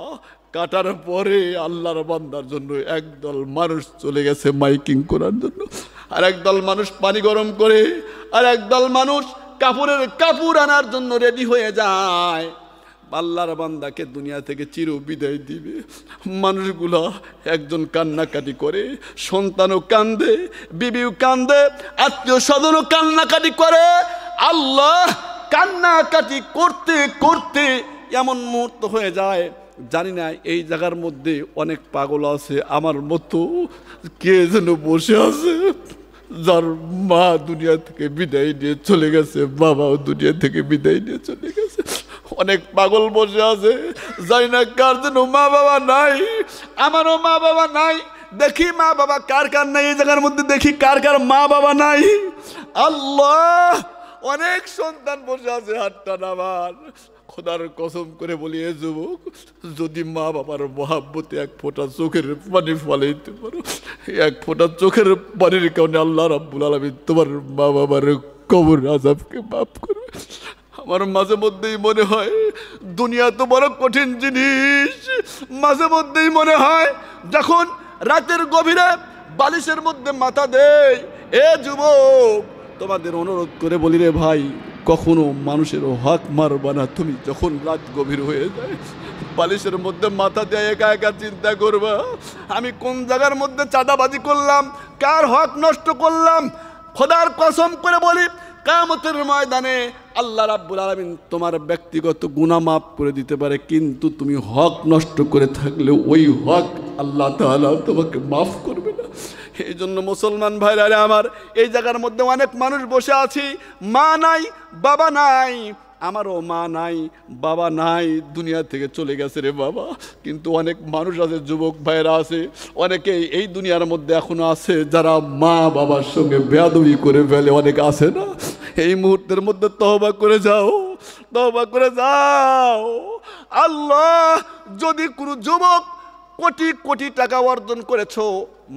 কাটার পরে আল্লাহর বান্দার জন্য একদল মানুষ চলে গেছে মাইকিং করার জন্য, আর একদল মানুষ পানি গরম করে, আর একদল মানুষ কাপড় আনার জন্য রেডি হয়ে যায়। আল্লাহর বান্দাকে দুনিয়া থেকে চির বিদায় দিবে। মানুষগুলা একজন কান্নাকাটি করে, সন্তানও কান্দে, বিবিও কান্দে, আত্মীয় স্বজনও কান্নাকাটি করে। আল্লাহ, কান্নাকাটি করতে করতে এমন মুহূর্ত হয়ে যায়, জানি না এই জায়গার মধ্যে অনেক পাগল আছে আমার মতো, কে যেন বসে আছে, যার মা দুনিয়া থেকে বিদায় নিয়ে চলে গেছে, বাবাও দুনিয়া থেকে বিদায় নিয়ে চলে গেছে। অনেক পাগল বসে আছে, জানি না কার যেন মা বাবা নাই। আমারও মা বাবা নাই। দেখি মা বাবা কার কার নাই এই জায়গার মধ্যে, দেখি কার কার মা বাবা নাই। আল্লাহ, অনেক সন্তান বসে আছে, হাতটা নামান। খোদার কসম করে বলি, এ যুবক, যদি মা বাবার মহাব্বতে এক ফোঁটা চোখের পানি ফলাইতে পারো, এক ফোঁটা চোখের পানির কারণে আল্লাহ রাব্বুল আলামিন তোমার মা বাবার কবর আযাবকে মাফ করবে। আমার মাঝে মধ্যেই মনে হয় দুনিয়া তো বড় কঠিন জিনিস। মাঝে মধ্যেই মনে হয় যখন রাতের গভীরে বালিশের মধ্যে মাথা দেয়, এ যুবক, তোমাদের অনুরোধ করে বলি রে ভাই, কখনো মানুষের হক মারবা না। তুমি যখন রাত গভীর হয়ে যায়, বালিশের মধ্যে মাথা দিয়ে একা একা চিন্তা করবা, আমি কোন জায়গার মধ্যে চাঁদাবাজি করলাম, কার হক নষ্ট করলাম। খোদার কসম করে বলি, কিয়ামতের ময়দানে আল্লাহ রাব্বুল আলামিন তোমার ব্যক্তিগত গুনাহ মাফ করে দিতে পারে, কিন্তু তুমি হক নষ্ট করে থাকলে ওই হক আল্লাহ তাআলা তোমাকে মাফ করবে না। এই জন্য মুসলমান ভাইরা আমার, এই জায়গার মধ্যে অনেক মানুষ বসে আছি, মা নাই বাবা নাই, আমারও মা নাই বাবা নাই, দুনিয়া থেকে চলে গেছে রে বাবা। কিন্তু অনেক মানুষ আছে, যুবক ভাইরা আছে, অনেকে এই দুনিয়ার মধ্যে এখনো আছে যারা মা বাবার সঙ্গে বেয়াদবি করে ফেলে, অনেক আছে না। এই মুহূর্তের মধ্যে তওবা করে যাও, তওবা করে যাও। আল্লাহ যদি কোনো যুবক কোটি কোটি টাকা অর্জন করেছো,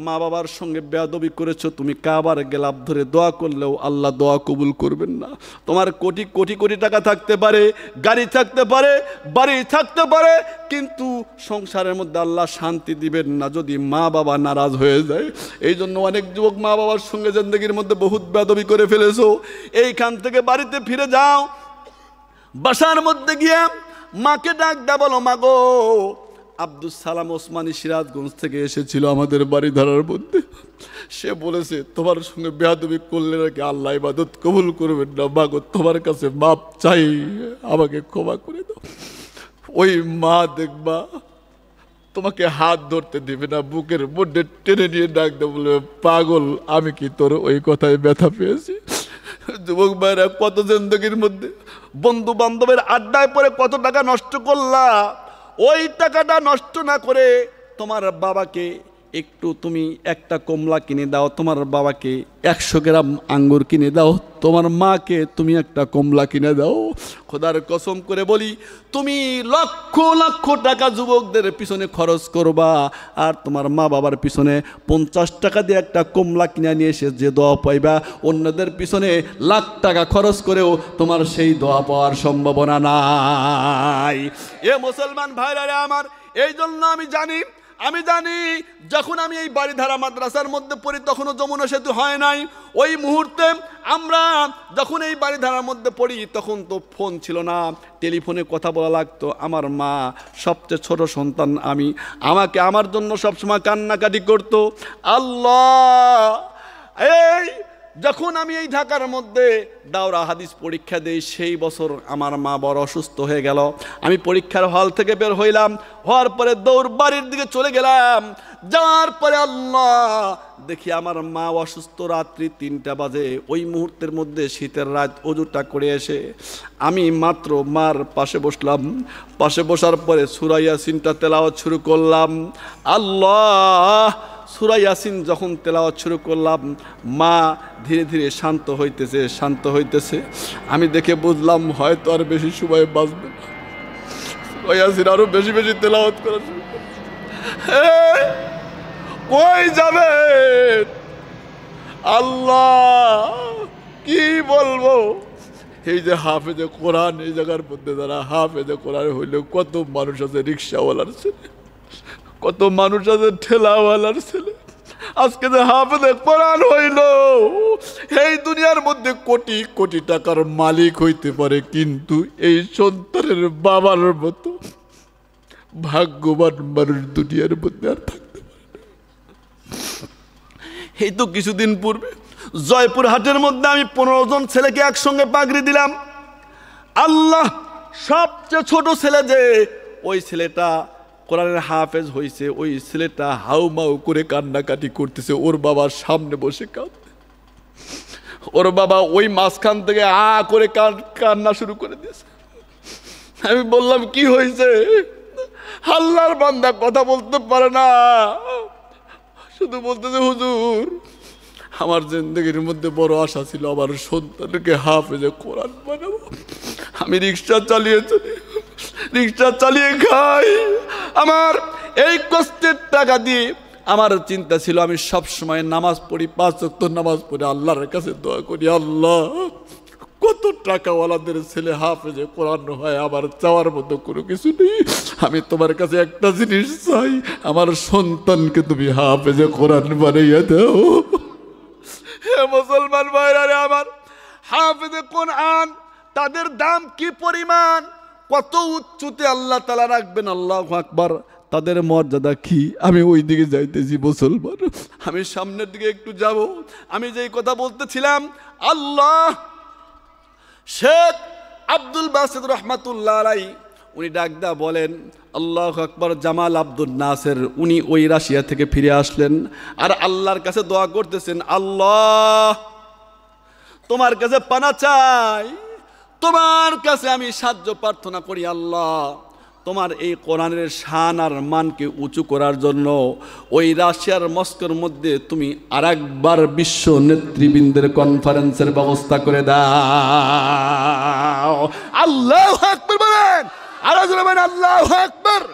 মা বাবার সঙ্গে বেয়াদবি করেছো, তুমি কাবার গেলাপ ধরে দোয়া করলেও আল্লাহ দোয়া কবুল করবেন না। তোমার কোটি কোটি কোটি টাকা থাকতে পারে, গাড়ি থাকতে পারে, বাড়ি থাকতে পারে, কিন্তু সংসারের মধ্যে আল্লাহ শান্তি দিবেন না যদি মা বাবা নারাজ হয়ে যায়। এই জন্য অনেক যুবক মা বাবার সঙ্গে জিন্দেগির মধ্যে বহুত বেয়াদবি করে ফেলেছো। এইখান থেকে বাড়িতে ফিরে যাও, বাসার মধ্যে গিয়ে মাকে ডাক দা, বলো মা গো, আব্দুল সালাম ওসমানী সিরাজগঞ্জ থেকে এসেছিল আমাদের বাড়ি ধারার মধ্যে। সে বলেছে তোমার সঙ্গে বেয়াদবি করলে নাকি আল্লাহ ইবাদত কবুল করবেন না। মাগো তোমার কাছে মাপ চাই, আমাকে ক্ষমা করে দাও। ওই মা দেখবা তোমাকে হাত ধরতে দিবে না, বুকের মধ্যে টেনে নিয়ে ডাক দেবে, বলবে পাগল আমি কি তোর ওই কথায় ব্যথা পেয়েছি। যুবক ভাইরা, কত জিন্দগির মধ্যে বন্ধু বান্ধবের আড্ডায় পরে কত টাকা নষ্ট করলা, ওই টাকাটা নষ্ট না করে তোমার বাবাকে একটু তুমি একটা কমলা কিনে দাও, তোমার বাবাকে 100 গ্রাম আঙ্গুর কিনে দাও, তোমার মাকে তুমি একটা কমলা কিনে দাও। খোদার কসম করে বলি, তুমি লক্ষ লক্ষ টাকা যুবকদের পিছনে খরচ করবা, আর তোমার মা বাবার পিছনে 50 টাকা দিয়ে একটা কমলা কিনে নিয়ে এসে যে দোয়া পাইবা, অন্যদের পিছনে লাখ টাকা খরচ করেও তোমার সেই দোয়া পাওয়ার সম্ভাবনা নাই। এ মুসলমান ভাইরা আমার, এই জন্য আমি জানি যখন আমি এই বাড়িধারা মাদ্রাসার মধ্যে পড়ি তখনও যমুনা সেতু হয় নাই। ওই মুহূর্তে আমরা যখন এই বাড়িধারার মধ্যে পড়ি তখন তো ফোন ছিল না, টেলিফোনে কথা বলা লাগতো। আমার মা সবচেয়ে ছোট সন্তান, আমাকে আমার জন্য সবসময় কান্নাকাটি করতো। আল্লাহ, এই যখন আমি এই ঢাকার মধ্যে দাওরা হাদিস পরীক্ষা দেই, সেই বছর আমার মা বড় অসুস্থ হয়ে গেল। আমি পরীক্ষার হল থেকে বের হইলাম, হওয়ার পরে দৌড় বাড়ির দিকে চলে গেলাম। যাওয়ার পরে আল্লাহ দেখি আমার মা অসুস্থ, রাত্রি 3টা বাজে। ওই মুহূর্তের মধ্যে শীতের রাত, ওযুটা করে এসে আমি মাত্র মার পাশে বসলাম। পাশে বসার পরে সূরা ইয়াসিনটা তেলাওয়াত শুরু করলাম। আল্লাহ, সূরা ইয়াসিন যখন তেলাওয়াত শুরু করলাম, মা ধীরে ধীরে শান্ত হইতেছে। আমি দেখে বুঝলাম হয়তো আর বেশি সময় বাঁচবে না। সূরা ইয়াসিন আরো বেশি বেশি তেলাওয়াত করা শুরু করলাম। কই যাবে আল্লাহ, কি বলবো? এই যে হাফেজে কোরআন, এই জায়গার মধ্যে যারা হাফেজে কোরআন হইলে কত মানুষ আছে রিক্সাওয়ালার ছেলে, কত মানুষ আছে ঠেলাওয়ালার ছেলে। আজকে যে হাফেজে কোরআন হইল, এই দুনিয়ার মধ্যে কোটি কোটি টাকার মালিক হইতে পারে, কিন্তু এই সন্তানের বাবার মতো ভাগ্যবান মানুষ দুনিয়ার মধ্যে আর থাকতে পারে না। এই তো কিছুদিন পূর্বে জয়পুর হাটের মধ্যে আমি 15 জন ছেলেকে একসঙ্গে পাগড়ি দিলাম। আল্লাহ, সবচেয়ে ছোট ছেলে যে, ওই ছেলেটা কোরআনের হাফেজ হয়েছে, ওই ছেলেটা হাউমাউ করে কান্নাকাটি করতেছে, ওর বাবার সামনে বসে কাঁদছে। ওর বাবা ওই মাঝখান থেকে করে কান্না শুরু করে দিয়েছে। আমি বললাম কি হয়েছে? আল্লাহর বান্দা কথা বলতে পারে না, শুধু বলতেছে হুজুর, আমার জিন্দগির মধ্যে বড় আশা ছিল আমার সন্তানকে হাফেজে কোরআন বানাবো। আমি রিক্সা চালিয়ে খাই, আমার এই কষ্টের টাকা দিয়ে আমার চিন্তা ছিল আমি সব সময় নামাজ পড়ি, 5 ওয়াক্ত নামাজ পড়ি, আল্লাহর কাছে দোয়া করি, আল্লাহ কত টাকাওয়ালাদের ছেলে হাফেজে কোরআন হয়, আমার চাওয়ার মতো কোনো কিছু নেই। আমি তোমার কাছে একটা জিনিস চাই, আমার সন্তানকে তুমি হাফেজে কোরআন বানাইয়া দাও। হে মুসলমান ভাইরা আমার, হাফেজে কোরআন তাদের দাম কি পরিমাণ, কত উচ্চতে আল্লাহ তাআলা রাখবেন, আল্লাহু আকবার। তাদের মর্যাদা কি, আমি ওই দিকে যাইতেছি মুসলমান। আমি সামনের দিকে একটু যাব। আমি যেই কথা বলতেছিলাম, আল্লাহ শেখ আব্দুল বাসিত রহমাতুল্লাহ আলাইহি উনি ডাকদা বলেন, আল্লাহু আকবার। জামাল আব্দুল নাসের উনি ওই রাশিয়া থেকে ফিরে আসলেন আর আল্লাহর কাছে দোয়া করতেছেন, আল্লাহ তোমার কাছে পানা চাই, তোমার কাছে আমি সাহায্য প্রার্থনা করি। আল্লাহ তোমার এই কোরআনের শান আর মানকে উঁচু করার জন্য ওই রাশিয়ার মস্কোর মধ্যে তুমি আরেকবার বিশ্ব নেতৃবৃন্দের কনফারেন্সের ব্যবস্থা করে দাও। আল্লাহু আকবার বলেন, আর বলেন আল্লাহু আকবার।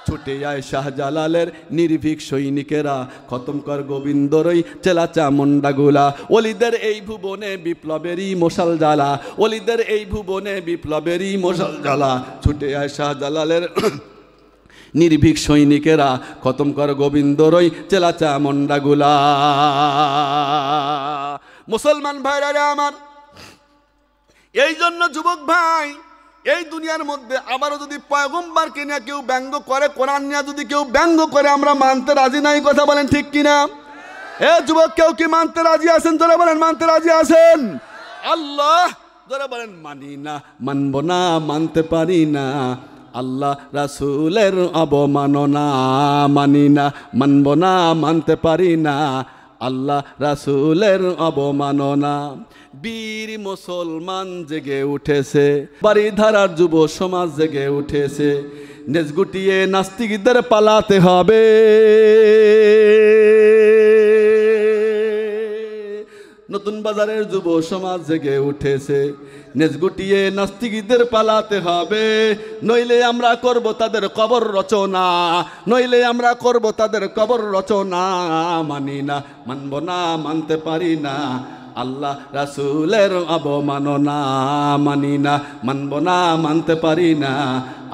ছুটে যায় শাহজালালের নির্ভীক সৈনিকেরা, খতম কর গোবিন্দরই চেলা চামুন্ডাগুলা। ওলিদের এই ভুবনে বিপ্লবেরই মশাল জ্বালা, ওলিদের এই ভুবনে বিপ্লবেরই মশাল জ্বালা। ছুটে যায় শাহজালালের নির্ভীক সৈনিকেরা, খতম কর গোবিন্দরই চেলা চামুন্ডাগুলা। মুসলমান ভাইরা আমার, এই জন্য যুবক ভাই, এই দুনিয়ার মধ্যে আবারও যদি পয়গম্বরকে নিয়ে কেউ ব্যঙ্গ করে, কোরআন নিয়ে যদি কেউ ব্যঙ্গ করে, আমরা মানতে রাজি নাই। কথা বলেন ঠিক কিনা? এ যুবক, কেউ কি মানতে রাজি আছেন? জোরে বলেন, মানতে রাজি আছেন? আল্লাহ জোরে বলেন, মানি না, মানব না, মানতে পারি না। আল্লাহ রাসূলের অবমাননা মানি না, মানব না, মানতে পারি না। আল্লাহ রাসূলের অবমাননা। বীর মুসলমান জেগে উঠেছে, বাড়িধারার যুব সমাজ জেগে উঠেছে। নেজ গুটিয়ে নাস্তিকদের পালাতে হবে, নতুন বাজারের যুব সমাজ জেগে উঠেছে। নেজ গুটিয়ে নাস্তিকদের পালাতে হবে, নইলে আমরা করব তাদের কবর রচনা, নইলে আমরা করব তাদের কবর রচনা। মানি না, মানব না, মানতে পারি না। আল্লাহ রাসূলের অবমাননা মানি না, মানব না, মানতে পারি না।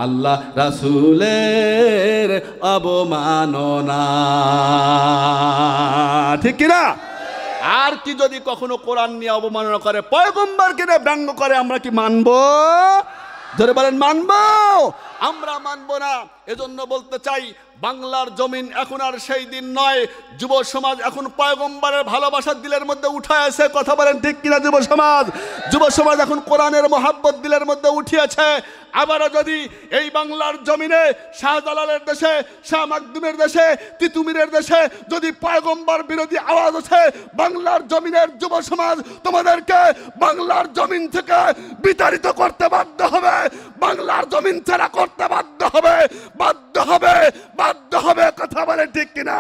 আল্লাহ রাসূলের অবমাননা, ঠিক কিনা? আর কি যদি কখনো কোরআন নিয়ে অবমাননা করে, পয়গম্বরকে নিয়ে ব্যঙ্গ করে, আমরা কি মানব? ধরে বলেন, মানব? আমরা মানব না। এজন্য বলতে চাই, বাংলার জমিন এখন আর সেই দিন নয়। যুব সমাজ এখন পয়গম্বরের ভালোবাসার দিলের মধ্যে উঠাইছে। কথা বলেন ঠিক কিনা? যুব সমাজ, যুব সমাজ এখন কোরআনের মহাব্বত দিলের মধ্যে উঠিয়েছে। আবারও যদি এই বাংলার জমিনে শাহজালালের দেশে, শাহ মাকদুমের দেশে, তিতুমিরের দেশে যদি পয়গম্বর বিরোধী আওয়াজ আছে, বাংলার জমিনের যুব সমাজ তোমাদেরকে বাংলার জমিন থেকে বিতাড়িত করতে বাধ্য হবে, বাংলার জমিন ছাড়া করতে বাধ্য হবে, বাধ্য হবে, বাধ্য হবে। কথা বলে ঠিক কিনা?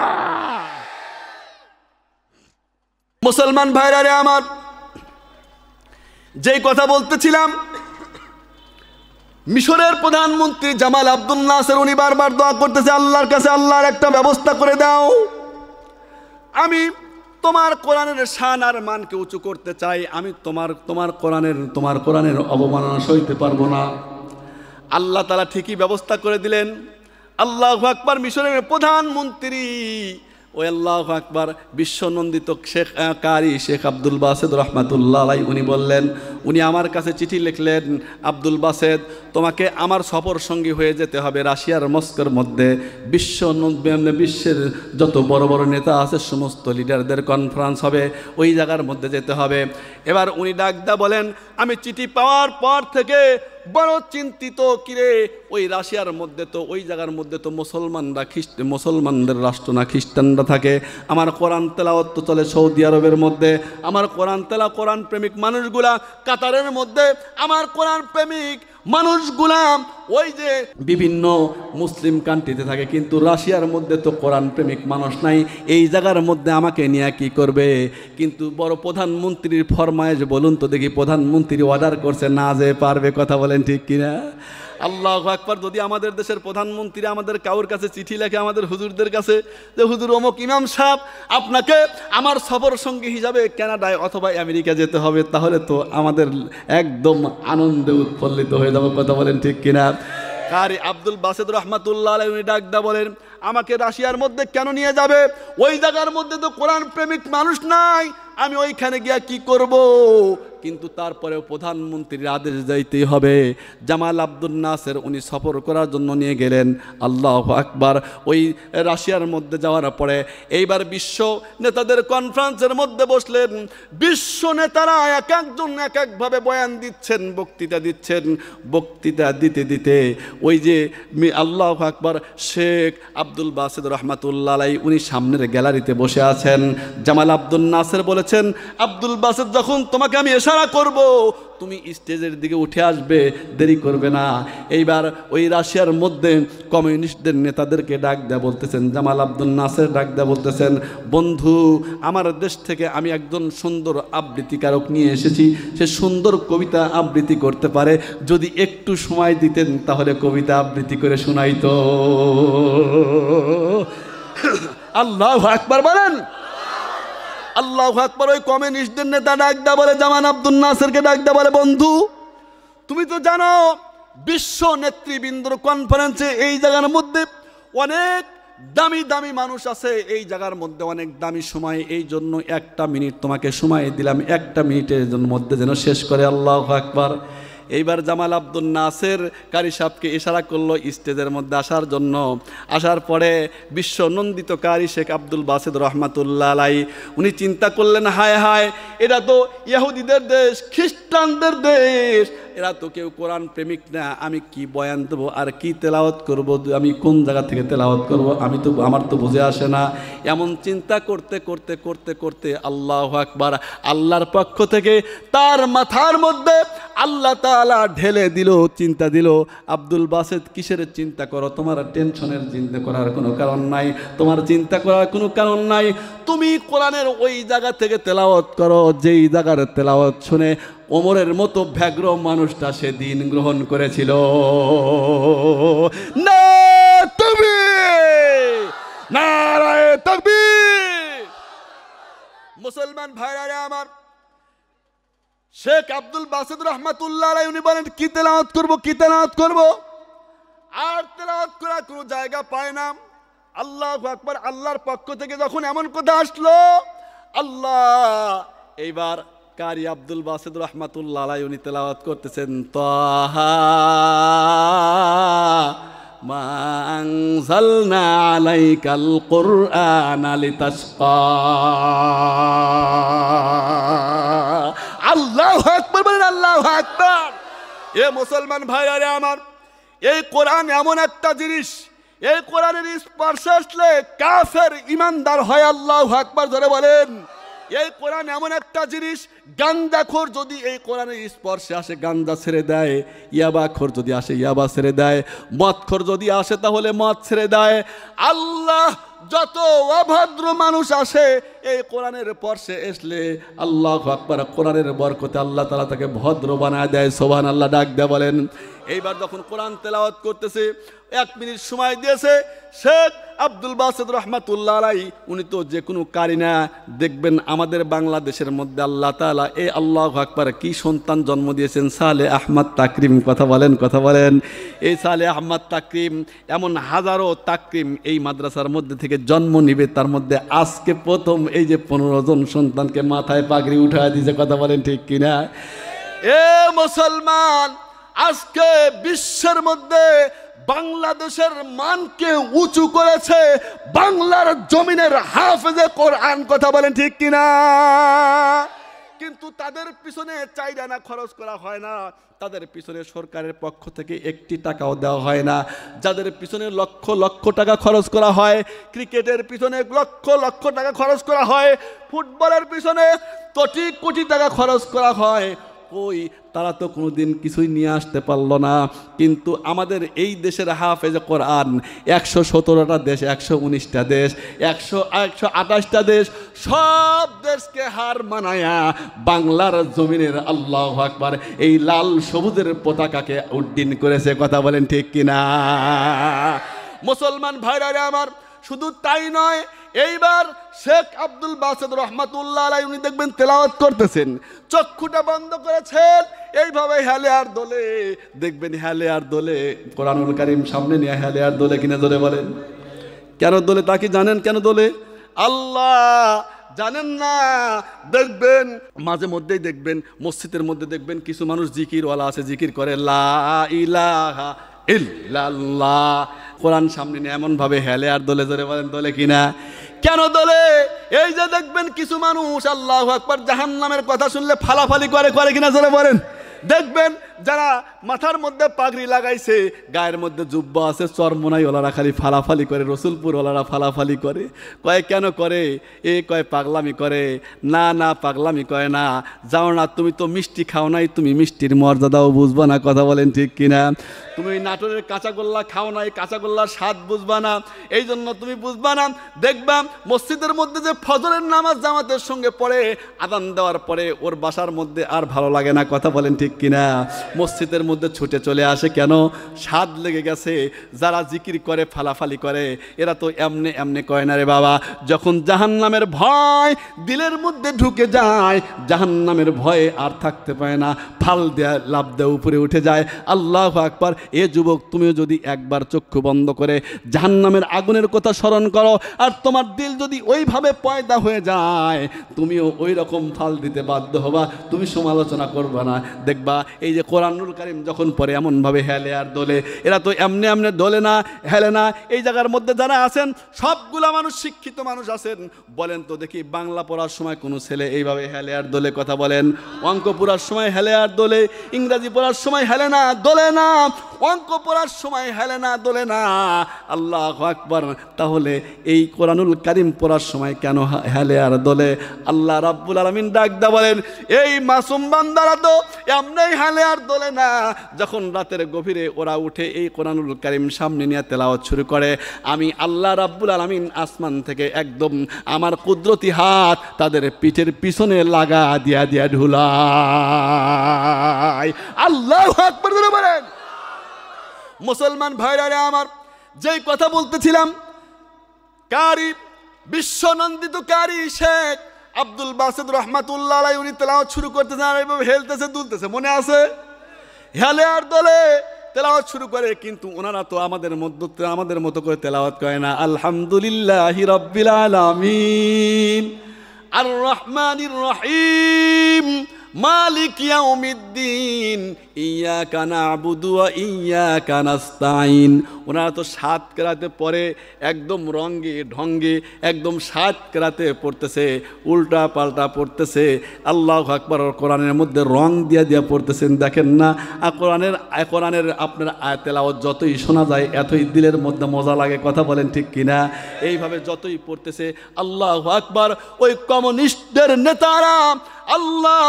মুসলমান ভাইরা রে আমার, যেই কথা বলতেছিলাম, মিশরের প্রধানমন্ত্রী জামাল আব্দুল নাসের উনি বারবার দোয়া করতেছে আল্লাহর কাছে, আল্লাহর একটা ব্যবস্থা করে দাও। আমি তোমার কোরআনের শান আর মানকে উঁচু করতে চাই, আমি তোমার কোরআনের অবমাননা সইতে পারবো না। আল্লাহ তাআলা ঠিকই ব্যবস্থা করে দিলেন। আল্লাহু আকবার। মিশরের প্রধানমন্ত্রী, ওই আল্লাহু আকবার, বিশ্বনন্দিত শেখ আব্দুল বাসেদ রহমাতুল্লাহ আলাইহি উনি বললেন, উনি আমার কাছে চিঠি লিখলেন, আব্দুল বাসেদ তোমাকে আমার সফর সঙ্গী হয়ে যেতে হবে রাশিয়ার মস্কোর মধ্যে। বিশ্বের যত বড় বড় নেতা আছে সমস্ত লিডারদের কনফারেন্স হবে, ওই জায়গার মধ্যে যেতে হবে। এবার উনি ডাকদা বলেন, আমি চিঠি পাওয়ার পর থেকে বড় চিন্তিত, কিরে ওই রাশিয়ার মধ্যে তো, ওই জায়গার মধ্যে তো মুসলমানদের রাষ্ট্র না, খ্রিস্টানরা থাকে। আমার কোরআন তেলাওয়াত তো চলে সৌদি আরবের মধ্যে, আমার কোরআন প্রেমিক মানুষগুলা কাতারের মধ্যে, আমার কোরআন প্রেমিক মানুষগুলা ওই যে বিভিন্ন মুসলিম কান্ট্রিতে থাকে, কিন্তু রাশিয়ার মধ্যে তো কোরআন প্রেমিক মানুষ নাই। এই জায়গার মধ্যে আমাকে নিয়ে কি করবে? কিন্তু বড় প্রধানমন্ত্রীর ফরমায়েশ বলুন তো দেখি, প্রধানমন্ত্রী অর্ডার করছে, না যে পারবে। কথা বলেন ঠিক কিনা? আল্লাহু আকবার। যদি আমাদের দেশের প্রধানমন্ত্রী আমাদের কাউর কাছে চিঠি লেখে, আমাদের হুজুরদের কাছে, যে হুজুর অমুক ইমাম সাহেব আপনাকে আমার সফর সঙ্গী হিসাবে কানাডায় অথবা আমেরিকা যেতে হবে, তাহলে তো আমাদের একদম আনন্দে উৎফুল্লিত হয়ে যাবে। কথা বলেন ঠিক কিনা? কারি আব্দুল বাসেদ রহমাতুল্লাহ আলাইহি উনি ডাকদা বলেন, আমাকে রাশিয়ার মধ্যে কেন নিয়ে যাবে? ওই জায়গার মধ্যে তো কোরআন প্রেমিক মানুষ নাই, আমি ওইখানে গিয়া কি করব? কিন্তু তারপরেও প্রধানমন্ত্রীর আদেশ যাইতেই হবে। জামাল আব্দুল নাসের উনি সফর করার জন্য নিয়ে গেলেন। আল্লাহু আকবার। ওই রাশিয়ার মধ্যে যাওয়ার পরে এইবার বিশ্ব নেতাদের কনফারেন্সের মধ্যে বসলেন। বিশ্ব নেতারা এক একজন এক একভাবে বয়ান দিচ্ছেন, বক্তৃতা দিচ্ছেন। বক্তৃতা দিতে দিতে ওই যে আল্লাহু আকবার শেখ আব্দুল বাসেদ রহমাতুল্লাহ আলাইহি উনি সামনের গ্যালারিতে বসে আছেন। জামাল আব্দুল নাসের বলেছেন, আব্দুল বাসেদ যখন তোমাকে আমি ইশারা করব তুমি স্টেজের দিকে উঠে আসবে, দেরি করবে না। এইবার ওই রাশিয়ার মধ্যে কমিউনিস্টদের নেতাদেরকে ডাক দেয়া বলতেছেন, জামাল আব্দুল নাসের ডাক দেয়া বলতেছেন, বন্ধু আমার দেশ থেকে আমি একজন সুন্দর আবৃত্তিকারক নিয়ে এসেছি, সে সুন্দর কবিতা আবৃত্তি করতে পারে, যদি একটু সময় দিতেন তাহলে কবিতা আবৃত্তি করে শোনাইতো। আল্লাহু আকবার বলেন। আল্লাহু আকবার। ওই কমিউনিস্টদের নেতা ডাক দেয়া বলে, জামাল আব্দুল নাসেরকে ডাক দেয়া বলে, বন্ধু তুমি তো জানো বিশ্ব নেতৃবৃন্দর কনফারেন্সে এই জায়গার মধ্যে অনেক দামি দামি মানুষ আছে, এই জায়গার মধ্যে অনেক দামি সময়, এই জন্য একটা মিনিট তোমাকে সময় দিলাম, একটা মিনিটের মধ্যে যেন শেষ করে। আল্লাহু আকবার। এইবার জামাল আব্দুল নাসের কারি সাহেবকে ইশারা করলো স্টেজের মধ্যে আসার জন্য। আসার পরে বিশ্ব নন্দিত কারি শেখ আব্দুল বাসেদ রহমাতুল্লাহ আলাইহি উনি চিন্তা করলেন, হায় হায়, এটা তো ইহুদিদের দেশ, খ্রিস্টানদের দেশ, এরা তো কেউ কোরআন প্রেমিক না, আমি কি বয়ান দেবো আর কি তেলাওয়াত করব, আমি কোন জায়গা থেকে তেলাওয়াত করব, আমার তো বুঝে আসে না। এমন চিন্তা করতে করতে করতে করতে আল্লাহু আকবার, আল্লাহর পক্ষ থেকে তার মাথার মধ্যে আল্লাহ তাআলা ঢেলে দিল, চিন্তা দিল, আব্দুল বাসেদ কিসের চিন্তা করো, তোমার টেনশনের চিন্তা করার কোনো কারণ নাই, তোমার চিন্তা করার কোনো কারণ নাই, তুমি কোরআনের ওই জায়গা থেকে তেলাওয়াত করো যেই জায়গার তেলাওয়াত শুনে ওমরের মতো ব্যগ্র মানুষটা সেদিন গ্রহণ করেছিল। নারায়ে তাকবীর। মুসলমান ভাইরা আমার, শেখ আব্দুল বাসেদ রহমাতুল্লাহ আলাইহি উনি বলেন, কি তেলাওয়াত করব, কি তেলাওয়াত করব, আর তেলাওয়াত করার কোনো জায়গা পায় না। আল্লাহু আকবার। আল্লাহর পক্ষ থেকে যখন এমন কথা আসলো, আল্লাহ এইবার কারি আব্দুল বাসেদ রহমাতুল্লাহ আলাইহি উনি তেলাওয়াত করতেছেন, তাহা মা আনজালনা আলাইকাল কুরআনা লিতাশকা। আল্লাহু আকবার বলেন, আল্লাহু আকবার। এ মুসলমান ভাইরা আমার, এই কোরআন এমন একটা জিনিস, এই কোরআনের স্পর্শে আসলে কাফের ইমানদার হয়। আল্লাহু আকবার জোরে বলেন। এই কোরআন এমন একটা জিনিস, গাঞ্জাখোর যদি এই কোরআনের স্পর্শে আসে গাঞ্জা ছেড়ে দেয়, ইয়াবাখোর যদি আসে ইয়াবা ছেড়ে দেয়, মদখোর যদি আসে তাহলে মদ ছেড়ে দেয়। আল্লাহ যত অভদ্র মানুষ আসে এই কোরআনের স্পর্শে আসলে আল্লাহু আকবার, কোরআনের বরকতে আল্লাহ তাআলা তাকে ভদ্র বানায় দেয়। সুবহানাল্লাহ ডাক দেয়া বলেন। এইবার যখন কোরআন তেলাওয়াত করতেছে, 1 মিনিট সময় দিয়েছে শেখ আব্দুল বাসেদ রহমাতুল্লাহ আলাইহি, উনি তো যে কোনো কারি না। দেখবেন আমাদের বাংলাদেশের মধ্যে আল্লাহ তাআলা এই আল্লাহু আকবার কি সন্তান জন্ম দিয়েছেন, সালেহ আহমদ তাকরিম। কথা বলেন, কথা বলেন। এই সালেহ আহমদ তাকরিম, এমন হাজারো তাকরিম এই মাদ্রাসার মধ্যে থেকে জন্ম নিবে, তার মধ্যে আজকে প্রথম এই যে 15 জন সন্তানকে মাথায় পাগড়ি উঠায় দিয়েছে। কথা বলেন ঠিক কিনা? এ মুসলমান, আজকে বিশ্বের মধ্যে বাংলাদেশের মানকে উঁচু করেছে বাংলার জমিনের হাফেজে কোরআন। কথা বলেন ঠিক কিনা? কিন্তু তাদের পিছনে 4 আনা খরচ করা হয় না, তাদের পিছনে সরকারের পক্ষ থেকে 1 টাকাও দেওয়া হয় না। যাদের পিছনে লক্ষ লক্ষ টাকা খরচ করা হয়, ক্রিকেটের পিছনে লক্ষ লক্ষ টাকা খরচ করা হয়, ফুটবলের পিছনে কোটি কোটি টাকা খরচ করা হয়, কই তারা তো কোনোদিন কিছুই নিয়ে আসতে পারলো না। কিন্তু আমাদের এই দেশের হাফেজে কোরআন 117টা দেশ, 119টা দেশ, 128টা দেশ, সব দেশকে হার মানায়া বাংলার জমিনের আল্লাহু আকবার এই লাল সবুজের পতাকাকে উড্ডীন করেছে। কথা বলেন ঠিক কিনা? মুসলমান ভাইরা আমার, শুধু তাই নয়, এইবার শেখ আব্দুল বাসেদ রহমাতুল্লাহ আলাইহি উনি দেখবেন তেলাওয়াত করতেছেন, চক্ষুটা বন্ধ করেছেন, এইভাবে হেলে আর দোলে, দেখবেন হেলে আর দোলে, কোরআনুল কারীম সামনে নিয়ে হেলে আর দোলে কিনা জোরে বলেন। কেন দোলে তা কি জানেন? কেন দোলে? আল্লাহ জানেন না? দেখবেন মাঝে মধ্যেই দেখবেন মসজিদের মধ্যে দেখবেন কিছু মানুষ জিকিরওয়ালা আছে, জিকির করে লা ইলাহা ইল্লাল্লাহ। কোরআন সামনে নিয়ে এমন ভাবে হেলে আর দোলে, জোরে বলেন দোলে কিনা? কেন দোলে? এই যে দেখবেন কিছু মানুষ আল্লাহু আকবার জাহান্নামের কথা শুনলে ফালাফালি করে কিনা, জোরে বলেন। দেখবেন যারা মাথার মধ্যে পাগড়ি লাগাইছে, গায়ের মধ্যে জুব্বা আছে, চরমোনাই ওলারা খালি ফালাফালি করে, রসুলপুর ওলারা ফালাফালি করে। কয় কেন করে? এ কয় পাগলামি করে। না পাগলামি করে না, যাও না, তুমি তো মিষ্টি খাও নাই, তুমি মিষ্টির মর্যাদাও বুঝবা না, কথা বলেন ঠিক কিনা? তুমি নাটোরের কাঁচাগোল্লা খাও নাই, কাঁচাগোল্লার স্বাদ বুঝবা না, এই জন্য তুমি বুঝবা না। দেখবা মসজিদের মধ্যে যে ফজরের নামাজ জামাতের সঙ্গে পড়ে, আযান দেওয়ার পরে ওর বাসার মধ্যে আর ভালো লাগে না, কথা বলেন ঠিক কিনা? মসজিদের মধ্যে ছুটে চলে আসে, কেন? স্বাদ লেগে গেছে। যারা জিকির করে ফালাফালি করে, এরা তো এমনে এমনে কয় না রে বাবা। যখন জাহান্নামের ভয় দিলের মধ্যে ঢুকে যায়, জাহান্নামের ভয়ে আর থাকতে পারে না, ফাল দেয়া লাভ দেয়া উপরে উঠে যায়। আল্লাহু আকবার। এ যুবক, তুমিও যদি একবার চক্ষু বন্ধ করে জাহান্নামের আগুনের কথা স্মরণ করো, আর তোমার দিল যদি ওইভাবে পয়দা হয়ে যায়, তুমিও ওই রকম ফাল দিতে বাধ্য হবা, তুমি সমালোচনা করবা না। দেখবা এই যে কোরআনুল কারীম যখন পড়ে এমনভাবে হেলে আর দোলে, এরা তো এমনি এমনি দোলে না, হেলে না। এই জায়গার মধ্যে যারা আছেন সবগুলা মানুষ শিক্ষিত মানুষ আছেন, বলেন তো দেখি বাংলা পড়ার সময় কোনো ছেলে এইভাবে হেলে আর দোলে, কথা বলেন? অঙ্ক পড়ার সময় হেলে আর দোলে, ইংরাজি পড়ার সময় হেলে না, দোলে না, অঙ্ক পড়ার সময় হেলে না, দোলে না। আল্লাহু আকবার। তাহলে এই কোরআনুল কারীম পড়ার সময় কেন হেলে আর দোলে? আল্লাহ রাব্বুল আলামিন ডাক দা বলেন, এই মাসুম বান্দারা তো এমনি হেলে আর দোলে না। যখন রাতের গভীরে ওরা উঠে এই কোরআনুল কারীম সামনে নিয়ে তেলাওয়াত শুরু করে, আমি আল্লাহ রাব্বুল আলামিন আসমান থেকে একদম আমার কুদরতি হাত তাদের পিঠের পিছনে লাগা দিয়া ঢুলাই। আল্লাহু আকবার বলেন। মুসলমান ভাইরা আমার, যেই কথা বলতেছিলাম, কারি বিশ্বনন্দিত কারি শেখ আব্দুল বাসিত রহমাতুল্লাহ আলাইহি, উনি তেলাওয়াত শুরু করতেছেন আর এইভাবে হেলতেছে দুলতেছে, মনে আছে? হেলে আর দোলে তেলাওয়াত শুরু করে, কিন্তু ওনারা তো আমাদের মতো করে তেলাওয়াত করে না। আলহামদুলিল্লাহি রাব্বিল আলামিন আর রহমানির রহিম মালিক ইয়াউমিদ্দিন ইয়াকা না'বুদু ওয়া ইয়াকা নাস্তাঈন। ওনারা তো 7 কেরাতে পড়ে, একদম রঙ্গে ঢঙ্গে, একদম 7 কেরাতে পড়তেছে, উল্টা পাল্টা পড়তেছে। আল্লাহু আকবার। কোরআনের মধ্যে রং দিয়া পড়তেছেন, দেখেন না? কোরআনের আপনার তেলাওয়াত যতই শোনা যায় এতই দিলের মধ্যে মজা লাগে, কথা বলেন ঠিক কিনা? এইভাবে যতই পড়তেছে, আল্লাহু আকবার। ওই কমিউনিস্টদের নেতারা আল্লাহ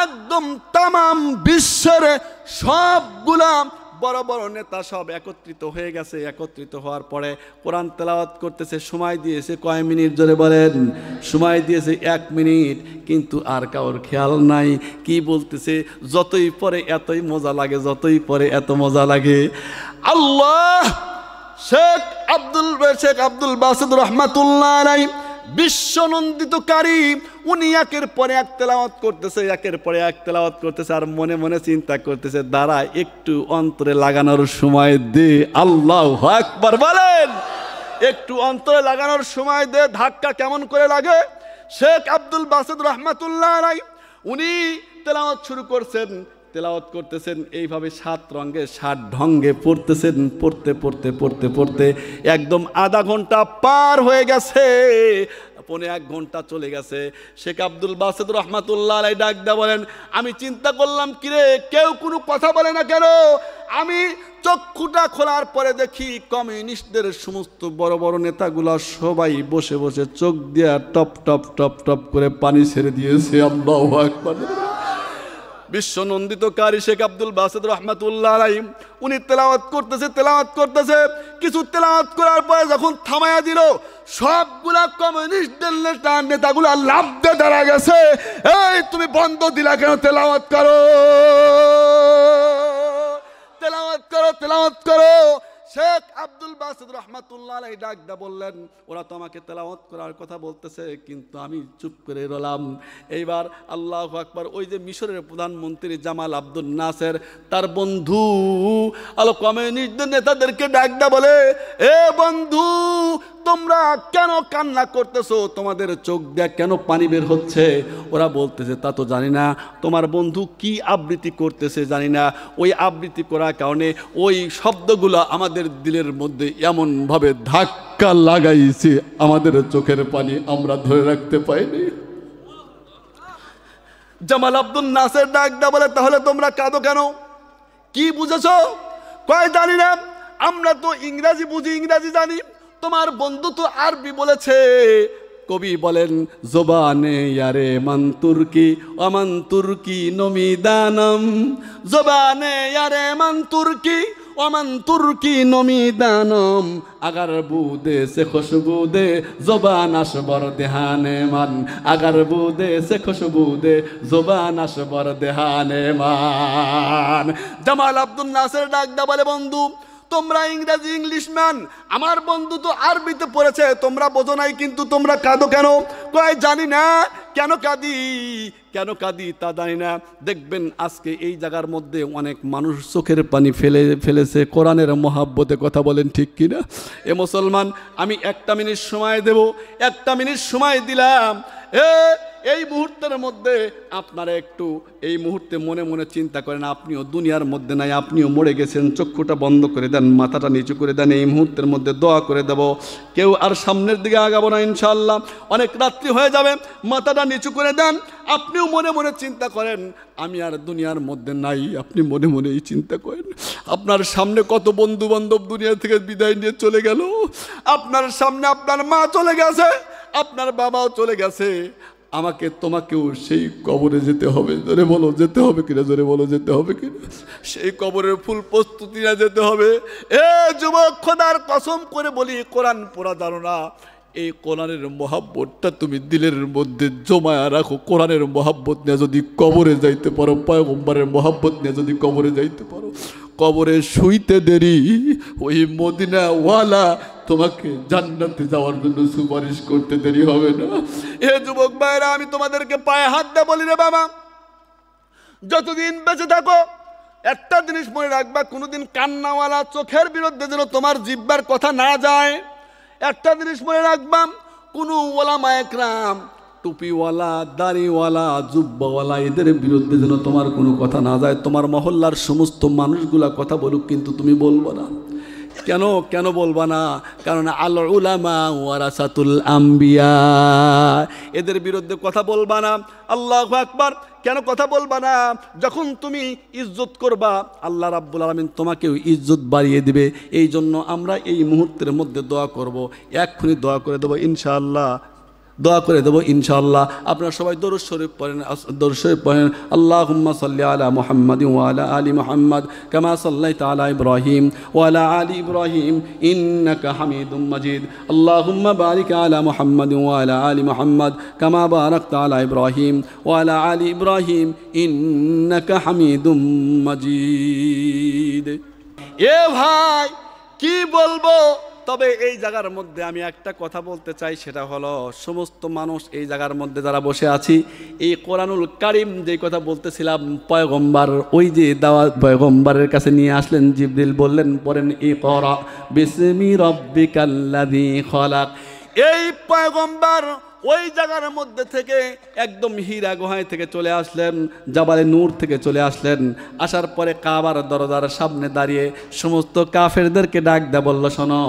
একদম তামাম বিশ্বের সবগুলা বড় বড় নেতা সব একত্রিত হয়ে গেছে। একত্রিত হওয়ার পরে কোরআন তেলাওয়াত করতেছে, সময় দিয়েছে কয় মিনিট, জোরে বলেন? সময় দিয়েছে 1 মিনিট, কিন্তু আর কারোর খেয়াল নাই কি বলতেছে। যতই পরে এতই মজা লাগে, যতই পরে এত মজা লাগে। আল্লাহ শেখ আব্দুল বাসিত রহমাতুল্লাহ আলাইহি বিশ্বনন্দিতকারী, উনি একের পরে এক তেলাওয়াত করতেছে, একের পরে এক তেলাওয়াত করতেছে, আর মনে মনে চিন্তা করতেছে, দাঁড়া একটু অন্তরে লাগানোর সময় দে। আল্লাহু আকবার বলেন। একটু অন্তরে লাগানোর সময় দে। ধাক্কা কেমন করে লাগে? শেখ আব্দুল বাসিত রহমাতুল্লাহ আলাইহি উনি তেলাওয়াত শুরু করছেন, তেলাওয়াত করতেছেন এইভাবে 7 রঙে 7 ঢঙ্গে পড়তেছেন। পড়তে একদম আধা ঘন্টা পার হয়ে গেছে, 1.5 ঘন্টা চলে গেছে। শেখ আব্দুল বাসিত রহমাতুল্লাহ আলাইহি ডাক দা বলেন, আমি চিন্তা করলাম কিরে কেউ কোনো কথা বলে না কেন? আমি চক্ষুটা খোলার পরে দেখি কমিউনিস্টদের সমস্ত বড় বড় নেতাগুলা সবাই বসে বসে চোখ দিয়া টপ টপ টপ টপ করে পানি ছেড়ে দিয়েছে। আল্লাহু আকবার। বিশ্বনন্দিত কারি শেখ আব্দুল বাসিত রহমাতুল্লাহ আলাইহি উনি তেলাওয়াত করতেছে। কিছু তেলাওয়াত করার পরে যখন থামায়া দিল, সবগুলা কমিউনিস্টদের নেতাগুলা লাফ দিয়ে দাঁড়া গেছে। এই তুমি বন্ধ দিলা কেন? তেলাওয়াত করো। শেখ আব্দুল বাসিত রহমাতুল্লাহ আলাইহি ডাক দা বললেন, ওরা তো আমাকে তেলাওয়াত করার কথা বলতেছে, কিন্তু আমি চুপ করে রইলাম। এইবার আল্লাহু আকবার। ওই যে মিশরের প্রধানমন্ত্রী জামাল আব্দুল নাসের, তার বন্ধু কমিউনিস্টদের নেতাদেরকে ডাক দা বলে, এ বন্ধু, তোমরা কেন কান্না করতেছো, তোমাদের চোখ দিয়ে কেন পানি বের হচ্ছে? ওরা বলতেছে তা তো জানি না, তোমার বন্ধু কি আবৃত্তি করতেছে জানি না, ওই আবৃত্তি করার কারণে ওই শব্দগুলো আমাদের দিলের মধ্যে এমনভাবে ধাক্কা লাগাইছে, আমাদের চোখের পানি আমরা ধরে রাখতে পাইনি। জামাল আব্দুল নাসের ডাকদা বলে, তাহলে তোমরা কাঁদো কেন, কি বুঝেছো? কয় জানি না, আমরা তো ইংরাজি বুঝি, ইংরাজি জানি, তোমার বন্ধু তো আরবি বলেছে। কবি বলেন, জবানে ইয়ারে মান তুর্কি অমান তুর্কি নমিদানম, জবানে ইয়ারে মান তুর্কি অমান তুর্কি নমিদানম, আগার বুদে সে খুশবু দে জবান আসবর দেহানে মান, আগার বুদে সে খুশবু দে জবান আসবর দেহানে মান। জামাল আব্দুল নাসের ডাকদা বলে, বন্ধু তোমরা ইংরেজি ইংলিশম্যান, আমার বন্ধু তো আরবিতে পড়েছে, তোমরা বোঝো নাই, কিন্তু তোমরা কাঁদো কেন? কয় জানি না, কেন কাঁদি তা জানি না। দেখবেন আজকে এই জায়গার মধ্যে অনেক মানুষ চোখের পানি ফেলেছে কোরআনের মহাব্বতে, কথা বলেন ঠিক কিনা? এ মুসলমান, আমি 1 মিনিট সময় দেব, 1 মিনিট সময় দিলাম। এই মুহূর্তের মধ্যে আপনারা একটু এই মুহূর্তে মনে মনে চিন্তা করেন, আপনিও দুনিয়ার মধ্যে নাই, আপনিও মরে গেছেন, চক্ষুটা বন্ধ করে দেন, মাথাটা নিচু করে দেন, এই মুহূর্তের মধ্যে দোয়া করে দেব। কেউ আর সামনের দিকে আগাবো না ইনশাআল্লাহ, অনেক রাত্রি হয়ে যাবে, মাথাটা নিচু করে দেন। আপনিও মনে মনে চিন্তা করেন, আমি আর দুনিয়ার মধ্যে নাই, আপনি মনে মনেই চিন্তা করেন। আপনার সামনে কত বন্ধু বান্ধব দুনিয়া থেকে বিদায় নিয়ে চলে গেল, আপনার সামনে আপনার মা চলে গেছে, আপনার বাবাও চলে গেছে, আমাকে তোমাকেও সেই কবরে যেতে হবে। জোরে বলো যেতে হবে কিনা, জোরে বলো যেতে হবে কিনা? সেই কবরের ফুল প্রস্তুতি না যেতে হবে। যুবক, খোদার কসম করে বলি, কোরআন পড়া জানো না, এই কোরআনের মহাব্বতটা তুমি দিলের মধ্যে জমায়া রাখো। কোরআনের মহাব্বত নিয়ে যদি কবরে যাইতে পারো, পয়গম্বরের মহাব্বত নিয়ে যদি কবরে যাইতে পারো, কবরে শুইতে দেরি ওই মদিনাওয়ালা তোমাকে জান্নাতে যাওয়ার জন্য সুপারিশ করতে দেরি হবে না। এ যুবক ভাইরা, আমি তোমাদেরকে পায়ে হাত দিয়ে বলি রে বাবা, যতদিন বেঁচে থাকো একটা জিনিস মনে রাখবা, কোনোদিন কান্নাওয়ালা চোখের বিরুদ্ধে যেন তোমার জিহ্বার কথা না যায়। একটা জিনিস মনে রাখবা, কোনো ওলামা একরাম, টুপিওয়ালা, দাড়িওয়ালা, জুব্বাওয়ালা, এদের বিরুদ্ধে যেন তোমার কোনো কথা না যায়। তোমার মহল্লার সমস্ত মানুষগুলা কথা বলুক, কিন্তু তুমি বলবো না। কেন বলবা না? কারণ আল উলামা ওয়ারাসাতুল আম্বিয়া, এদের বিরুদ্ধে কথা বলবা না। আল্লাহু আকবার। কেন কথা বলবা না? যখন তুমি ইজ্জত করবা, আল্লাহ রাব্বুল আলামিন তোমাকেও ইজ্জত বাড়িয়ে দিবে। এই জন্য আমরা এই মুহূর্তের মধ্যে দোয়া করব, এক্ষুনি দোয়া করে দেবো ইনশাআল্লাহ, দোয়া করে দেবো ইনশাআল্লাহ। আপনারা সবাই দরুদ শরীফ পড়েন, আল্লাহুম্মা সাল্লি আলা মুহাম্মাদিন ওয়া আলা আলি মুহাম্মাদ কামা সাল্লাইতা আলা ইব্রাহিম ওয়া আলা আলি ইব্রাহিম ইন্নাকা হামিদুম মাজিদ। আল্লাহুম্মা বারিক আলা মুহাম্মাদিন ওয়া আলা আলি মুহাম্মাদ কামা বারাকতা আলা ইব্রাহিম ওয়া আলা আলি ইব্রাহিম ইন্নাকা হামিদুম মাজিদ। এ ভাই, কি বলবো? তবে এই জায়গার মধ্যে আমি একটা কথা বলতে চাই, সেটা হলো সমস্ত মানুষ এই জায়গার মধ্যে যারা বসে আছি, এই কোরআনুল কারীম যে কথা বলতেছিলাম, পয়গম্বর ওই যে দাওয়াত পয়গম্বরের কাছে নিয়ে আসলেন, জিবরিল বললেন পড়েন ইকরা বিসমি রাব্বিকাল্লাযী খলাক। এই পয়গম্বর ওই জায়গার মধ্যে থেকে একদম হীরা গুহায় থেকে চলে আসলেন, জাবালে নূর থেকে চলে আসলেন। আসার পরে কাবার দরজার সামনে দাঁড়িয়ে সমস্ত কাফেরদেরকে ডাক দেয়া বলল, শোনো,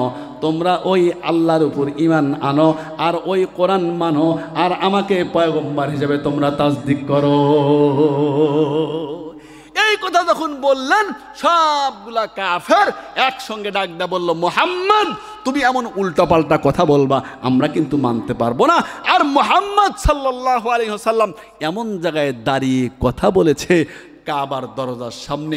তোমরা ওই আল্লাহর উপর ঈমান আনো, আর ওই কোরআন মানো, আর আমাকে পয়গম্বর হিসেবে তোমরা তাসদিক করো। এই কথা যখন বললেন, সবগুলা কাফের একসঙ্গে ডাক দেয়া বলল, মুহাম্মদ, তুমি এমন উল্টাপাল্টা কথা বলবা, আমরা কিন্তু মানতে পারবো না। আর মুহাম্মদ সাল্লাল্লাহু আলাইহি ওয়াসাল্লাম এমন জায়গায় দাঁড়িয়ে কথা বলেছে, কাবার দরজার সামনে,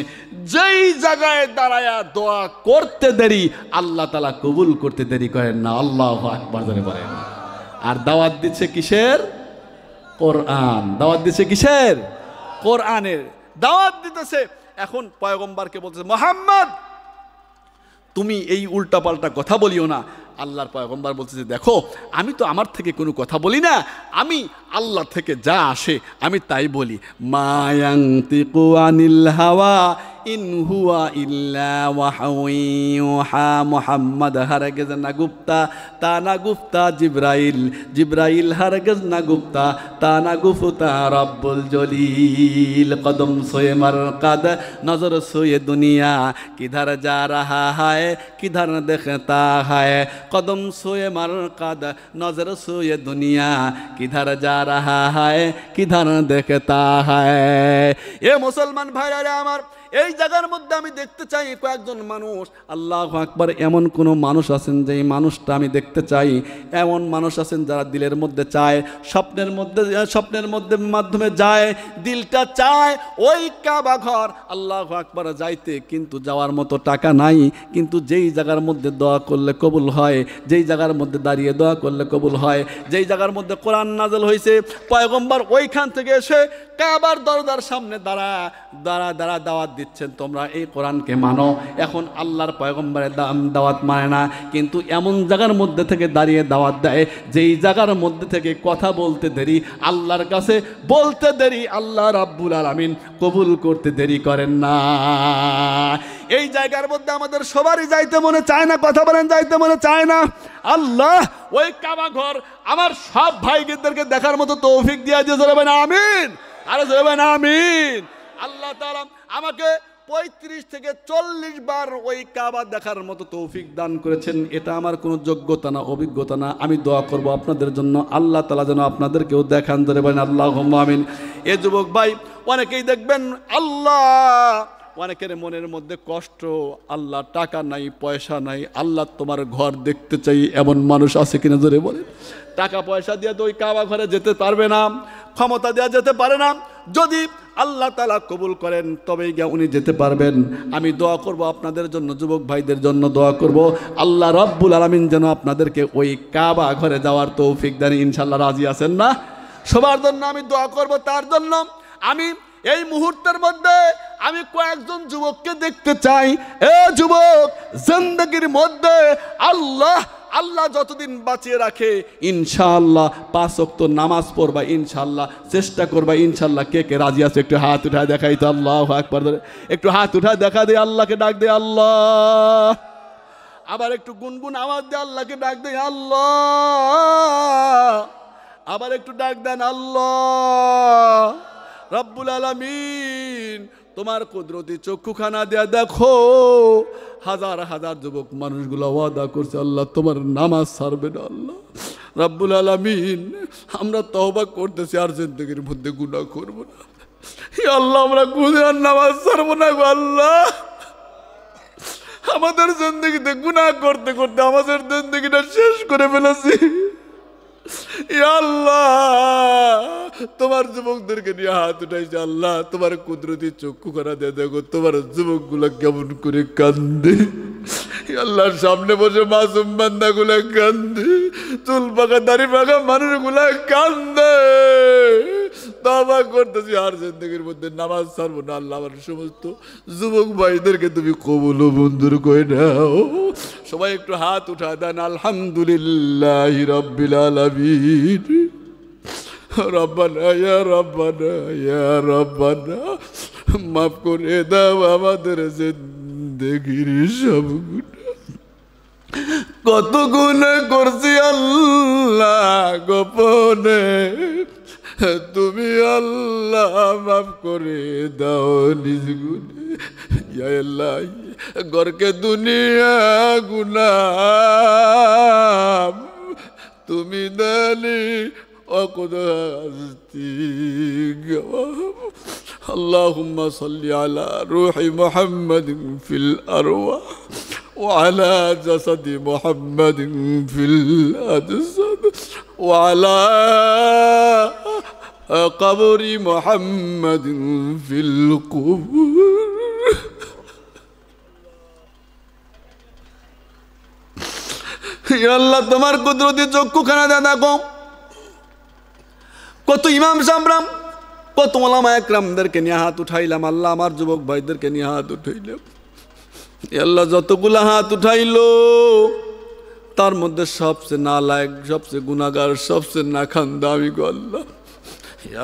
যেই জায়গায় দাঁড়ায়া দোয়া করতে দেরি আল্লাহ তাআলা কবুল করতে দেরি করেন না। আল্লাহু আকবার জোরে বলেন। আর দাওয়াত দিচ্ছে কিসের? কোরআন। দাওয়াত দিচ্ছে কিসের? কোরআনের দাওয়াত দিতেছে। এখন পয়গম্বরকে বলতেছে, মুহাম্মদ, তুমি এই উল্টাপাল্টা কথা বলিও না। আল্লাহর পয়গম্বর বলতেছে, দেখো, আমি তো আমার থেকে কোনো কথা বলি না, আমি আল্লাহ থেকে যা আসে আমি তাই বলি। মা ইয়ানতিকু আনিল হাওয়া ইন হুয়া ইল্লা ওয়াহয়ু ইউহা মুহাম্মদ হরগিজ না গুপ্তা তা না গুপ্তা জিব্রাইল জিব্রাইল হরগিজ না গুপ্তা তা না গুফতা রব্বুল জলিল কদম সোয়ে মরকদ নজর সোয়ে দুনিয়া কিধর যা রহা है किधर देखता है कदम सोए मरकद नजर सोए दुनिया किधर जा रहा है किधर देखता है ये मुसलमान भाईरा আমার এই জায়গার মধ্যে আমি দেখতে চাই কয়েকজন মানুষ আল্লাহু আকবার এমন কোন মানুষ আছেন যে এই মানুষটা আমি দেখতে চাই এমন মানুষ আছেন যারা দিলের মধ্যে চায় স্বপ্নের মধ্যে মাধ্যমে যায় দিলটা চায় ওই কাবা ঘর আল্লাহু আকবার যাইতে কিন্তু যাওয়ার মতো টাকা নাই কিন্তু যেই জায়গার মধ্যে দোয়া করলে কবুল হয় যেই জায়গার মধ্যে দাঁড়িয়ে দোয়া করলে কবুল হয় যেই জায়গার মধ্যে কোরআন নাযিল হয়েছে পয়গম্বর ওইখান থেকে এসে কাবার দরজার সামনে দাঁড়া দাওয়াত দিচ্ছেন তোমরা এই কোরআনকে মানো এখন আল্লাহর পয়গম্বরের দাওয়াত মানে না কিন্তু এমন জায়গার মধ্যে থেকে দাঁড়িয়ে দাওয়াত দেয় যেই জায়গার মধ্যে থেকে কথা বলতে দেরি আল্লাহর কাছে বলতে দেরি আল্লাহ রাব্বুল আলামিন কবুল করতে দেরি করেন না এই জায়গার মধ্যে আমাদের সবারই যাইতে মনে চায় না কথা বলেন যাইতে মনে চায় না আল্লাহ ওই কাবা ঘর আমার সব ভাইদেরকে দেখার মতো তৌফিক দিয়ে দিয়ে যাবেন আমিন আরে যাবেন আমিন আল্লাহ তাআলা আমাকে 35 থেকে 40 বার ওই কাবা দেখার মতো তৌফিক দান করেছেন এটা আমার কোনো যোগ্যতা না অভিজ্ঞতা না আমি দোয়া করব আপনাদের জন্য আল্লাহ তাআলা যেন আপনাদেরকেও দেখান ধরে বলেন আল্লাহুম্মা আমিন এ যুবক ভাই অনেকেই দেখবেন আল্লাহ অনেকের মনের মধ্যে কষ্ট আল্লাহ টাকা নাই পয়সা নাই আল্লাহ তোমার ঘর দেখতে চাই এমন মানুষ আছে কিনা জোরে বলেন টাকা পয়সা দিয়ে তো ওই কাবা ঘরে যেতে পারবে না ক্ষমতা দেওয়া যেতে পারে না যদি আল্লাহ তাআলা কবুল করেন তবেই গিয়ে উনি যেতে পারবেন আমি দোয়া করব আপনাদের জন্য যুবক ভাইদের জন্য দোয়া করব আল্লাহ রাব্বুল আলামিন যেন আপনাদেরকে ওই কাবা ঘরে যাওয়ার তৌফিক দেন ইনশাআল্লাহ রাজি আছেন না সবার জন্য আমি দোয়া করব তার জন্য আমি এই মুহূর্তের মধ্যে আমি কয়েকজন যুবককে দেখতে চাই এ যুবক জিন্দেগির মধ্যে আল্লাহ যতদিন বাঁচিয়ে রাখে ইনশাআল্লাহ 5 ওয়াক্ত নামাজ পড়বা ইনশাআল্লাহ চেষ্টা করবা ইনশাআল্লাহ কে কে রাজি আছে একটু হাত উঠায় দেখাই তো আল্লাহু আকবার একটু হাত উঠায় দেখা দে আল্লাহকে ডাক দে আল্লাহ আবার একটু গুনগুন আওয়াজ দে আল্লাহকে ডাক দে আল্লাহ আবার একটু ডাক দেন আল্লাহ রব্বুল আলামিন তোমার কুদরতি চক্ষুখানা দেয়া দেখো হাজার হাজার যুবক মানুষগুলো ওয়াদা করছে আল্লাহ তোমার নামাজ ছাড়বে না আল্লাহ রব্বুল আলামিন আমরা তওবা করতেছি আর জিন্দেগির মধ্যে গুনাহ করব না হে আল্লাহ আমরা গুনার নামাজ ছাড়ব না গো আল্লাহ আমাদের জিন্দেগিতে গুনাহ করতে করতে আমাদের জিন্দেগিটা শেষ করে ফেলেছি আল্লাহ তোমার যুবকদেরকে নিয়ে হাত উঠাইছে আল্লাহ তোমার কুদরতি চক্ষু করা দিয়ে দেখো তোমার যুবকগুলো কেমন করে কান্দে আল্লাহর সামনে বসে মাসুম বান্দাগুলা কান্দে চুল পাকা দাড়ি পাকা মানুষগুলা কান্দে তওবা করতেছি আর জিন্দেগির মধ্যে নামাজ ছাড়বো না আল্লাহ আমার সমস্ত যুবক ভাইদেরকে তুমি কবুল ও মঞ্জুর করে নাও সবাই একটু হাত উঠা দেন আলহামদুলিল্লাহি রাব্বিল আলামিন রব্বানা ইয়া রব্বানা ইয়া রব্বানা মাফ করে দাও আমাদের জিন্দেগির সব গুনাহ কত গুনাহ করছি আল্লাহ গোপনে তুমি আল্লাহ মাফ করে দাও নিজ গুনে ইয়া আল্লাহ গরকে দুনিয়া গুনাহ তুমি দানি অকুদাস্তি اللهم صل على روح محمد في الأرواح وعلى جسد محمد في الأجساد وعلى قبر محمد في القبور يا الله তোমার কুদরতি চক্ষুখানা দাদা কম কত ইমাম সামরাম কত ওলামা একরামদেরকে নিয়ে হাত উঠাইলাম আল্লাহ আমার যুবক ভাইদেরকে নিয়ে হাত উঠাইলাম আল্লাহ যতগুলা হাত উঠাইলো তার মধ্যে সবচেয়ে নালায়েক সবচেয়ে গুনাহগার সবচেয়ে নাখান্দা আমি গো আল্লাহ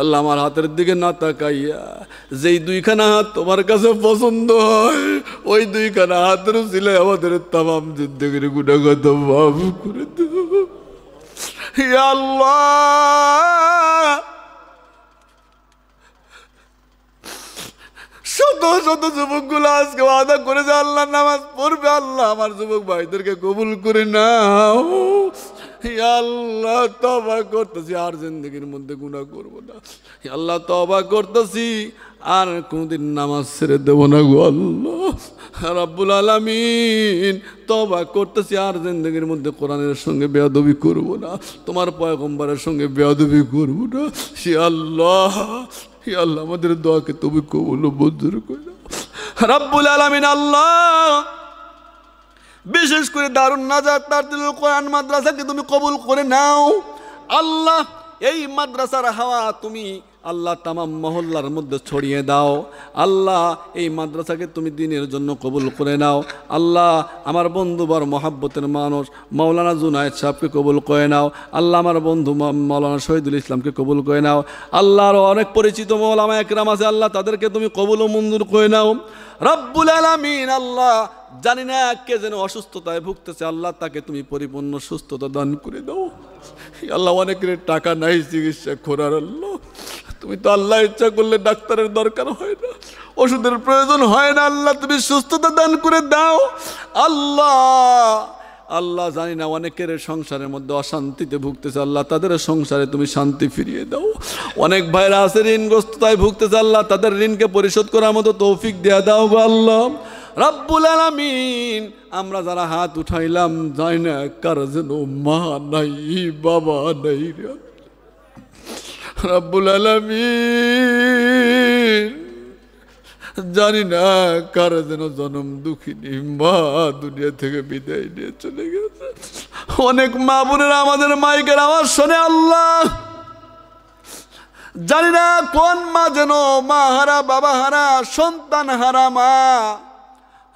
আল্লাহ আমার হাতের দিকে না তাকাইয়া যেই দুইখানা হাত তোমার কাছে পছন্দ হয় ওই দুইখানা হাতের ছিলে আমাদের তামাম জিন্দেগির গুনাহগাত মাফ করে দাও ইয়া আল্লাহ। শত শত যুবকগুলো আজকে ওয়াদা করেছে আল্লাহ নামাজ পড়বে, আল্লাহ আমার যুবক ভাইদেরকে কবুল করে নাও। ইয়া আল্লাহ তওবা করতেছি, আর জিন্দেগির মধ্যে গুনাহ করব না। ইয়া আল্লাহ তওবা করতেছি, আর কোনদিন নামাজ ছেড়ে দেব না গো আল্লাহ রাব্বুল আলামিন। তওবা করতেছি, আর জিন্দেগির মধ্যে কোরআনের সঙ্গে বেয়াদবি করব না, তোমার পয়গম্বরের সঙ্গে বেয়াদবি করব না। ইয়া আল্লাহ, ইয়া আল্লাহ আমাদের দোয়াকে তুমি কবুল ও মঞ্জুর করে দাও রাব্বুল আলামিন। আল্লাহ বিশেষ করে দারুন নাজাত তারতিলুল কোরআন মাদ্রাসাকে তুমি কবুল করে নাও আল্লাহ। এই মাদ্রাসার হাওয়া তুমি আল্লাহ তামাম মহল্লার মধ্যে ছড়িয়ে দাও আল্লাহ। এই মাদ্রাসাকে তুমি দিনের জন্য কবুল করে নাও আল্লাহ। আমার বন্ধু বড় মহাব্বতের মানুষ মাওলানা জুনায়েদ সাহেবকে কবুল করে নাও আল্লাহ। আমার বন্ধু মাওলানা শহীদুল ইসলামকে কবুল করে নাও আল্লাহ। আরও অনেক পরিচিত মৌলামা একরাম আছে আল্লাহ, তাদেরকে তুমি কবুল ও মঞ্জুর করে নাও রব্বুল আলামিন। আল্লাহ জানি না কে যেন অসুস্থতায় ভুগতেছে আল্লাহ, তাকে তুমি পরিপূর্ণ সুস্থতা দান করে দাও আল্লাহ। অনেকের টাকা নাই চিকিৎসা করার আল্লাহ, তুমি তো আল্লাহ ইচ্ছা করলে ডাক্তারের দরকার হয় না, ওষুধের প্রয়োজন হয় না আল্লাহ, তুমি সুস্থতা দান করে দাও আল্লাহ। আল্লাহ জানি না অনেকের সংসারের মধ্যে অশান্তিতে ভুগতেছে আল্লাহ, তাদের সংসারে তুমি শান্তি ফিরিয়ে দাও। অনেক ভাইরা আছে ঋণগ্রস্ততায় ভুগতেছে আল্লাহ, তাদের ঋণকে পরিশোধ করার মতো তৌফিক দেয়া দাও গো আল্লাহ রাব্বুল আলামিন। আমরা যারা হাত উঠাইলাম জানি না কার যেন মা নাই বাবা নাই রাব্বুল আলামিন, জানি না কার যেন জনম দুঃখিনী মা দুনিয়া থেকে বিদায় নিয়ে চলে গেছে। অনেক মা বোনেরা আমাদের মাইকের আওয়াজ শোনে আল্লাহ, জানি না কোন মা যেন মা হারা বাবা হারা সন্তান হারা মা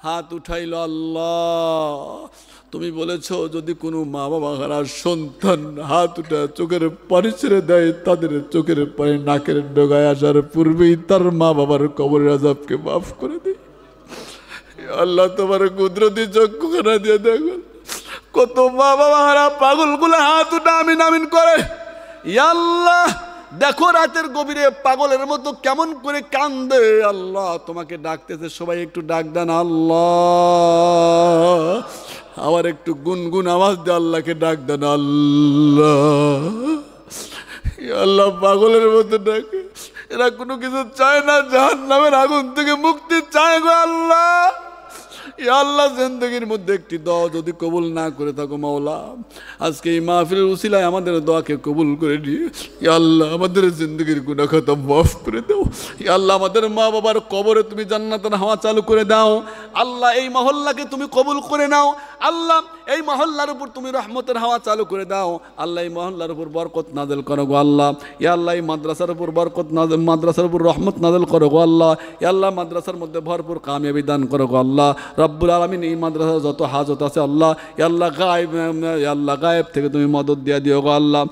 হাত উঠাইল আল্লাহ। তুমি বলেছো যদি কোনো মা বাবা হারা সন্তান হাত উঠা চোখের পানি ছেড়ে দেয়, তাদের চোখের পানি নাকের ডগায় আসার পূর্বেই তার মা বাবার কবরের আযাবকে মাফ করে দেয় আল্লাহ। তোমার কুদরতি চক্ষুখানা দিয়ে দেখো কত মা বাবা হারা পাগলগুলো হাত উঠা আমিন আমিন করে। ইয়া আল্লাহ দেখো রাতের গভীরে পাগলের মতো কেমন করে কান্দে আল্লাহ, তোমাকে ডাকতেছে, সবাই একটু ডাক দেন আল্লাহ। আবার একটু গুনগুন আওয়াজ দিয়ে আল্লাহকে ডাক দেন আল্লাহ। আল্লাহ পাগলের মতো ডাকে, এরা কোনো কিছু চায় না, জাহান্নামের আগুন থেকে মুক্তি চায় গো আল্লাহ। ইয়া আল্লাহ জিন্দেগির মধ্যে একটি দোয়া যদি কবুল না করে থাকো মাওলা, আজকে এই মাহফিলের উসিলায় আমাদের দোয়াকে কবুল করে দিয়ে ইয়া আল্লাহ আমাদের জিন্দেগির গুনাহ খাতা মাফ করে দাও। ইয়া আল্লাহ আমাদের মা বাবার কবরে তুমি জান্নাতের হাওয়া চালু করে দাও আল্লাহ। এই মহল্লাকে তুমি কবুল করে নাও আল্লাহ। এই মহল্লার উপর তুমি রহমতের হাওয়া চালু করে দাও আল্লাহ। এই মহল্লার উপর বরকত নাযিল করো গো আল্লাহ। ইয়া আল্লাহ এই মাদ্রাসার উপর বরকত নাযিল, মাদ্রাসার উপর রহমত নাযিল করো গো আল্লাহ। ইয়া আল্লাহ মাদ্রাসার মধ্যে ভরপুর কামিয়াবি দান করো গো আল্লাহ রব্বুল আলামিন। এই মাদ্রাসার যত হাজত আছে আল্লাহ, ইয়া আল্লাহ গায়েব থেকে তুমি মদদ দিয়ে দিও গো আল্লাহ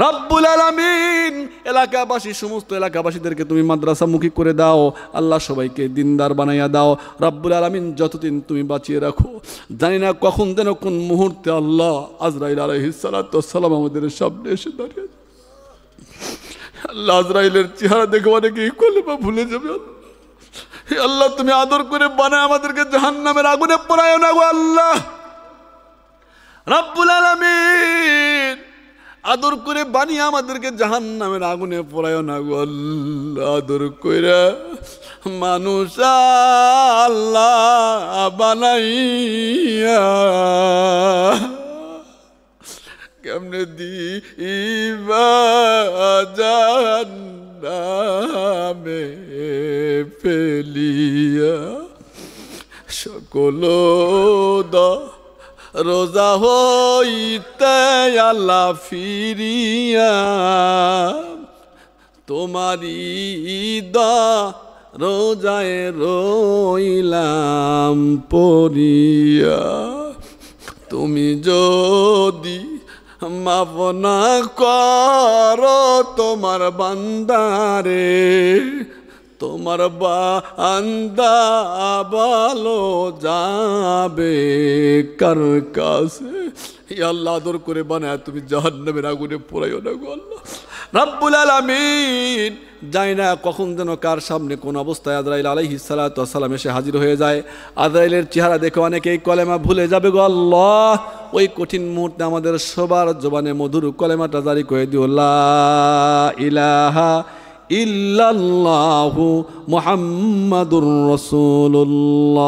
রব্বুল আলামিন। এলাকাবাসী সমস্ত এলাকাবাসীদেরকে তুমি মাদ্রাসামুখী করে দাও আল্লাহ, সবাইকে দিনদার বানাইয়া দাও রব্বুল আলামিন। যতদিন তুমি বাঁচিয়ে রাখো, জানি না কখন যেন কোন মুহূর্তে আল্লাহ আজরাইল আলাইহিস সালাতু ওয়াস সালাম আমাদের সামনে এসে দাঁড়িয়ে আল্লাহ। আজরাইলের চেহারা দেখে অনেকেই কলেমা ভুলে যাবে আল্লাহ। আল্লাহ তুমি আদর করে বানায় আমাদেরকে জাহান্নামের আগুনে পোড়ায় না গো আল্লাহ রব্বুল আলামিন। আদর করে বানিয়ে আমাদেরকে জাহান্নামের আগুনে পোড়ায় না গো আল্লাহ। আদর কইরা মানুষ আল্লাহ বানাইয়া কেমনে দিবা জাহান্নামে ফেলিয়া, সকল রোজা হইতে আল্লাহ ফিরিয়া তোমারি রোজায় রইলাম পড়িয়া। তুমি যদি মাফ না করো তোমার বান্দারে, তোমার বান্দা ভালো যাবে কার কাছে? ইয়া আল্লাহ, আদর করে বানায় তুমি জাহান্নামের আগুনে পোড়াইও না গো আল্লাহ রাব্বুল আলামিন। জানি না কখন যেন কার সামনে কোন অবস্থায় আজরাইল আলাইহিস সালাতু ওয়াস সালাম এসে হাজির হয়ে যায়। আজরাইলের চেহারা দেখে অনেকেই কলেমা ভুলে যাবে গো আল্লাহ। ওই কঠিন মুহূর্তে আমাদের সবার জবানে মধুর কলেমাটা জারি করে দিও, লা ইলাহা ইল্লাল্লাহু মুহাম্মাদুর রাসূলুল্লাহ।